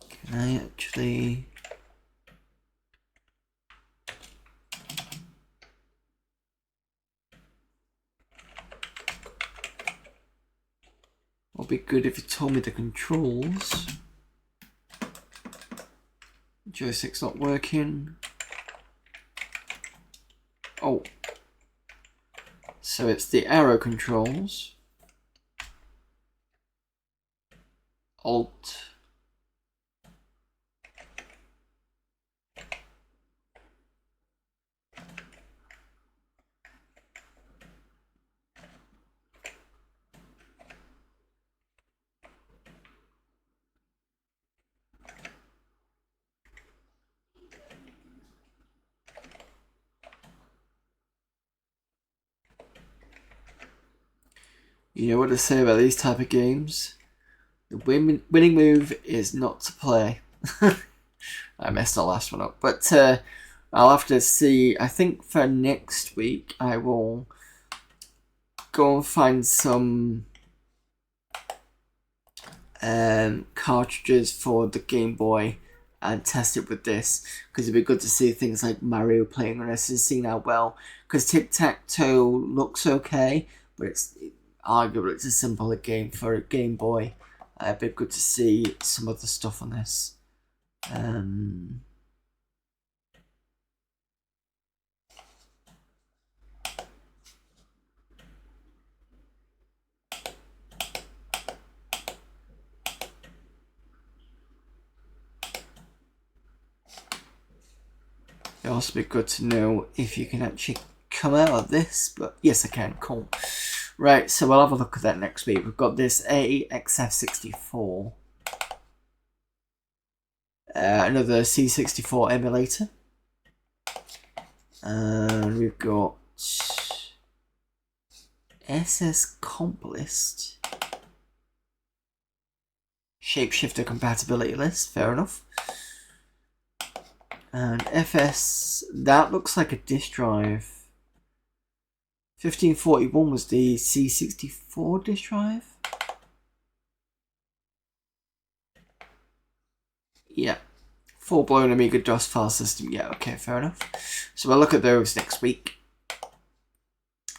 Can I actually... It'll be good if you told me the controls. Joystick's not working. Oh. So it's the arrow controls. Alt. You know what to say about these type of games? The winning move is not to play. I messed the last one up, but I'll have to see. I think for next week I will go and find some cartridges for the Game Boy and test it with this, because it'd be good to see things like Mario playing on this and seeing how well, because Tic-Tac-Toe looks okay, but it's arguably it's a simpler game for a Game Boy. It'd be good to see some other stuff on this. It'd also be good to know if you can actually come out of this, but yes I can, cool. Right, so we'll have a look at that next week. We've got this AXF64. Another C64 emulator. And we've got SS Comp List. Shapeshifter compatibility list, fair enough. And FS, that looks like a disk drive. 1541 was the C64 disk drive. Yeah. Full-blown Amiga DOS file system. Yeah, okay, fair enough. So we'll look at those next week.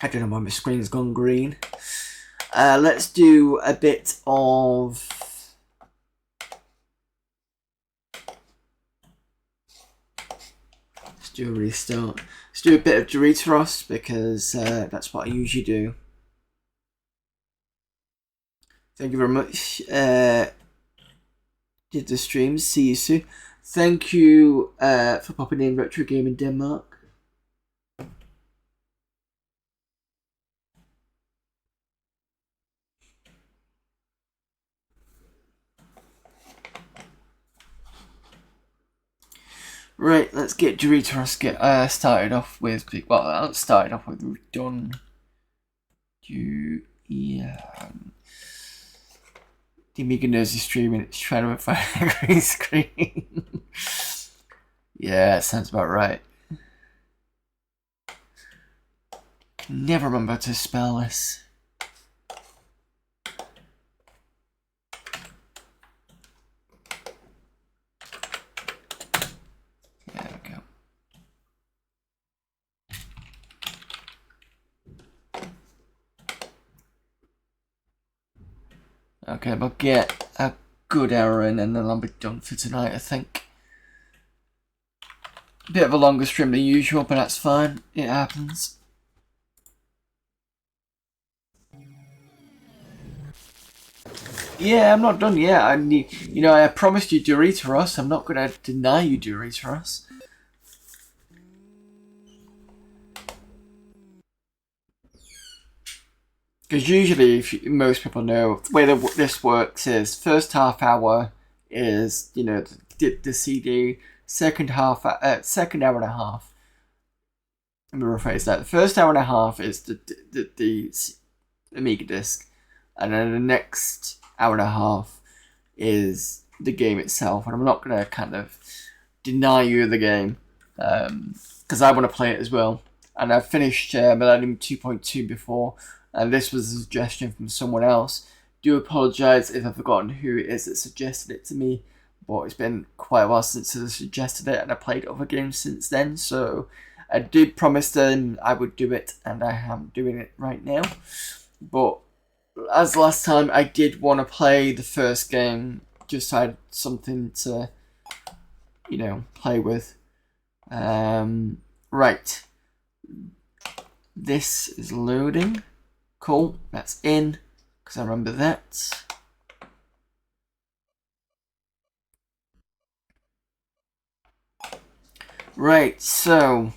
I don't know why my screen's gone green. Let's do a bit of... Let's do a restart. Let's do a bit of Deuteros, because that's what I usually do. Thank you very much. Did the stream. See you soon. Thank you for popping in, Retro Game in Denmark. Right, let's get Deuteros started off with. Well, not started off with. We've done. Yeah. The Amiga knows he's streaming. It's trying to find a green screen. Yeah, it sounds about right. Can never remember how to spell this. There we go. Okay, but get a good hour in and then I'll be done for tonight, I think. Bit of a longer stream than usual, but that's fine. It happens. Yeah, I'm not done yet. I promised you Deuteros. I'm not going to deny you Deuteros. Because usually, most people know, the way this works is first half hour is, the CD, second hour and a half. Let me rephrase that. The first hour and a half is the Amiga disc, and then the next hour and a half is the game itself. And I'm not going to kind of deny you the game, because I want to play it as well. And I've finished Millennium 2.2 before, and this was a suggestion from someone else. Do apologise if I've forgotten who it is that suggested it to me, but it's been quite a while since I suggested it, and I played other games since then, so I did promise them I would do it, and I am doing it right now. But as last time, I did want to play the first game, just so I had something to, play with. Right. This is loading. Cool, that's in, because I remember that. Right, so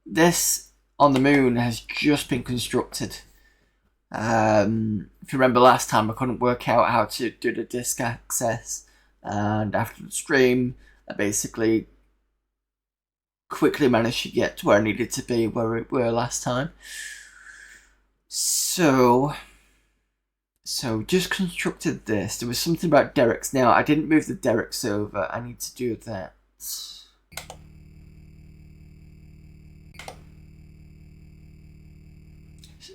this on the moon has just been constructed. If you remember last time, I couldn't work out how to do the disk access, and after the stream, I basically quickly managed to get to where I needed to be, where we were last time. So just constructed this. There was something about derricks. Now, I didn't move the derricks over. I need to do that.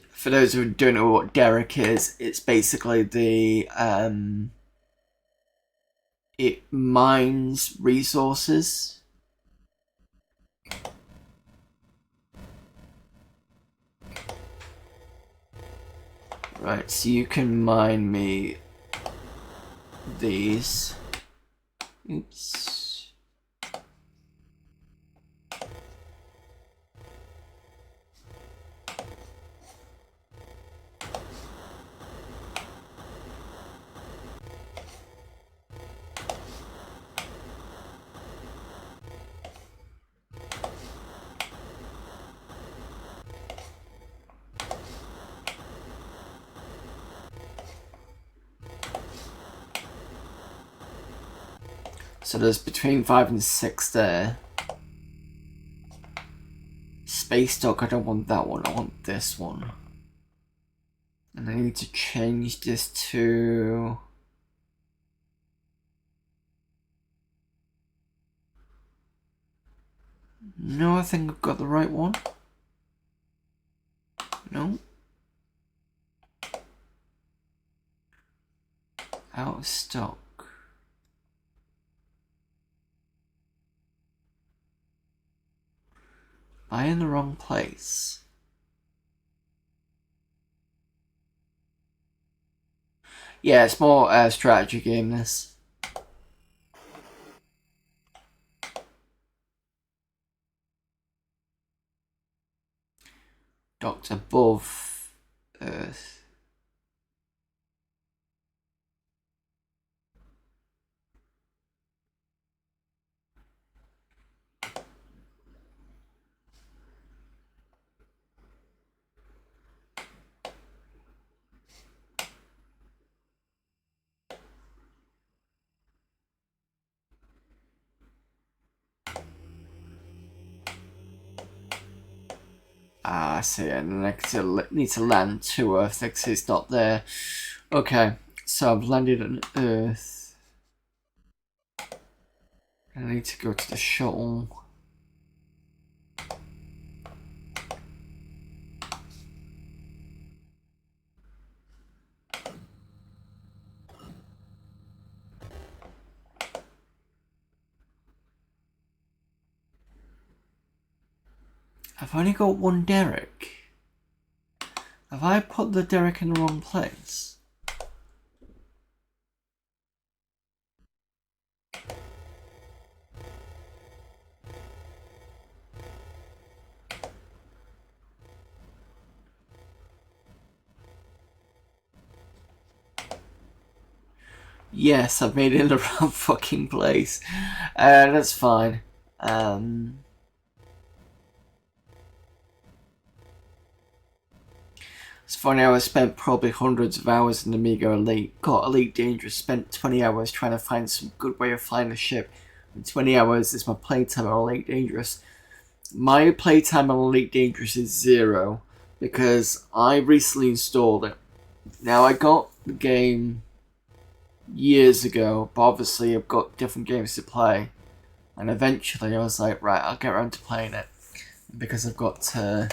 For those who don't know what derrick is, it's basically it mines resources. Right, so you can mine me these. Oops. So there's between 5 and 6 there. Space Dog, I don't want that one, I want this one. And I need to change this to... No, I think I've got the right one. No. Out of stock. Am I in the wrong place? Yeah, it's more a strategy game, this. Docked above Earth. Ah, I see. And I need to land to Earth because it's not there. Okay, so I've landed on Earth. I need to go to the shuttle. I've only got one derrick. Have I put the derrick in the wrong place? Yes, I've made it in the wrong fucking place. That's fine. It's funny how I spent probably hundreds of hours in Amiga Elite, got Elite Dangerous, spent 20 hours trying to find some good way of flying the ship. And 20 hours is my playtime on Elite Dangerous. My playtime on Elite Dangerous is 0 because I recently installed it. Now I got the game years ago, but obviously I've got different games to play. And eventually I was like, right, I'll get around to playing it. Because I've got a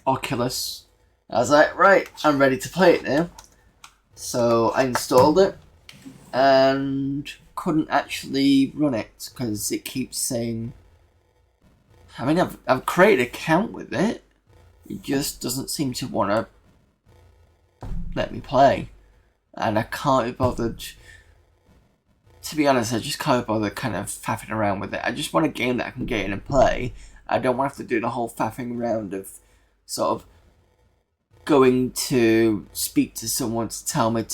Oculus. I was like, right, I'm ready to play it now. So I installed it and couldn't actually run it because it keeps saying, I mean, I've created an account with it. It just doesn't seem to want to let me play. And I can't be bothered. To be honest, I just can't be bothered kind of faffing around with it. I just want a game that I can get in and play. I don't want to have to do the whole faffing around of sort of going to speak to someone to tell me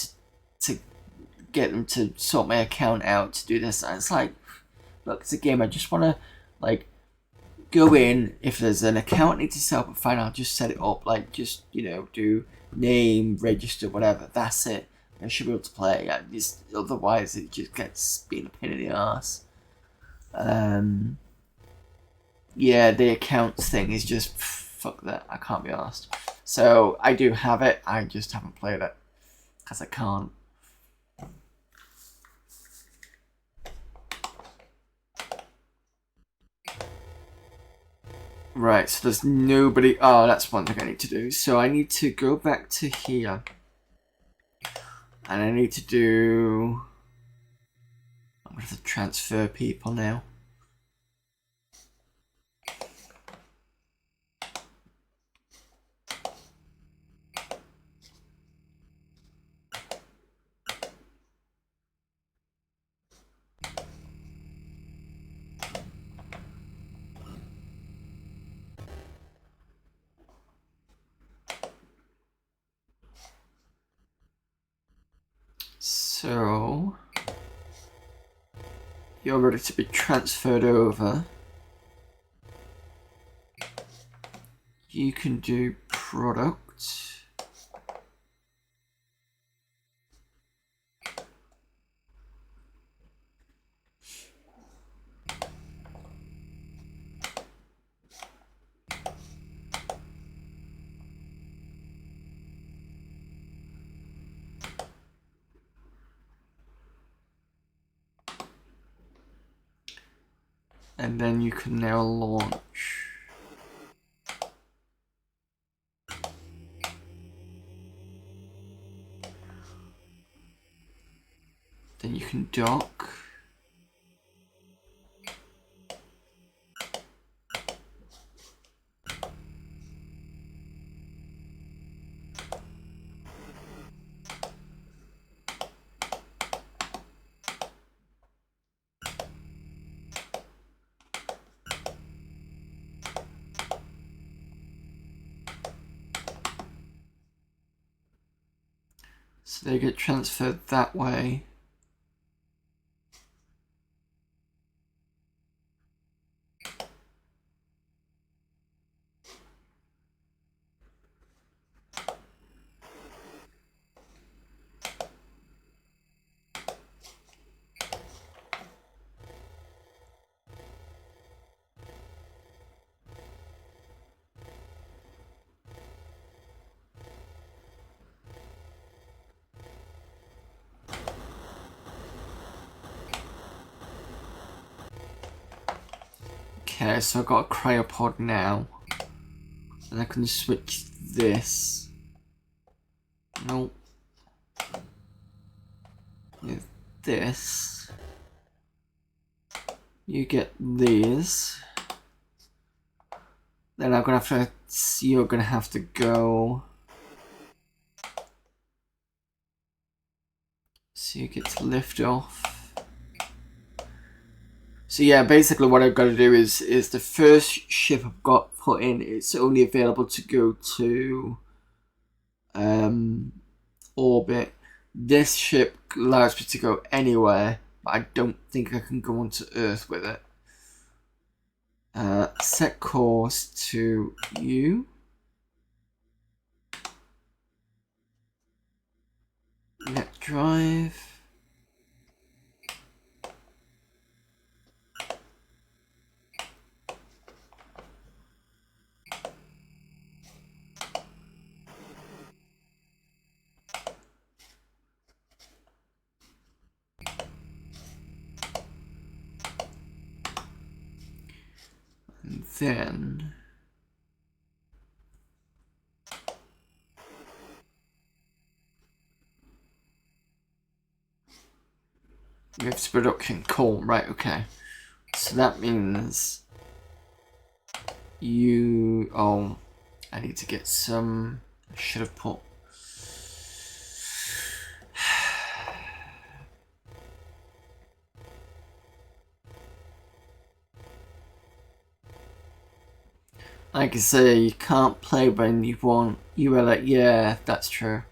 to get them to sort my account out to do this. And it's like, look, it's a game. I just want to like go in. If there's an account I need to set up, fine, I'll just set it up. Like just do name, register, whatever. That's it. I should be able to play. Otherwise, it just gets being a pain in the ass. Yeah, the accounts thing is just fuck that. I can't be asked. So I do have it. I just haven't played it because I can't. Right, so there's nobody. Oh, that's one thing I need to do. So I need to go back to here. And I need to do. I'm going to have to transfer people now. So you're ready to be transferred over. You can do product. And then you can now launch. Then you can dock. So they get transferred that way. Okay, so I've got a cryopod now. And I can switch this. Nope. With this. You get these. Then I'm gonna have to. You're gonna have to go. So you get to lift off. So yeah, basically what I've got to do is the first ship I've got put in. It's only available to go to orbit. This ship allows me to go anywhere, but I don't think I can go onto Earth with it. Set course to U. Net drive. And then it's production. Cool, right, okay. So that means you I need to get some I should have put like I say, you can't play when you want. You were like, yeah, that's true.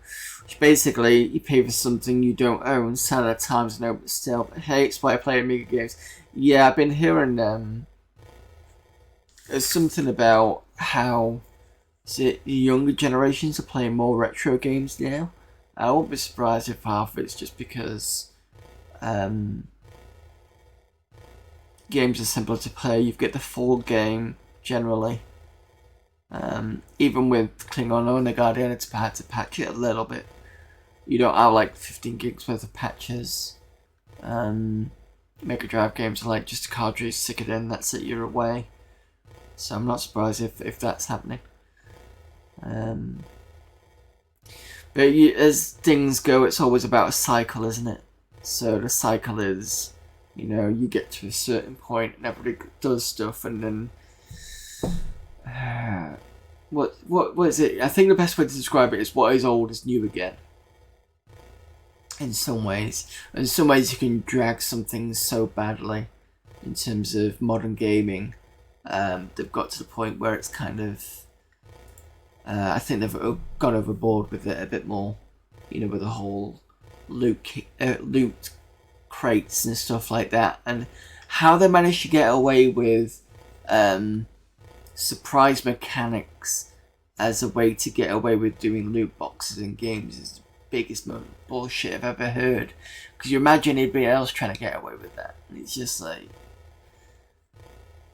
Which basically, you pay for something you don't own. Sad at times, no, but still. Hey, it's why I play Amiga games. Yeah, I've been hearing there's something about how the younger generations are playing more retro games now. I won't be surprised if half of it's just because games are simpler to play. You get the full game generally. Even with Klingon or Guardian, it's bad to patch it a little bit. You don't have like 15 gigs worth of patches. Mega Drive games are like just a cartridge, stick it in, that's it, you're away. So I'm not surprised if that's happening. But as things go, it's always about a cycle, isn't it? So the cycle is, you get to a certain point and everybody does stuff, and then what is it? I think the best way to describe it is what is old is new again. In some ways, you can drag something so badly. In terms of modern gaming, they've got to the point where it's kind of. I think they've gone overboard with it a bit more. With the whole loot crates and stuff like that, and how they managed to get away with surprise mechanics as a way to get away with doing loot boxes in games is the biggest bullshit I've ever heard. Because you imagine anybody else trying to get away with that, and it's just like.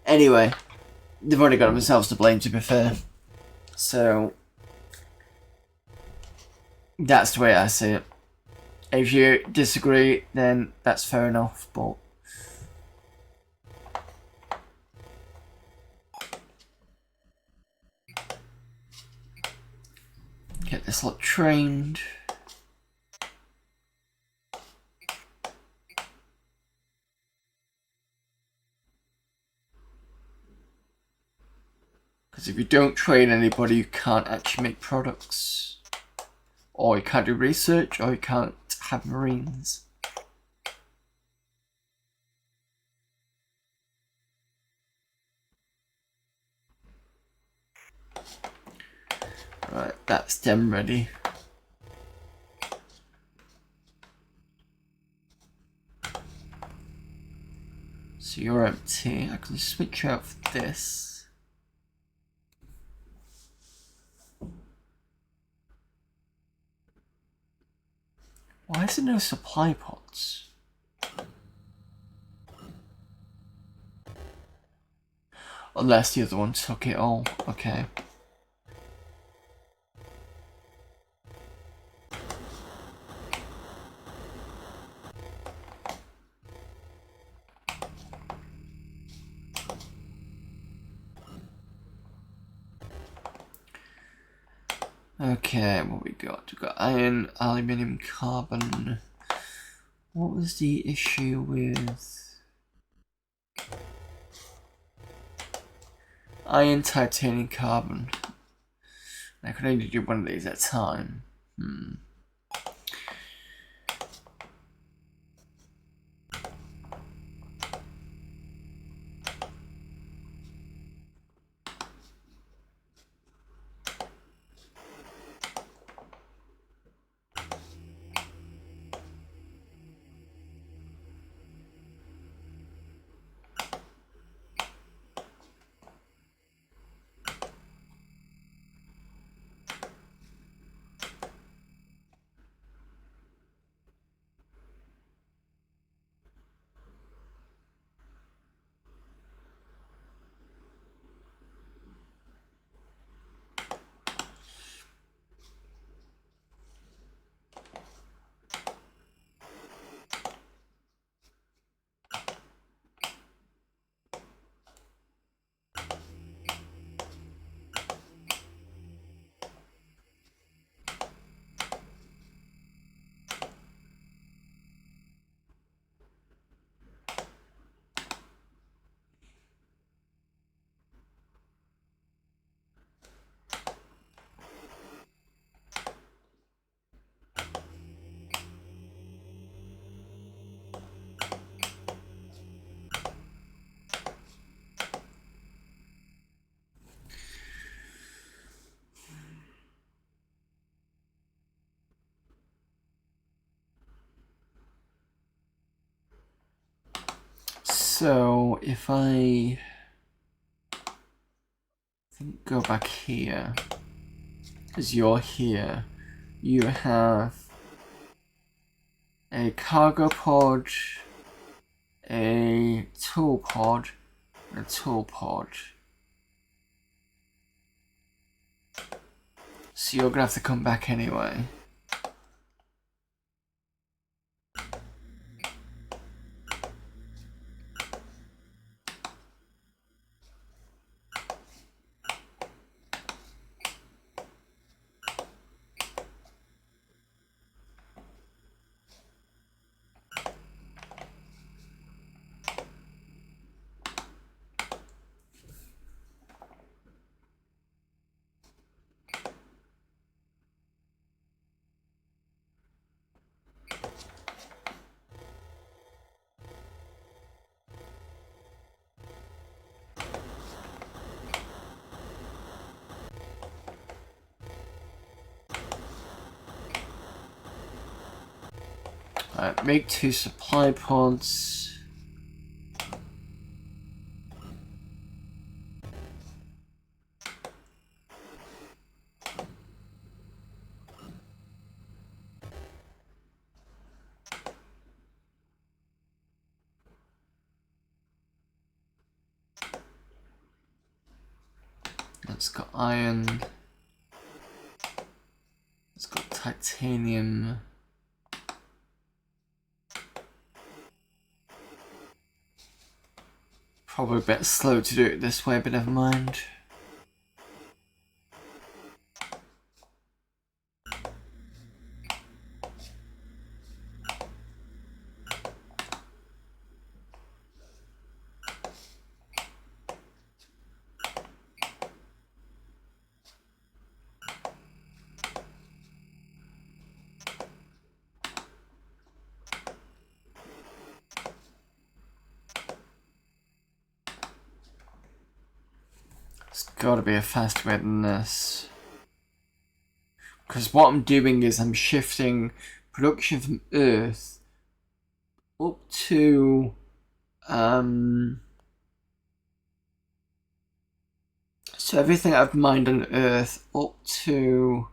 Anyway, they've already got themselves to blame, to be fair. So that's the way I see it. If you disagree, then that's fair enough, but get this lot trained. Because if you don't train anybody, you can't actually make products. Or you can't do research, or you can't have Marines. Right, that's them ready. So you're empty. I can switch out for this. Why is there no supply pods? Unless the other one took it all. Okay. Okay, what we got? We got iron, aluminium, carbon. What was the issue with iron, titanium, carbon? I could only do one of these at a time. So if I go back here, because you're here, you have a cargo pod, a tool pod, and a tool pod. So you're gonna have to come back anyway. Alright, make 2 supply pods. It's got iron. It's got titanium. Probably a bit slow to do it this way, but never mind. There's gotta be a faster way than this. Because what I'm doing is I'm shifting production from Earth up to so everything I've mined on Earth up to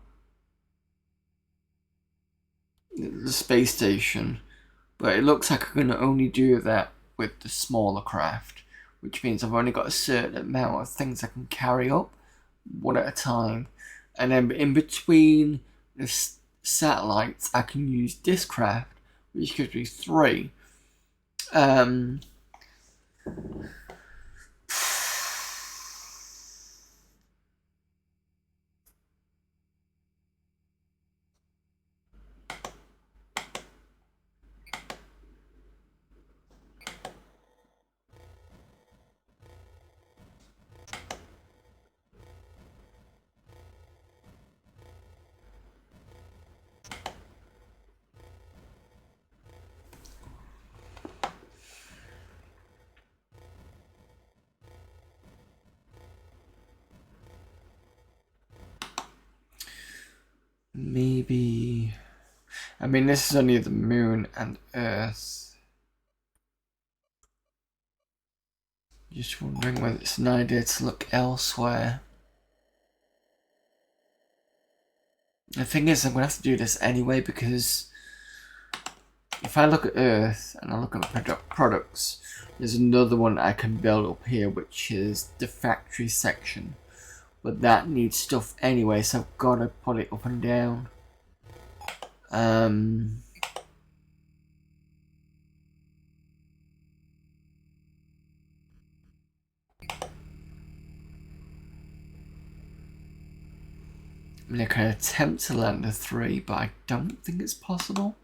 the space station, but it looks like I'm going to only do that with the smaller craft, which means I've only got a certain amount of things I can carry up, one at a time, and then in between the satellites I can use this craft, which gives me 3. Maybe... I mean, this is only the moon and Earth. Just wondering whether it's an idea to look elsewhere. The thing is, I'm going to have to do this anyway, because if I look at Earth and I look at products, there's another one I can build up here, which is the factory section. But that needs stuff anyway, so I've got to put it up and down. I mean, I can attempt to land a 3, but I don't think it's possible.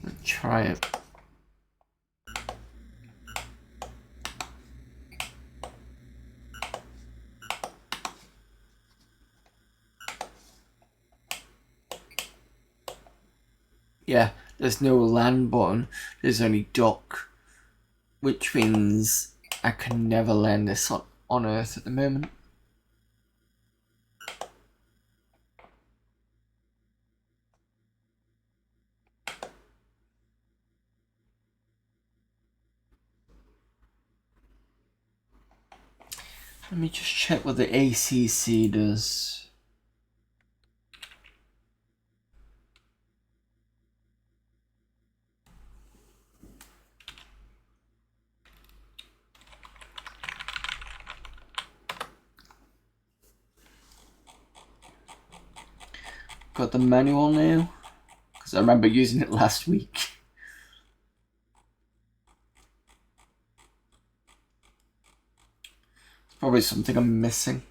Let's try it. Yeah, there's no land button, there's only dock, which means I can never land this on Earth at the moment. Let me just check what the ACC does. Got the manual now, because I remember using it last week. It's probably something I'm missing.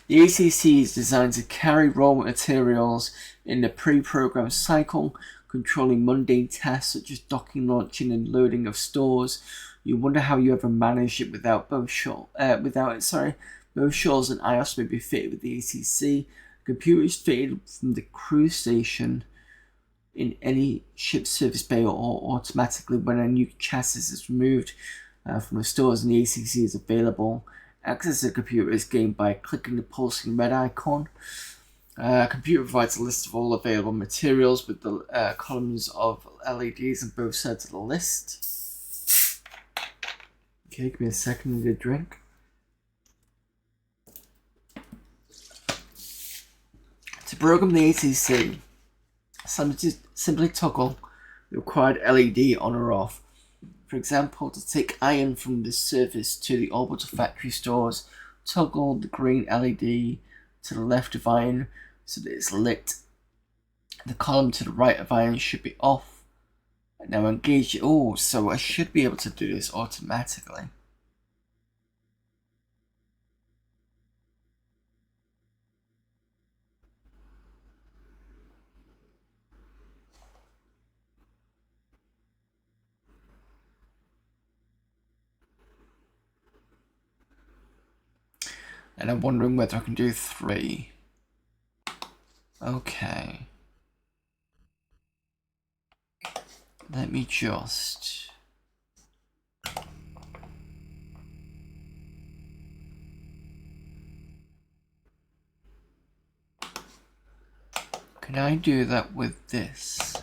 The ACC is designed to carry raw materials in the pre-programmed cycle, controlling mundane tasks such as docking, launching, and loading of stores. You wonder how you ever managed it without both shores. Both shores and iOS may be fitted with the ACC. The computer is fitted from the crew station in any ship service bay or automatically when a new chassis is removed from the stores and the ACC is available. Access to the computer is gained by clicking the pulsing red icon. Computer provides a list of all available materials with the columns of LEDs on both sides of the list. Okay, give me a second to get a drink. To program the ACC, simply toggle the required LED on or off. For example, to take iron from the surface to the orbital factory stores, toggle the green LED to the left of iron so that it's lit. The column to the right of iron should be off. Now engage it. Oh, so I should be able to do this automatically. And I'm wondering whether I can do 3. Okay. Let me just... Can I do that with this?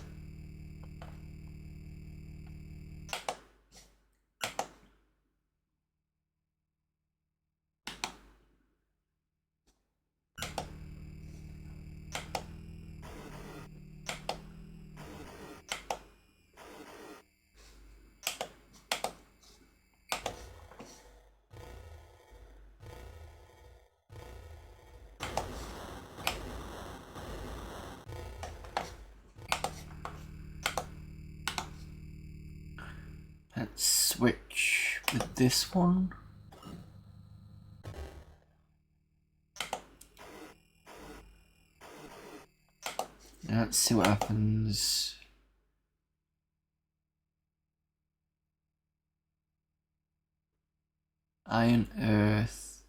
Let's switch with this one. Let's see what happens. Iron Earth.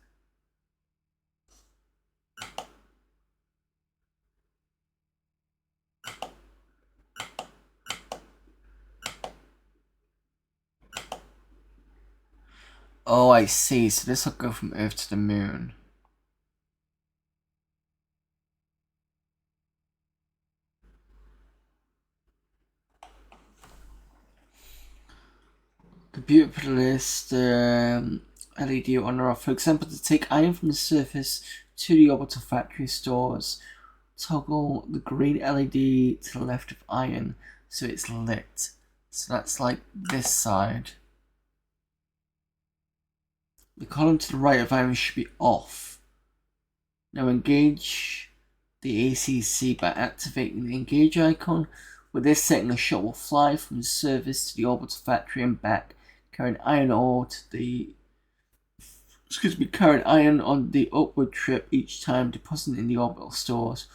Oh, I see. So this will go from Earth to the moon. Computer put a list LED on or off. For example, to take iron from the surface to the orbital factory stores, toggle the green LED to the left of iron so it's lit. So that's like this side. The column to the right of iron should be off. Now engage the ACC by activating the engage icon. With this setting, the shot will fly from the surface to the orbital factory and back, carrying iron ore to the carrying iron on the upward trip each time, depositing in the orbital stores.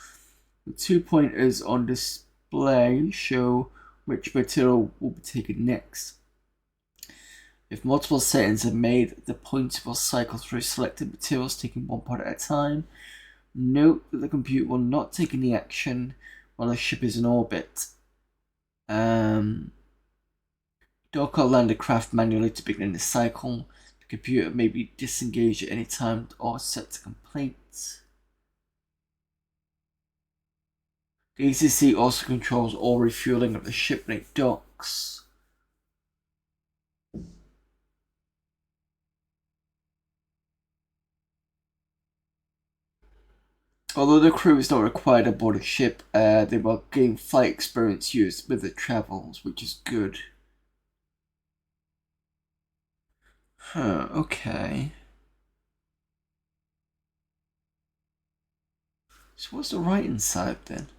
The 2 pointers on display show which material will be taken next. If multiple settings are made, the pointer will cycle through selected materials, taking one part at a time. Note that the computer will not take any action while the ship is in orbit. Dock or land a craft manually to begin the cycle. The computer may be disengaged at any time or set to complete. The ACC also controls all refueling of the ship when it docks. Although the crew is not required aboard a ship, they will gain flight experience used with the travels, which is good. Huh, okay. So what's the right hand side then?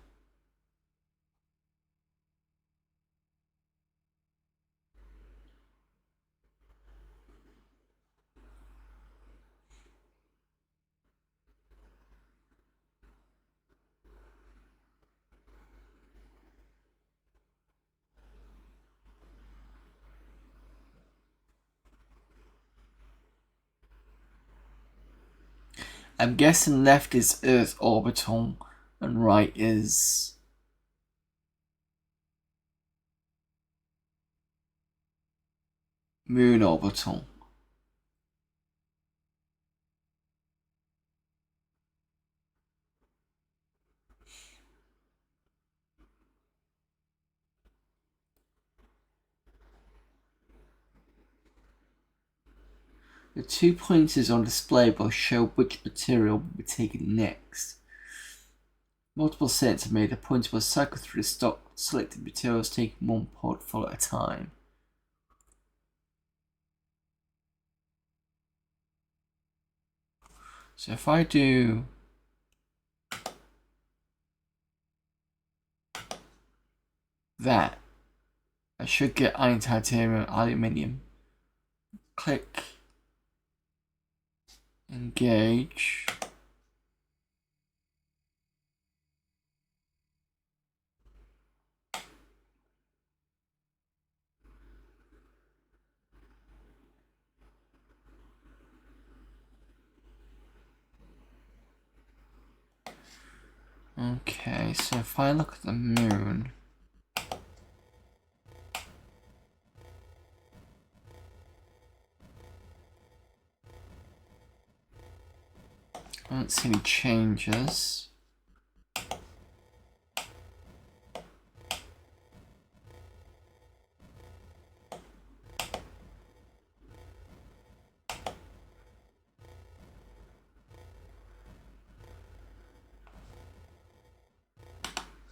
I'm guessing left is Earth orbital and right is Moon orbital. The 2 pointers on display will show which material will be taken next. Multiple sets are made. The pointer will cycle through the stock selected materials, taking one pod full at a time. So if I do that, I should get iron, titanium, aluminium. Click engage. Okay, so if I look at the moon, I don't see any changes.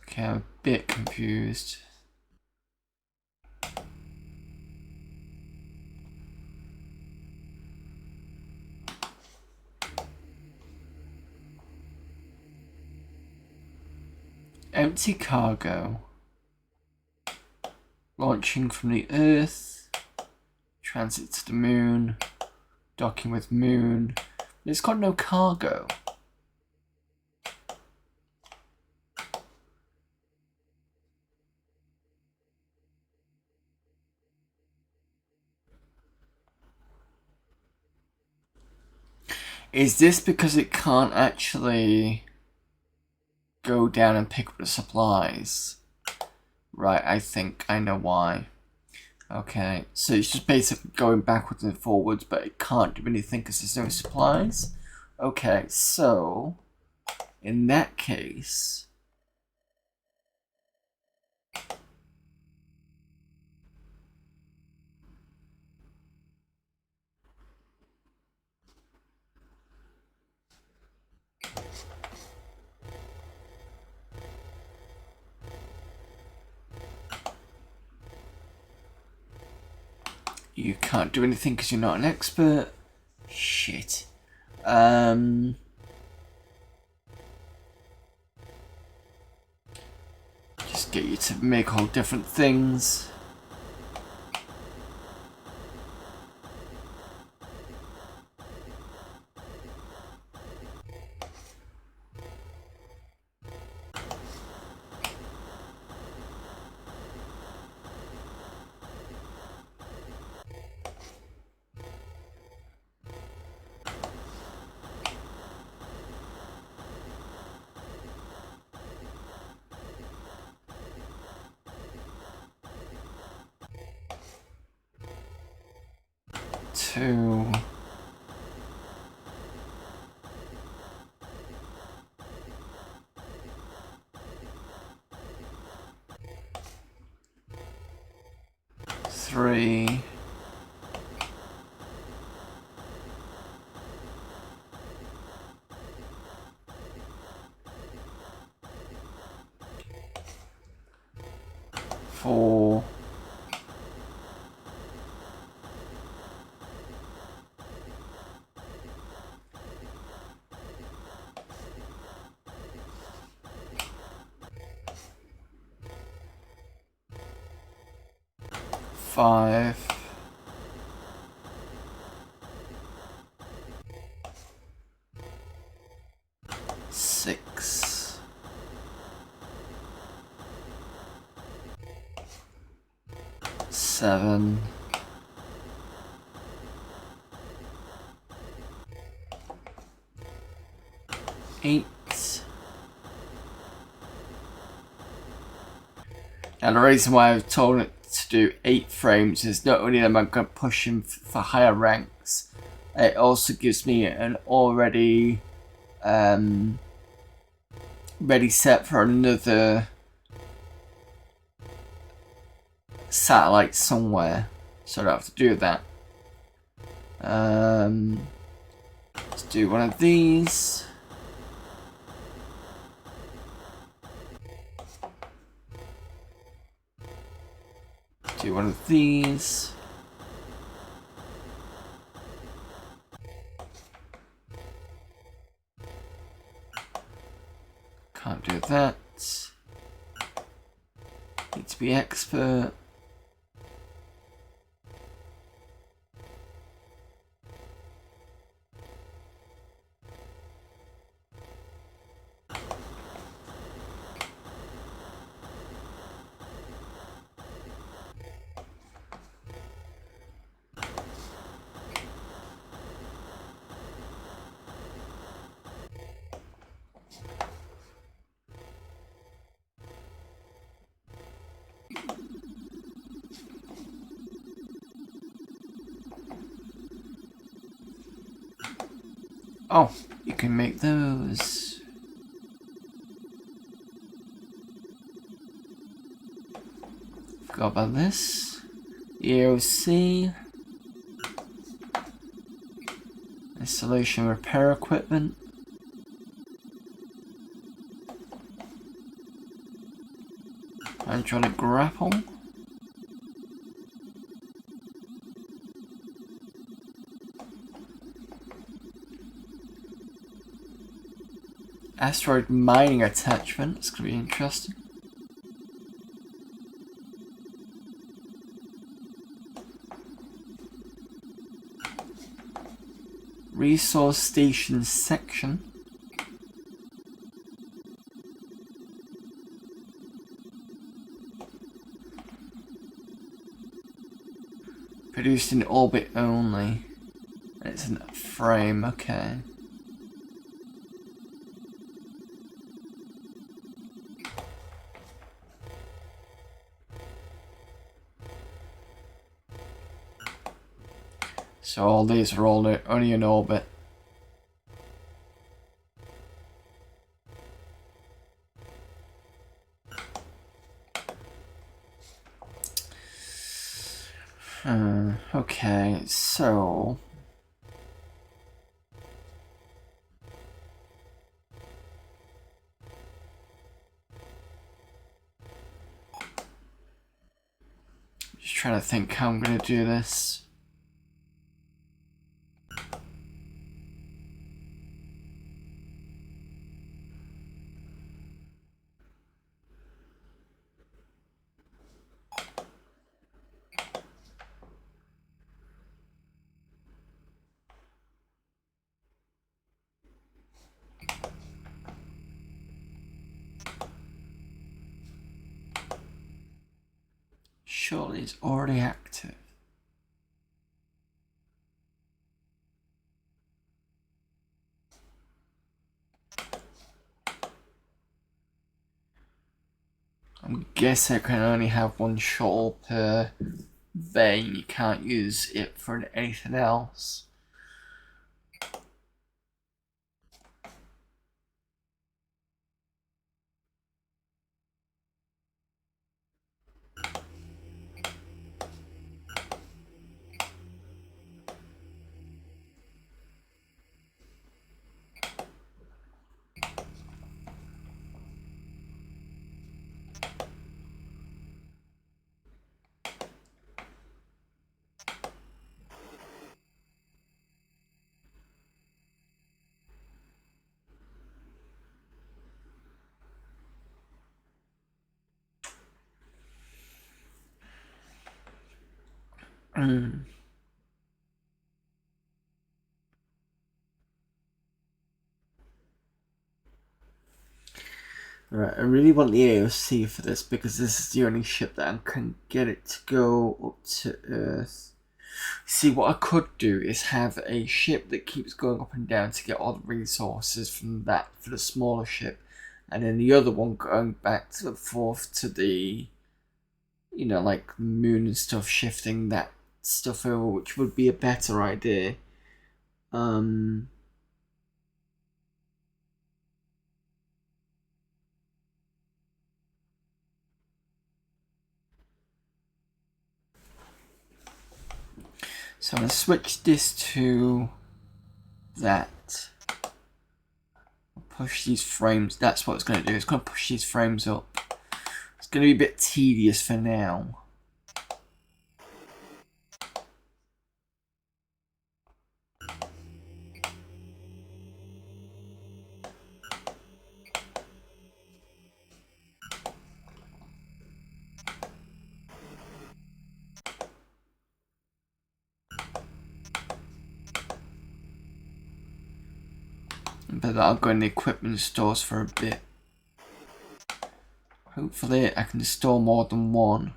Okay, I'm a bit confused. Empty cargo. Launching from the Earth. Transit to the moon. Docking with moon. It's got no cargo. Is this because it can't actually go down and pick up the supplies? Right, I think I know why. Okay, so it's just basically going backwards and forwards, but it can't do anything because there's no supplies. Okay, so in that case, you can't do anything because you're not an expert. Shit. Just get you to make all different things. Two. Three. Four. Five. Six. Seven. 8. Now the reason why I've told it to do 8 frames is not only am I going to push him for higher ranks, it also gives me an already ready set for another satellite somewhere, so I don't have to do that. Let's do one of these. Do one of these. Can't do that. Need to be expert. Oh, you can make those. Forgot about this. EOC. Installation repair equipment. Hydraulic grapple. Asteroid mining attachment. It's going to be interesting. Resource station section. Produced in orbit only. It's in a frame, okay. So all these are all only in orbit. Okay, so just trying to think how I'm gonna do this. Surely it's already active. I guess I can only have one shuttle per bay. You can't use it for anything else. Right, I really want the AOC for this because this is the only ship that I can get it to go up to Earth. See, what I could do is have a ship that keeps going up and down to get all the resources from that for the smaller ship, and then the other one going back to the forth to the, like the moon and stuff, shifting that stuff over, which would be a better idea. So I'm going to switch this to that. Push these frames. That's what it's going to do. It's going to push these frames up. It's going to be a bit tedious for now. But I'll go in the equipment stores for a bit. Hopefully I can store more than one.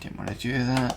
Didn't want to do that.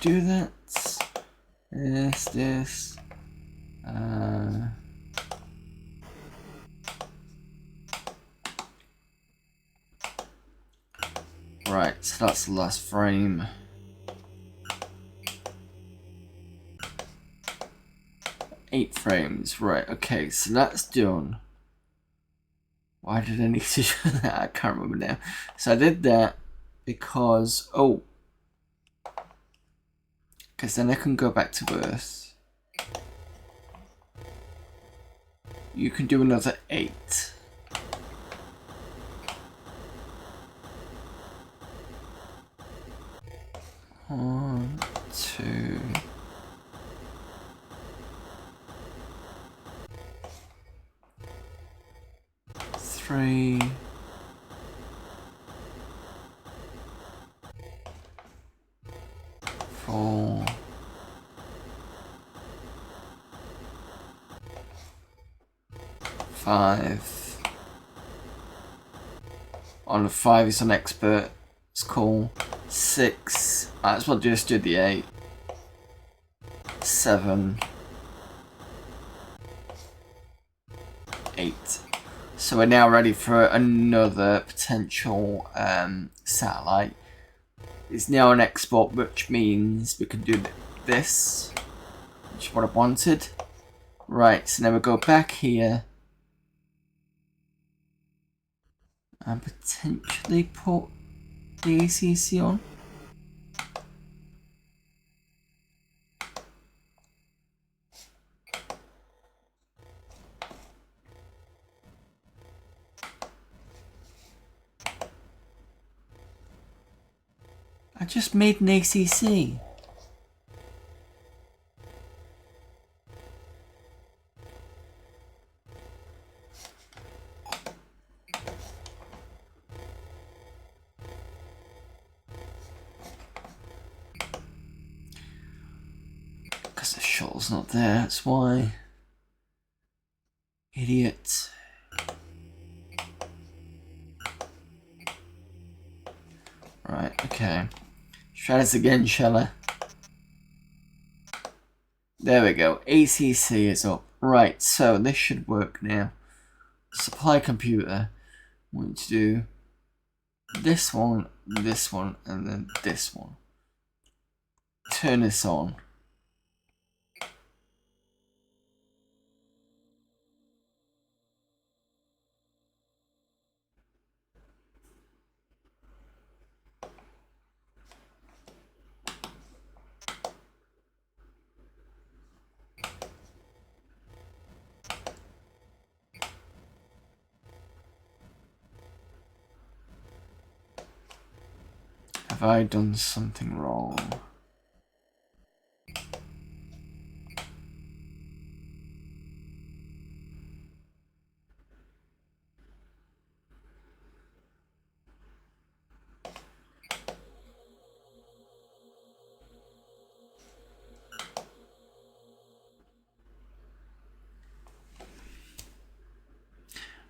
do that. This. Right, so that's the last frame. Eight frames, right, okay, so that's done. Why did I need to do that? I can't remember now. So I did that because, because then I can go back to birth. You can do another 8. One, two. Three. Four. 5. On the 5 is an expert. It's cool. 6. Might as well just do the 8. 7. 8. So we're now ready for another potential satellite. It's now an export, which means we can do this, which is what I wanted. Right, so now we go back here and potentially put the ACC on. I just made an ACC. Because the shuttle's not there, that's why. Idiot. Right, okay. Try this again, shall I? There we go. ACC is up. Right, so this should work now. Supply computer. I want to do this one, and then this one. Turn this on. Have I done something wrong?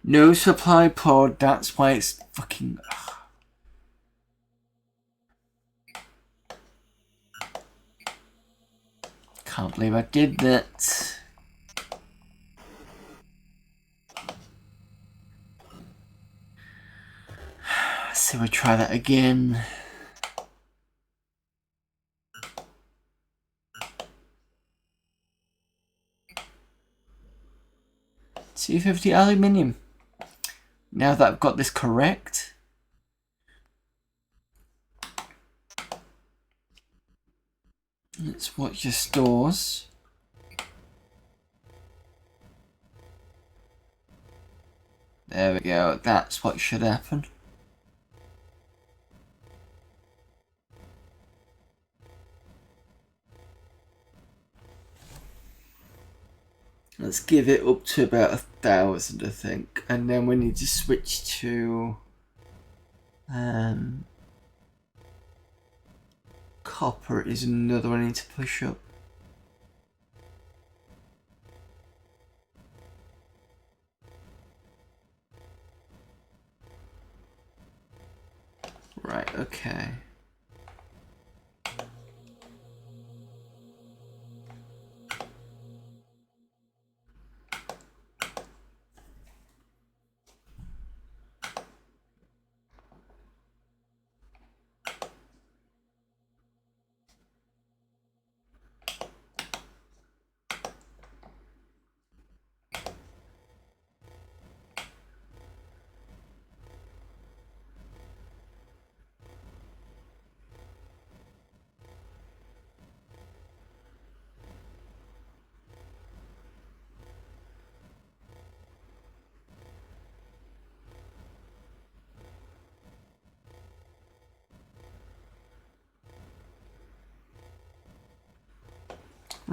No supply pod, that's why it's fucking... Can't believe I did that. So we'll try that again. $250 aluminium. Now that I've got this correct, let's watch your stores. There we go, that's what should happen. Let's give it up to about 1,000, I think, and then we need to switch to copper is another one I need to push up. Right, okay.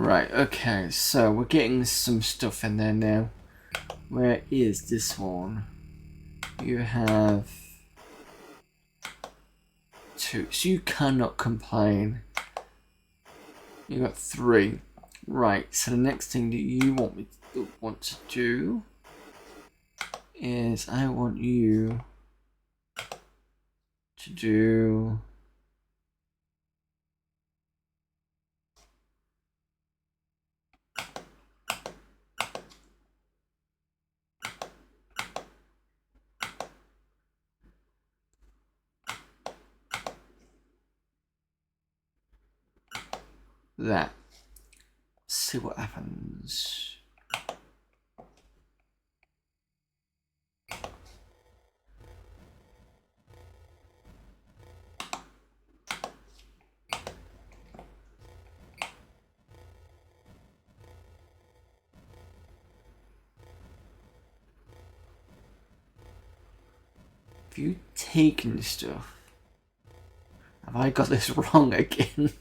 Right, okay, so we're getting some stuff in there now. Where is this one? You have 2, so you cannot complain. You got 3. Right, so the next thing that you want to do is I want you to do that. See what happens. Have you taken stuff? Have I got this wrong again?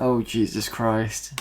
Oh, Jesus Christ.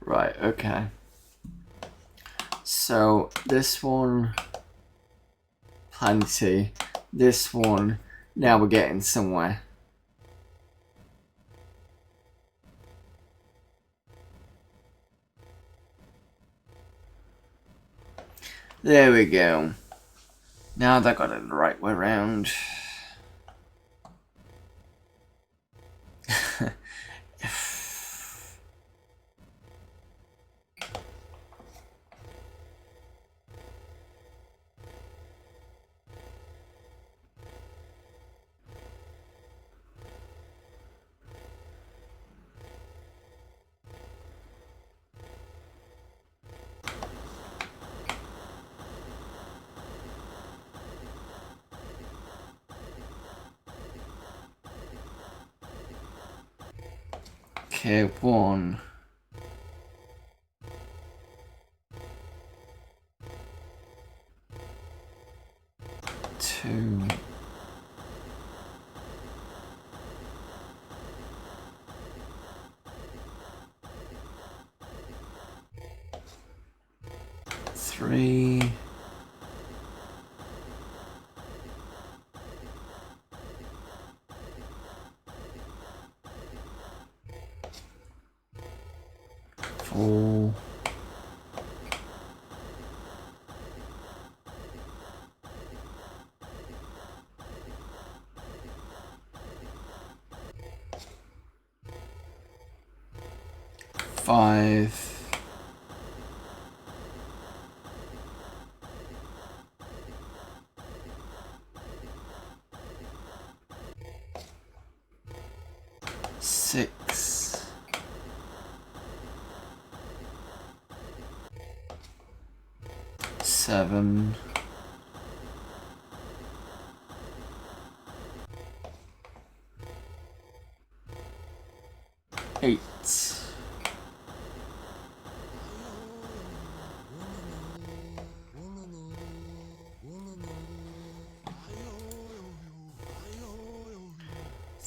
Right, okay. So this one, plenty. This one, now we're getting somewhere. There we go. Now that got it the right way around. Okay, 1. 2. 3. 4. 5. 6. 7. 8.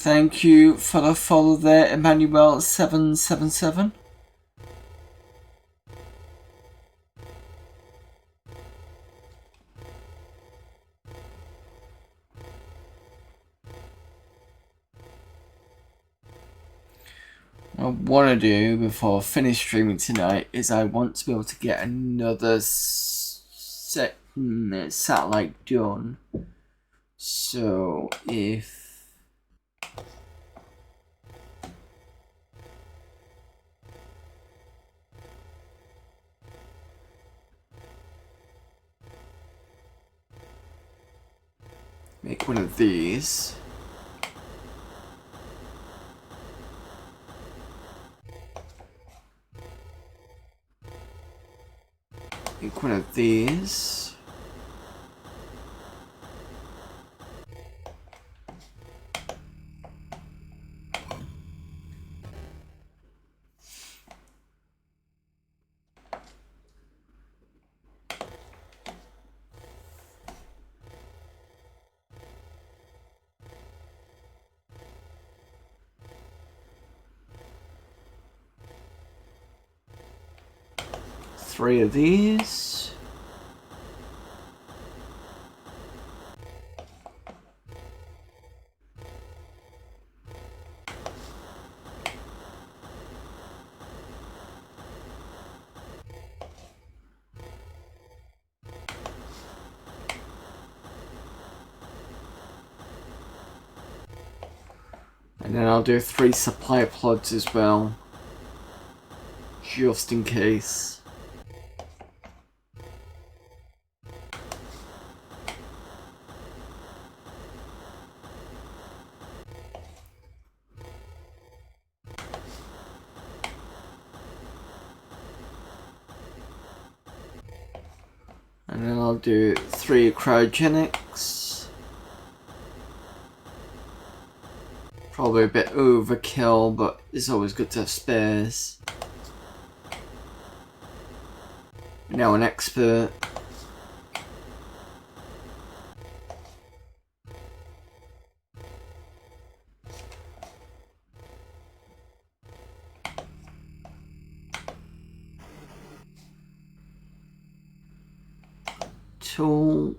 'Thank you for the follow there, Emmanuel777. What I want to do before I finish streaming tonight is I want to be able to get another satellite done. So if Make one of these. Make one of these. Three of these. And then I'll do 3 supply pods as well, just in case. And then I'll do 3 cryogenics. Probably a bit overkill, but it's always good to have spares. Now an expert. Tool.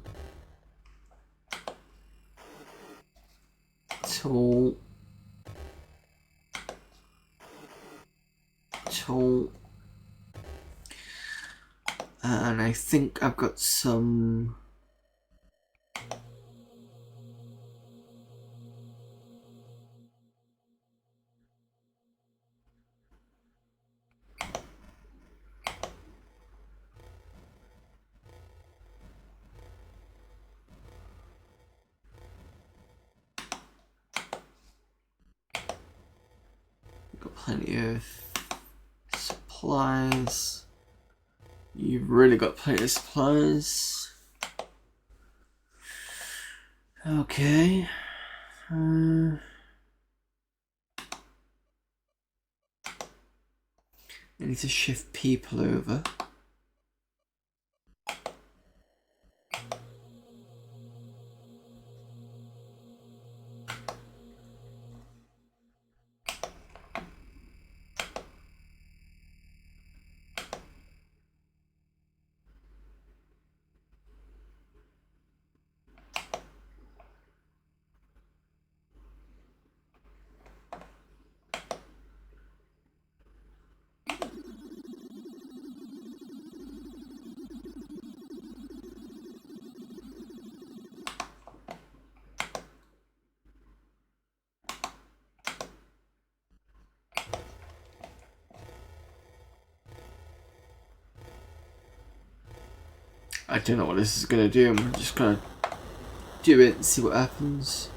Tool. Tool. And I think I've got some... got plenty of supplies. You've really got plenty of supplies. Okay. I need to shift people over. I don't know what this is gonna do. I'm just gonna do it and see what happens.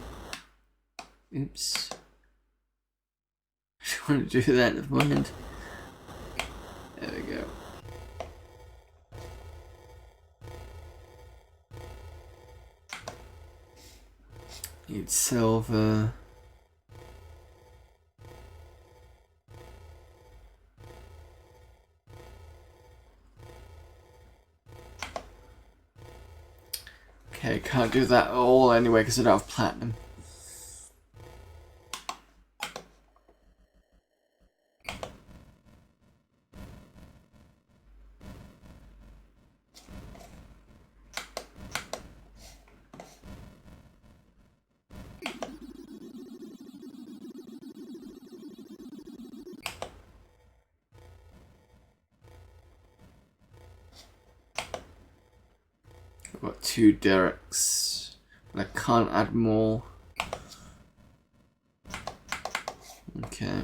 Oops. I don't want to do that, never mind. There we go. Need silver. Okay, can't do that at all anyway because I don't have platinum. I've got 2 derricks, but I can't add more. Okay.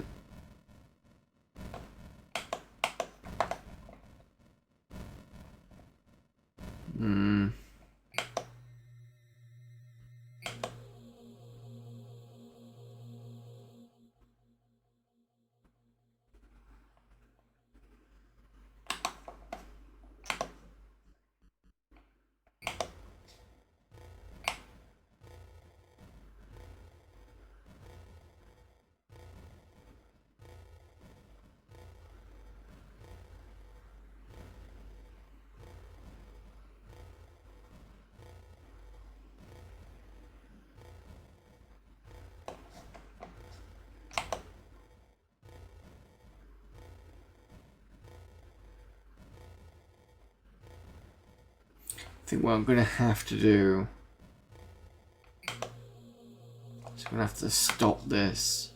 think what I'm going to have to do is I'm going to have to stop this.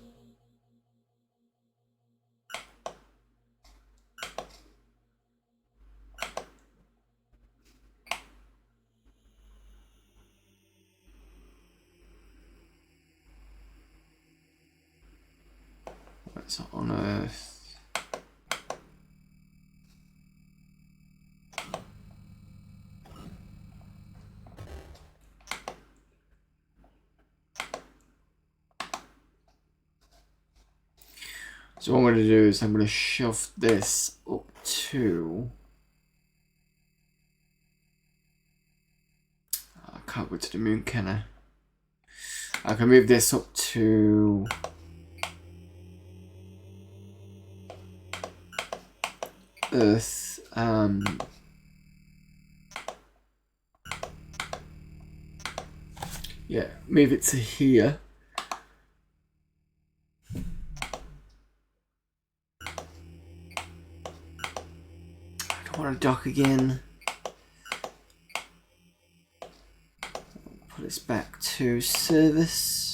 What's on earth? So what I'm going to do is I'm going to shove this up to... I can't go to the moon, can I? I can move this up to... Earth. Yeah, move it to here. I don't want to dock again. Put this back to service.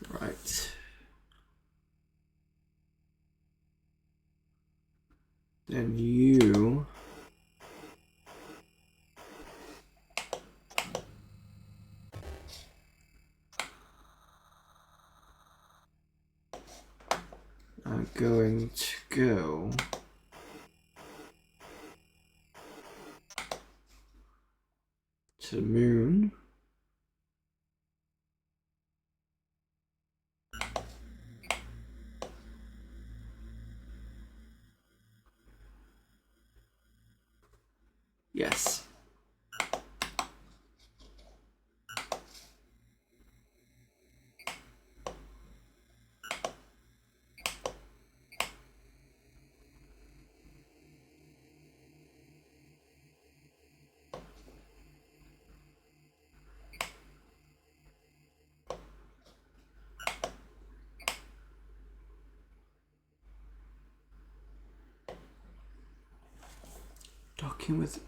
Right. Then you... are going to go... to the moon. Yes. Docking with...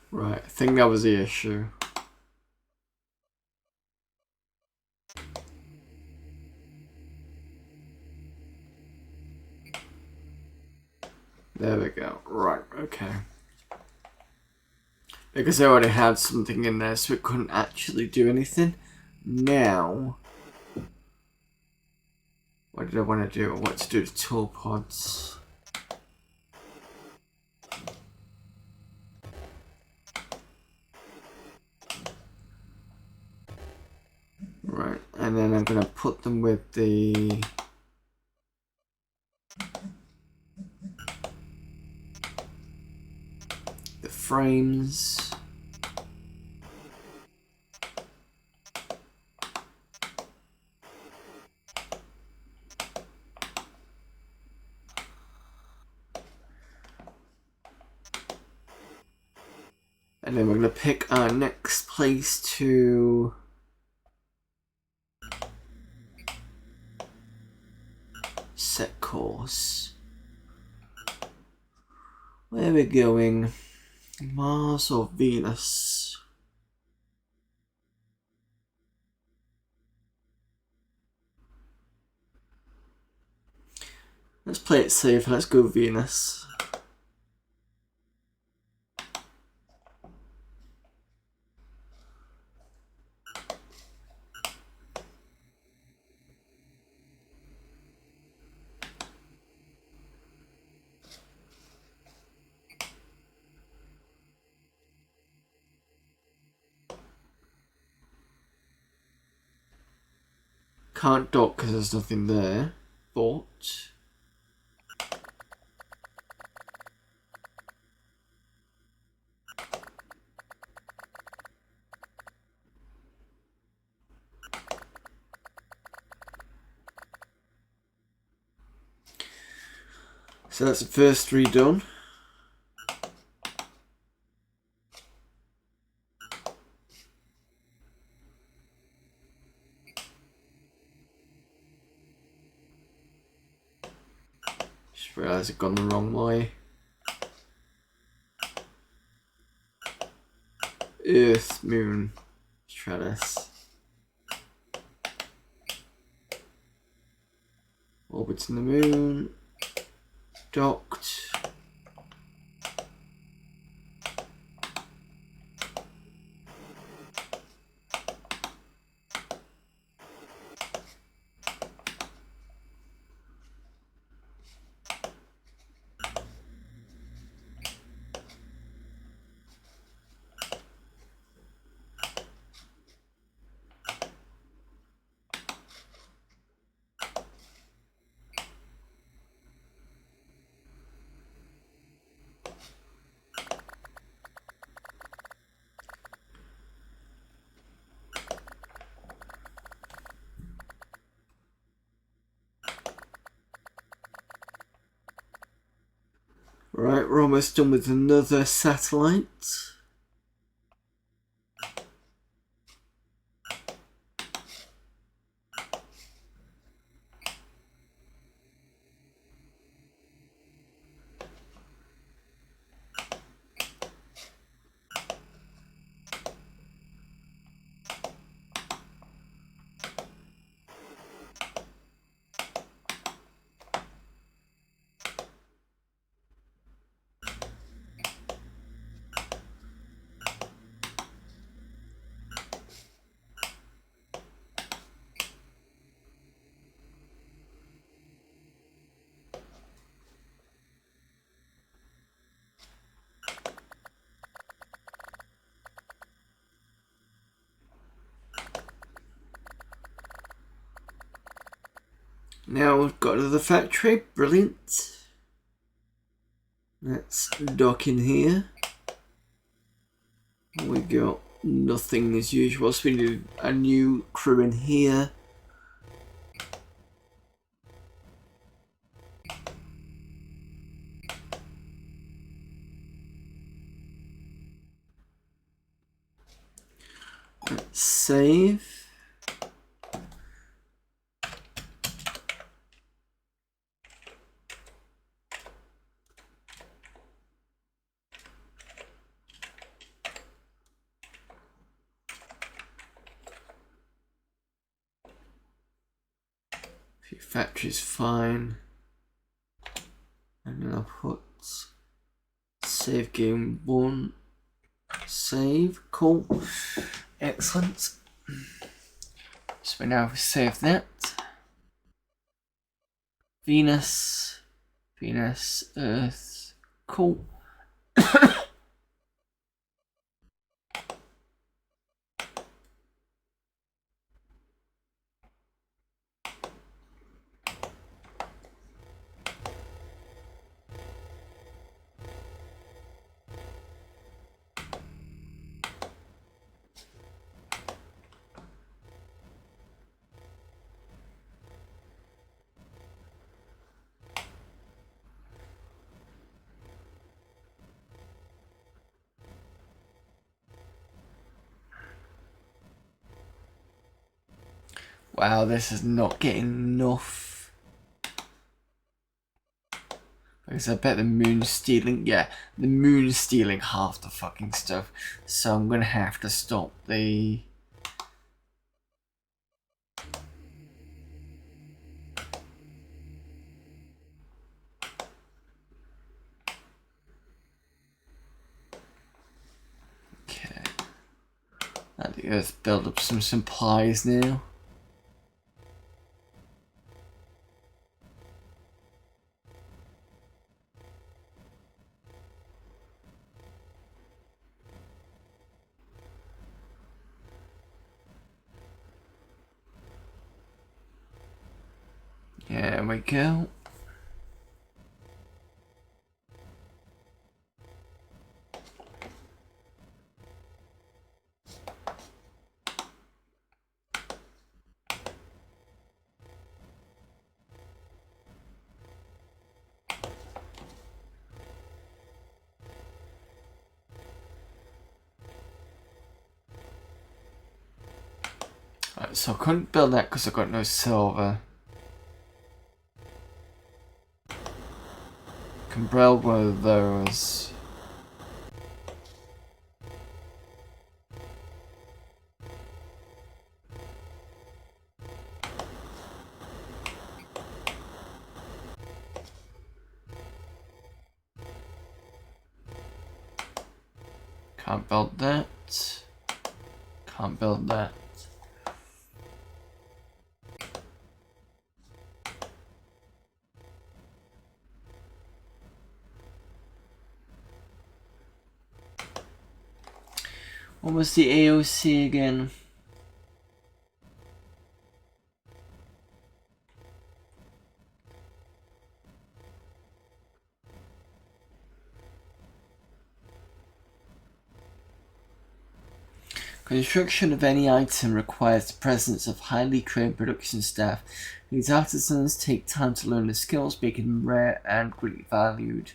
Right, I think that was the issue. There we go. Right, okay. Because I already had something in there, so it couldn't actually do anything. Now... what did I want to do? I want to do the tool pods. Right, and then I'm going to put them with the frames. And then we're going to pick our next place to set course. Where are we going? Mars or Venus? Let's play it safe. Let's go Venus. Can't dock because there's nothing there. But so that's the first 3 done. Just realised I've gone the wrong way. Earth, Moon, Trellis. Orbiting the Moon. Docked. Right, we're almost done with another satellite. Now we've got another factory, brilliant. Let's dock in here. We got nothing as usual, so we need a new crew in here. Let's save. Factory's fine. And then I'll put save game 1. Save. Cool. Excellent. So we now save that. Venus. Venus. Earth. Cool. Wow, this is not getting enough. Because I bet the moon's stealing, yeah, the moon's stealing half the fucking stuff. So I'm gonna have to stop the... Okay. Let the earth build up some supplies now. There we go. Right, so I couldn't build that because I got no silver. Can build one of those. Can't build that. Can't build that. What was the AOC again? Construction of any item requires the presence of highly trained production staff. These artisans take time to learn the skills, making them rare and greatly valued.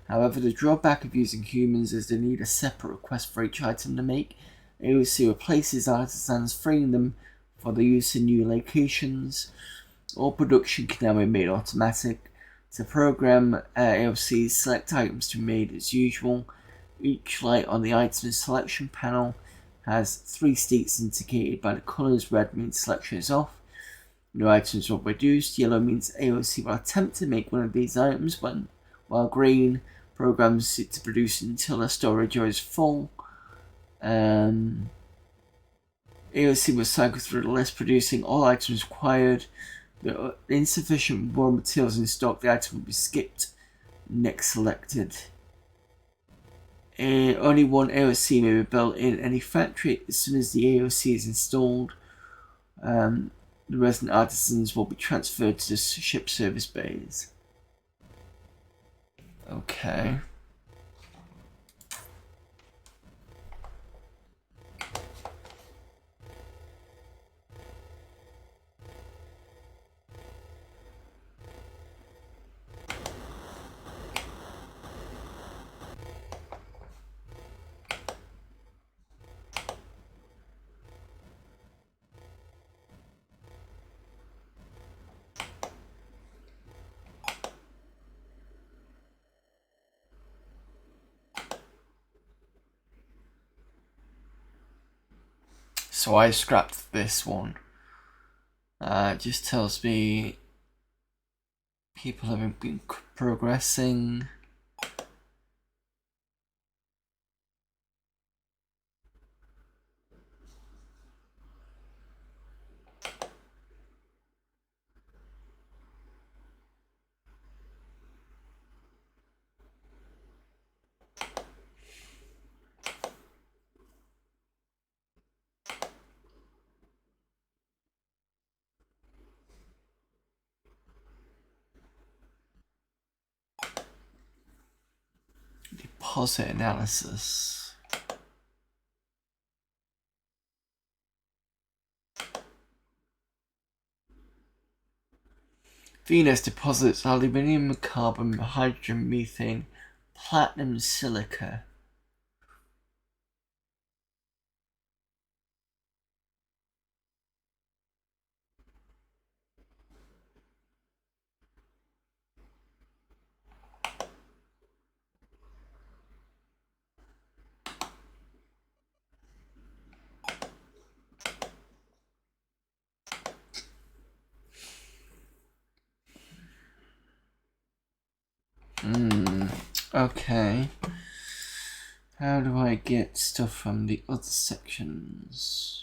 However, the drawback of using humans is they need a separate request for each item to make. AOC replaces artisans, freeing them for the use in new locations. All production can now be made automatic. To program AOC, select items to be made as usual. Each light on the item selection panel has 3 states indicated by the colours. Red means selection is off. New items will be reduced. Yellow means AOC will attempt to make one of these items, while green programs it to produce until the storage is full. AOC will cycle through the list, producing all items required. The insufficient raw materials in stock, the item will be skipped. Next selected. Only one AOC may be built in any factory. As soon as the AOC is installed, the resident artisans will be transferred to the ship service bays. Okay. So I scrapped this one. It just tells me people haven't been progressing. Deposit analysis. Venus deposits aluminium, carbon, hydrogen, methane, platinum, silica. Okay. How do I get stuff from the other sections?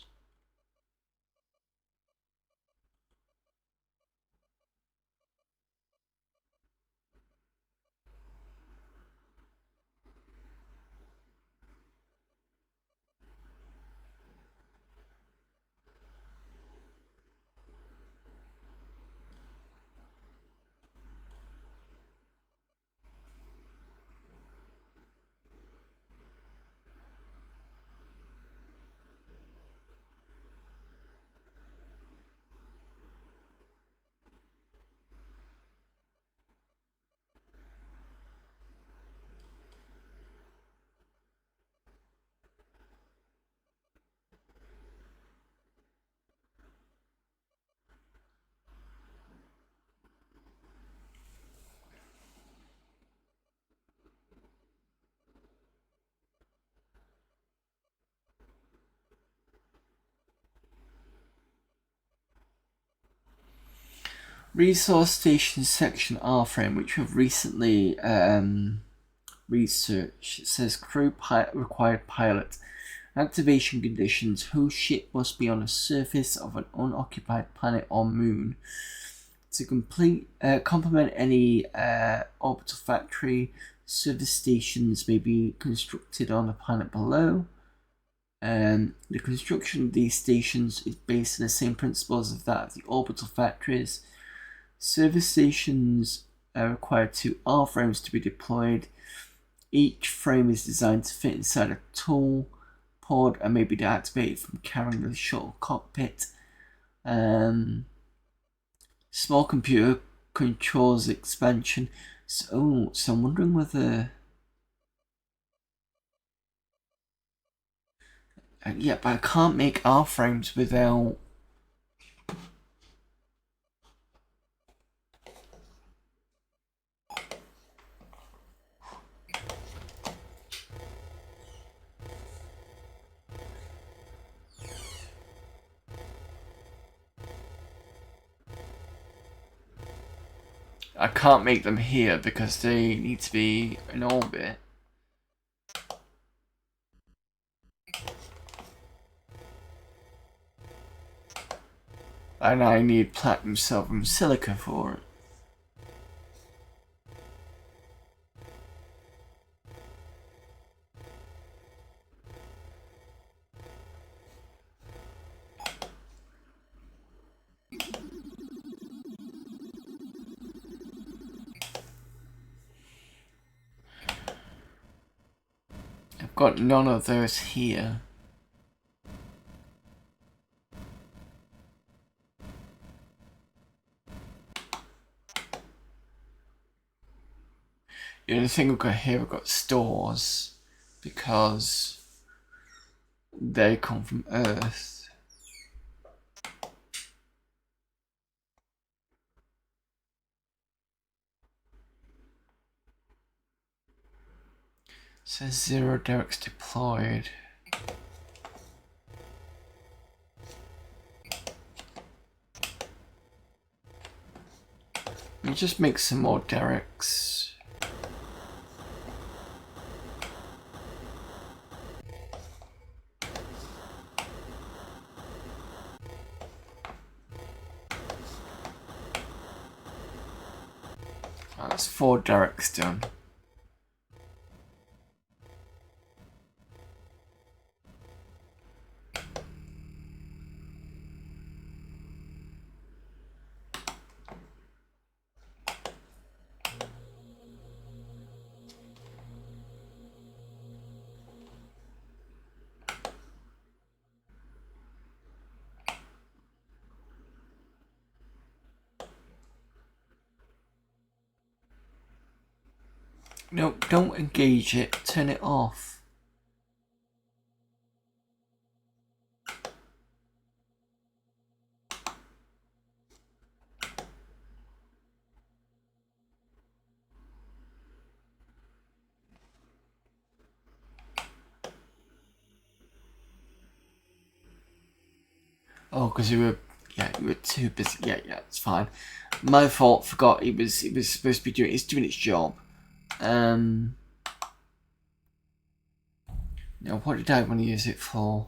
Resource Station Section R frame, which we've recently researched. It says crew required pilot. Activation conditions: whose ship must be on the surface of an unoccupied planet or moon. To complement any orbital factory, service stations may be constructed on the planet below. The construction of these stations is based on the same principles as that of the orbital factories. Service stations require 2 R frames to be deployed. Each frame is designed to fit inside a tool pod and may be deactivated from carrying the shuttle cockpit. Small computer controls expansion. So I'm wondering whether... yeah, but I can't make R frames without... I can't make them here because they need to be in orbit. And I need platinum, silver, and silica for it. I've got none of those here. The only thing we've got here, we've got stores, because they come from Earth. It says 0 derricks deployed. Let me just make some more derricks. Oh, that's 4 derricks done. No, don't engage it. Turn it off. Oh, because you were too busy. Yeah, it's fine. My fault. Forgot it was supposed to be doing. It's doing its job. Now, what did I want to use it for?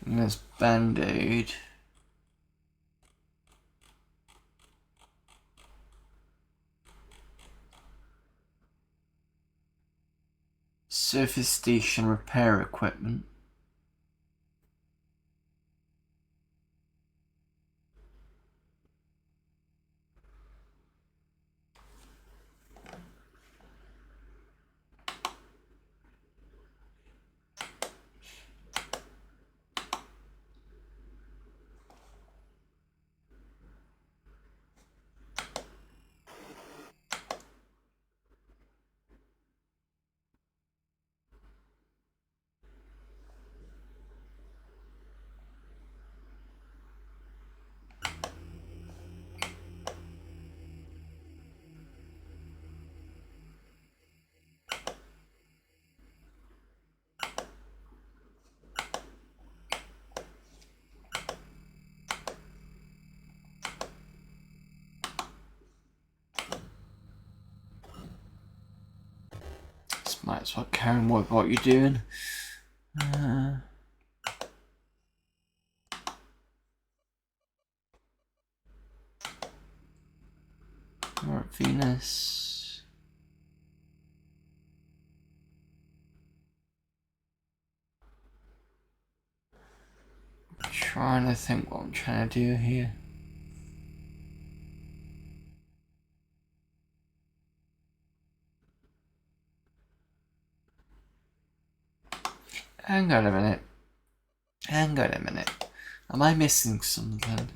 And there's Band-Aid. Surface station repair equipment. Might as well carry on with what you're doing. We're at Venus. I'm trying to think what I'm trying to do here. Hang on a minute. Hang on a minute. Am I missing something?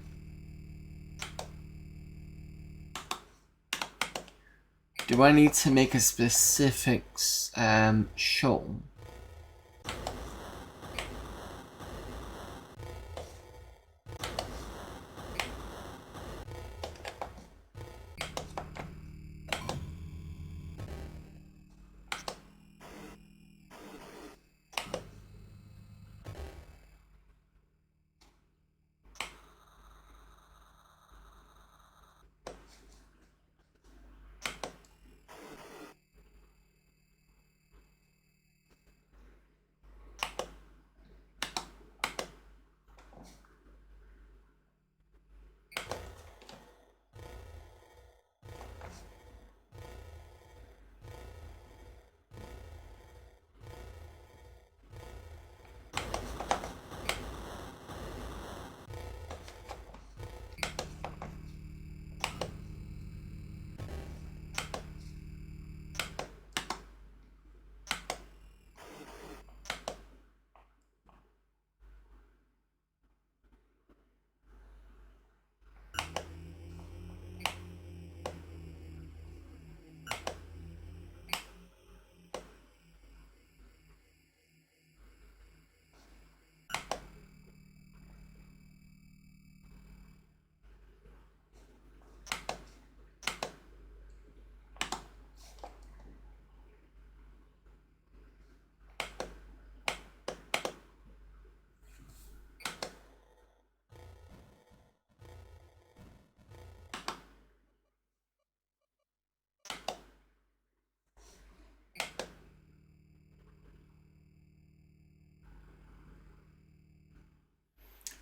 Do I need to make a specific shuttle?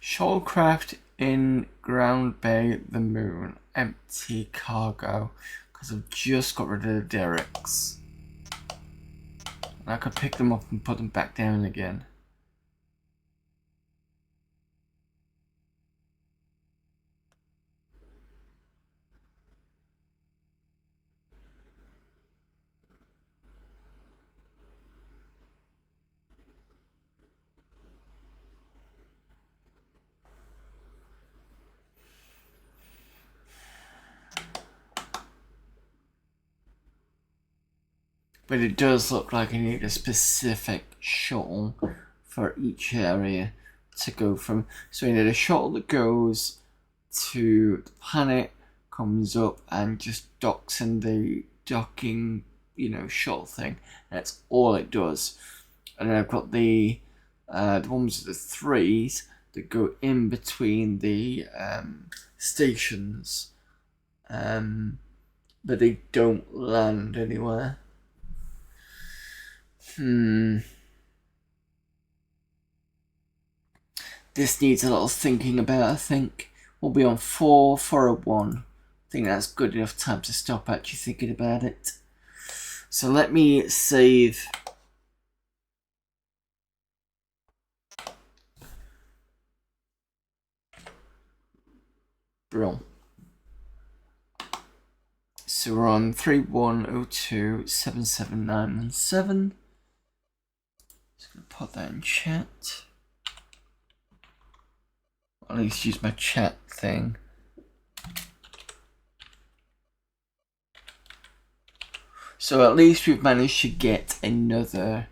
Shuttlecraft in Ground Bay, the Moon. Empty cargo. Because I've just got rid of the derricks. And I could pick them up and put them back down again. But it does look like I need a specific shuttle for each area to go from. So we need a shuttle that goes to the planet, comes up and just docks in the docking short thing. That's all it does. And then I've got the ones with the 3s that go in between the stations, but they don't land anywhere. This needs a little thinking about, I think. We'll be on 401. I think that's good enough time to stop actually thinking about it. So let me save. Brill. So we're on 31027797. Just gonna put that in chat. At least use my chat thing. So at least we've managed to get another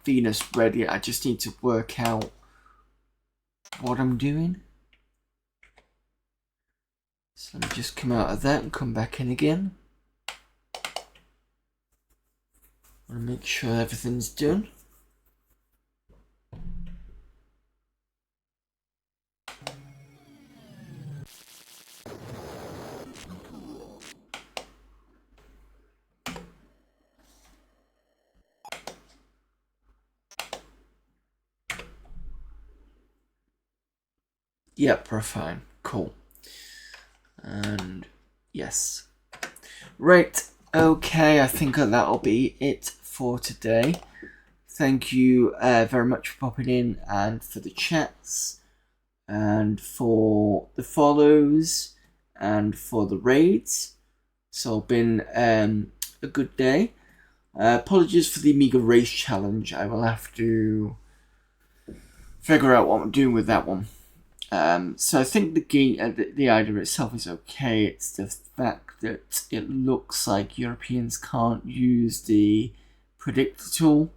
Venus ready. I just need to work out what I'm doing. So let me just come out of that and come back in again. I want to make sure everything's done. Yep, we're fine. Cool. And yes. Right, okay, I think that'll be it for today. Thank you very much for popping in and for the chats and for the follows and for the raids. So been a good day. Apologies for the Amiga race challenge. I will have to figure out what I'm doing with that one. So I think the game, the idea itself is okay. It's the fact that it looks like Europeans can't use the predictor tool,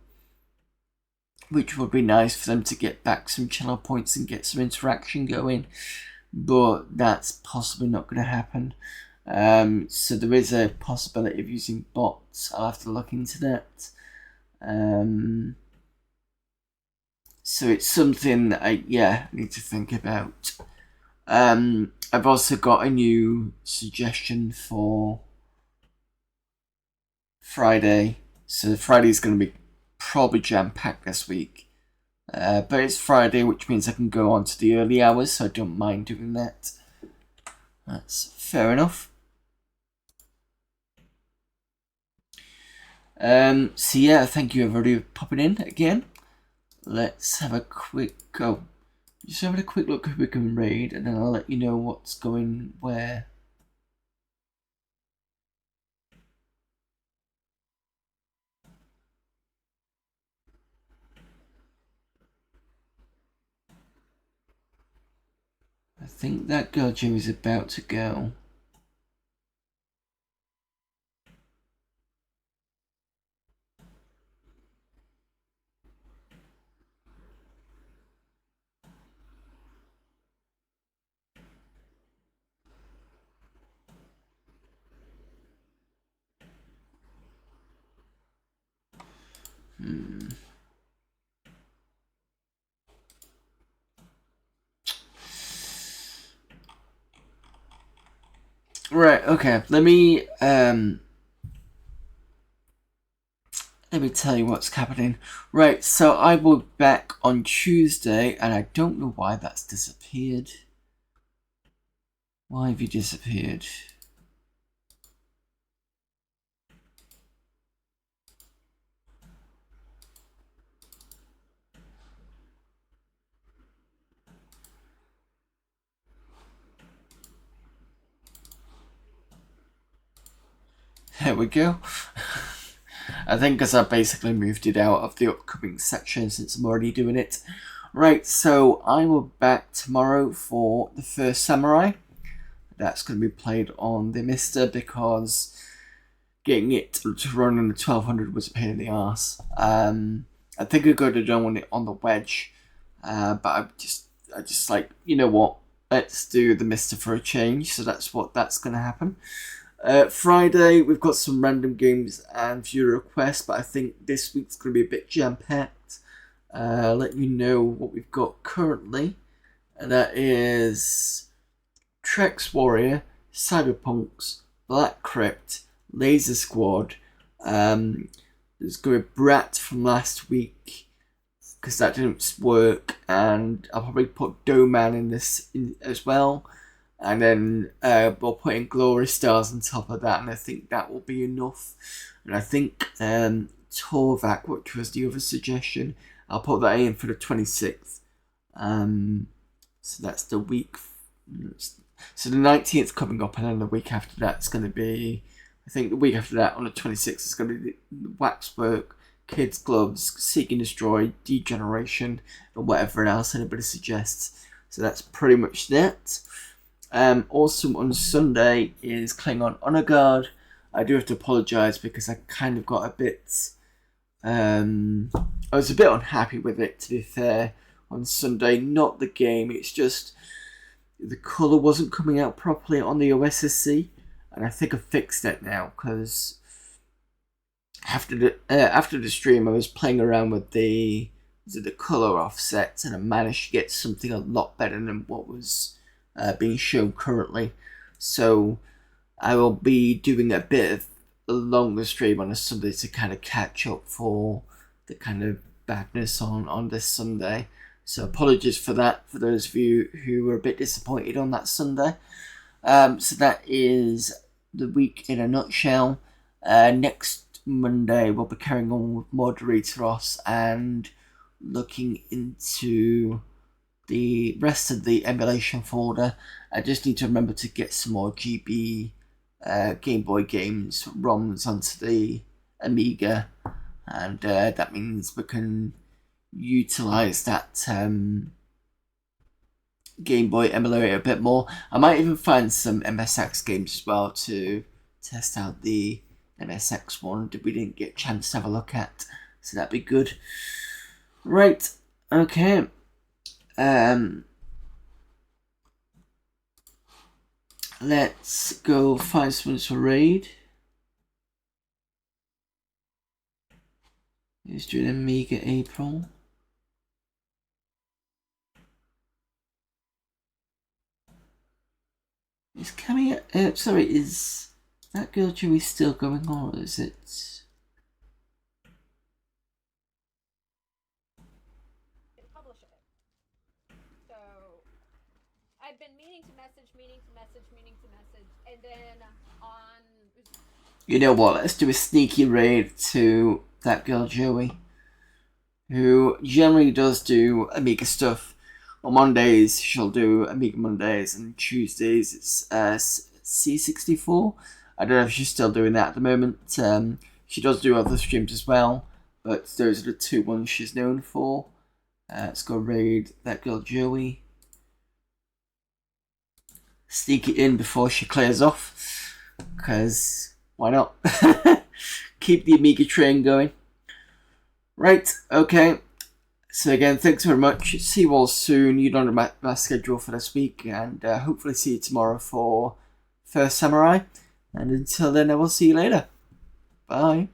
which would be nice for them to get back some channel points and get some interaction going, but that's possibly not going to happen. So there is a possibility of using bots. I'll have to look into that. So it's something that I need to think about. I've also got a new suggestion for Friday. So Friday's going to be probably jam-packed this week. But it's Friday, which means I can go on to the early hours, so I don't mind doing that. That's fair enough. So yeah, thank you everybody for popping in again. Let's have a quick go. Just having a quick look who we can raid, and then I'll let you know what's going where. I think that girl Jim is about to go. Right, okay, let me tell you what's happening. Right, so I will be back on Tuesday, and I don't know why that's disappeared. Why have you disappeared? There we go. I think because I basically moved it out of the upcoming section since I'm already doing it. Right, so I will be back tomorrow for the first Samurai. That's going to be played on the Mister because getting it to run on the 1200 was a pain in the arse. I think I could have done it on the Wedge, but I just like, you know what? Let's do the Mister for a change. So that's going to happen. Friday, we've got some random games and viewer requests, but I think this week's going to be a bit jam-packed. Let you know what we've got currently. And that is Trex Warrior, Cyberpunks, Black Crypt, Laser Squad. There's going to be Brat from last week, because that didn't work, and I'll probably put Doman in this as well. And then we'll put in Glory Stars on top of that, and I think that will be enough. And I think Torvak, which was the other suggestion, I'll put that in for the 26th. So that's the week. So the 19th coming up, and then the week after that's going to be, I think the week after that on the 26th is going to be the Waxwork, Kids Gloves, Seek and Destroy, Degeneration, and whatever else anybody suggests. So that's pretty much that. Also on Sunday is Klingon Honor Guard. I do have to apologise because I kind of got a bit... I was a bit unhappy with it, to be fair, on Sunday. Not the game, it's just the colour wasn't coming out properly on the OSSC, and I think I fixed it now, because after the stream I was playing around with the colour offsets, and I managed to get something a lot better than what was being shown currently. So I will be doing a bit of a longer stream on a Sunday to kind of catch up for the kind of badness on this Sunday. So apologies for that, for those of you who were a bit disappointed on that Sunday. So that is the week in a nutshell. Next Monday we'll be carrying on with more Deuteros and looking into the rest of the emulation folder. I just need to remember to get some more GB Game Boy games ROMs onto the Amiga, and that means we can utilize that Game Boy emulator a bit more. I might even find some MSX games as well to test out the MSX one that we didn't get a chance to have a look at, so that'd be good. Right, okay. Let's go find someone to raid. Who's doing Amiga April? Is coming. Sorry, is that Girl Joey still going on, or is it? Publish it. So I've been meaning to message, and then on. You know what? Let's do a sneaky raid to that girl Joey, who generally does do Amiga stuff. On Mondays, she'll do Amiga Mondays, and Tuesdays it's C64. I don't know if she's still doing that at the moment. She does do other streams as well, but those are the two ones she's known for. Let's go raid that girl Joey. Sneak it in before she clears off, because why not? Keep the Amiga train going. Right, okay. So again, thanks very much. See you all soon. You know my schedule for this week, and hopefully see you tomorrow for First Samurai. And until then, I will see you later. Bye.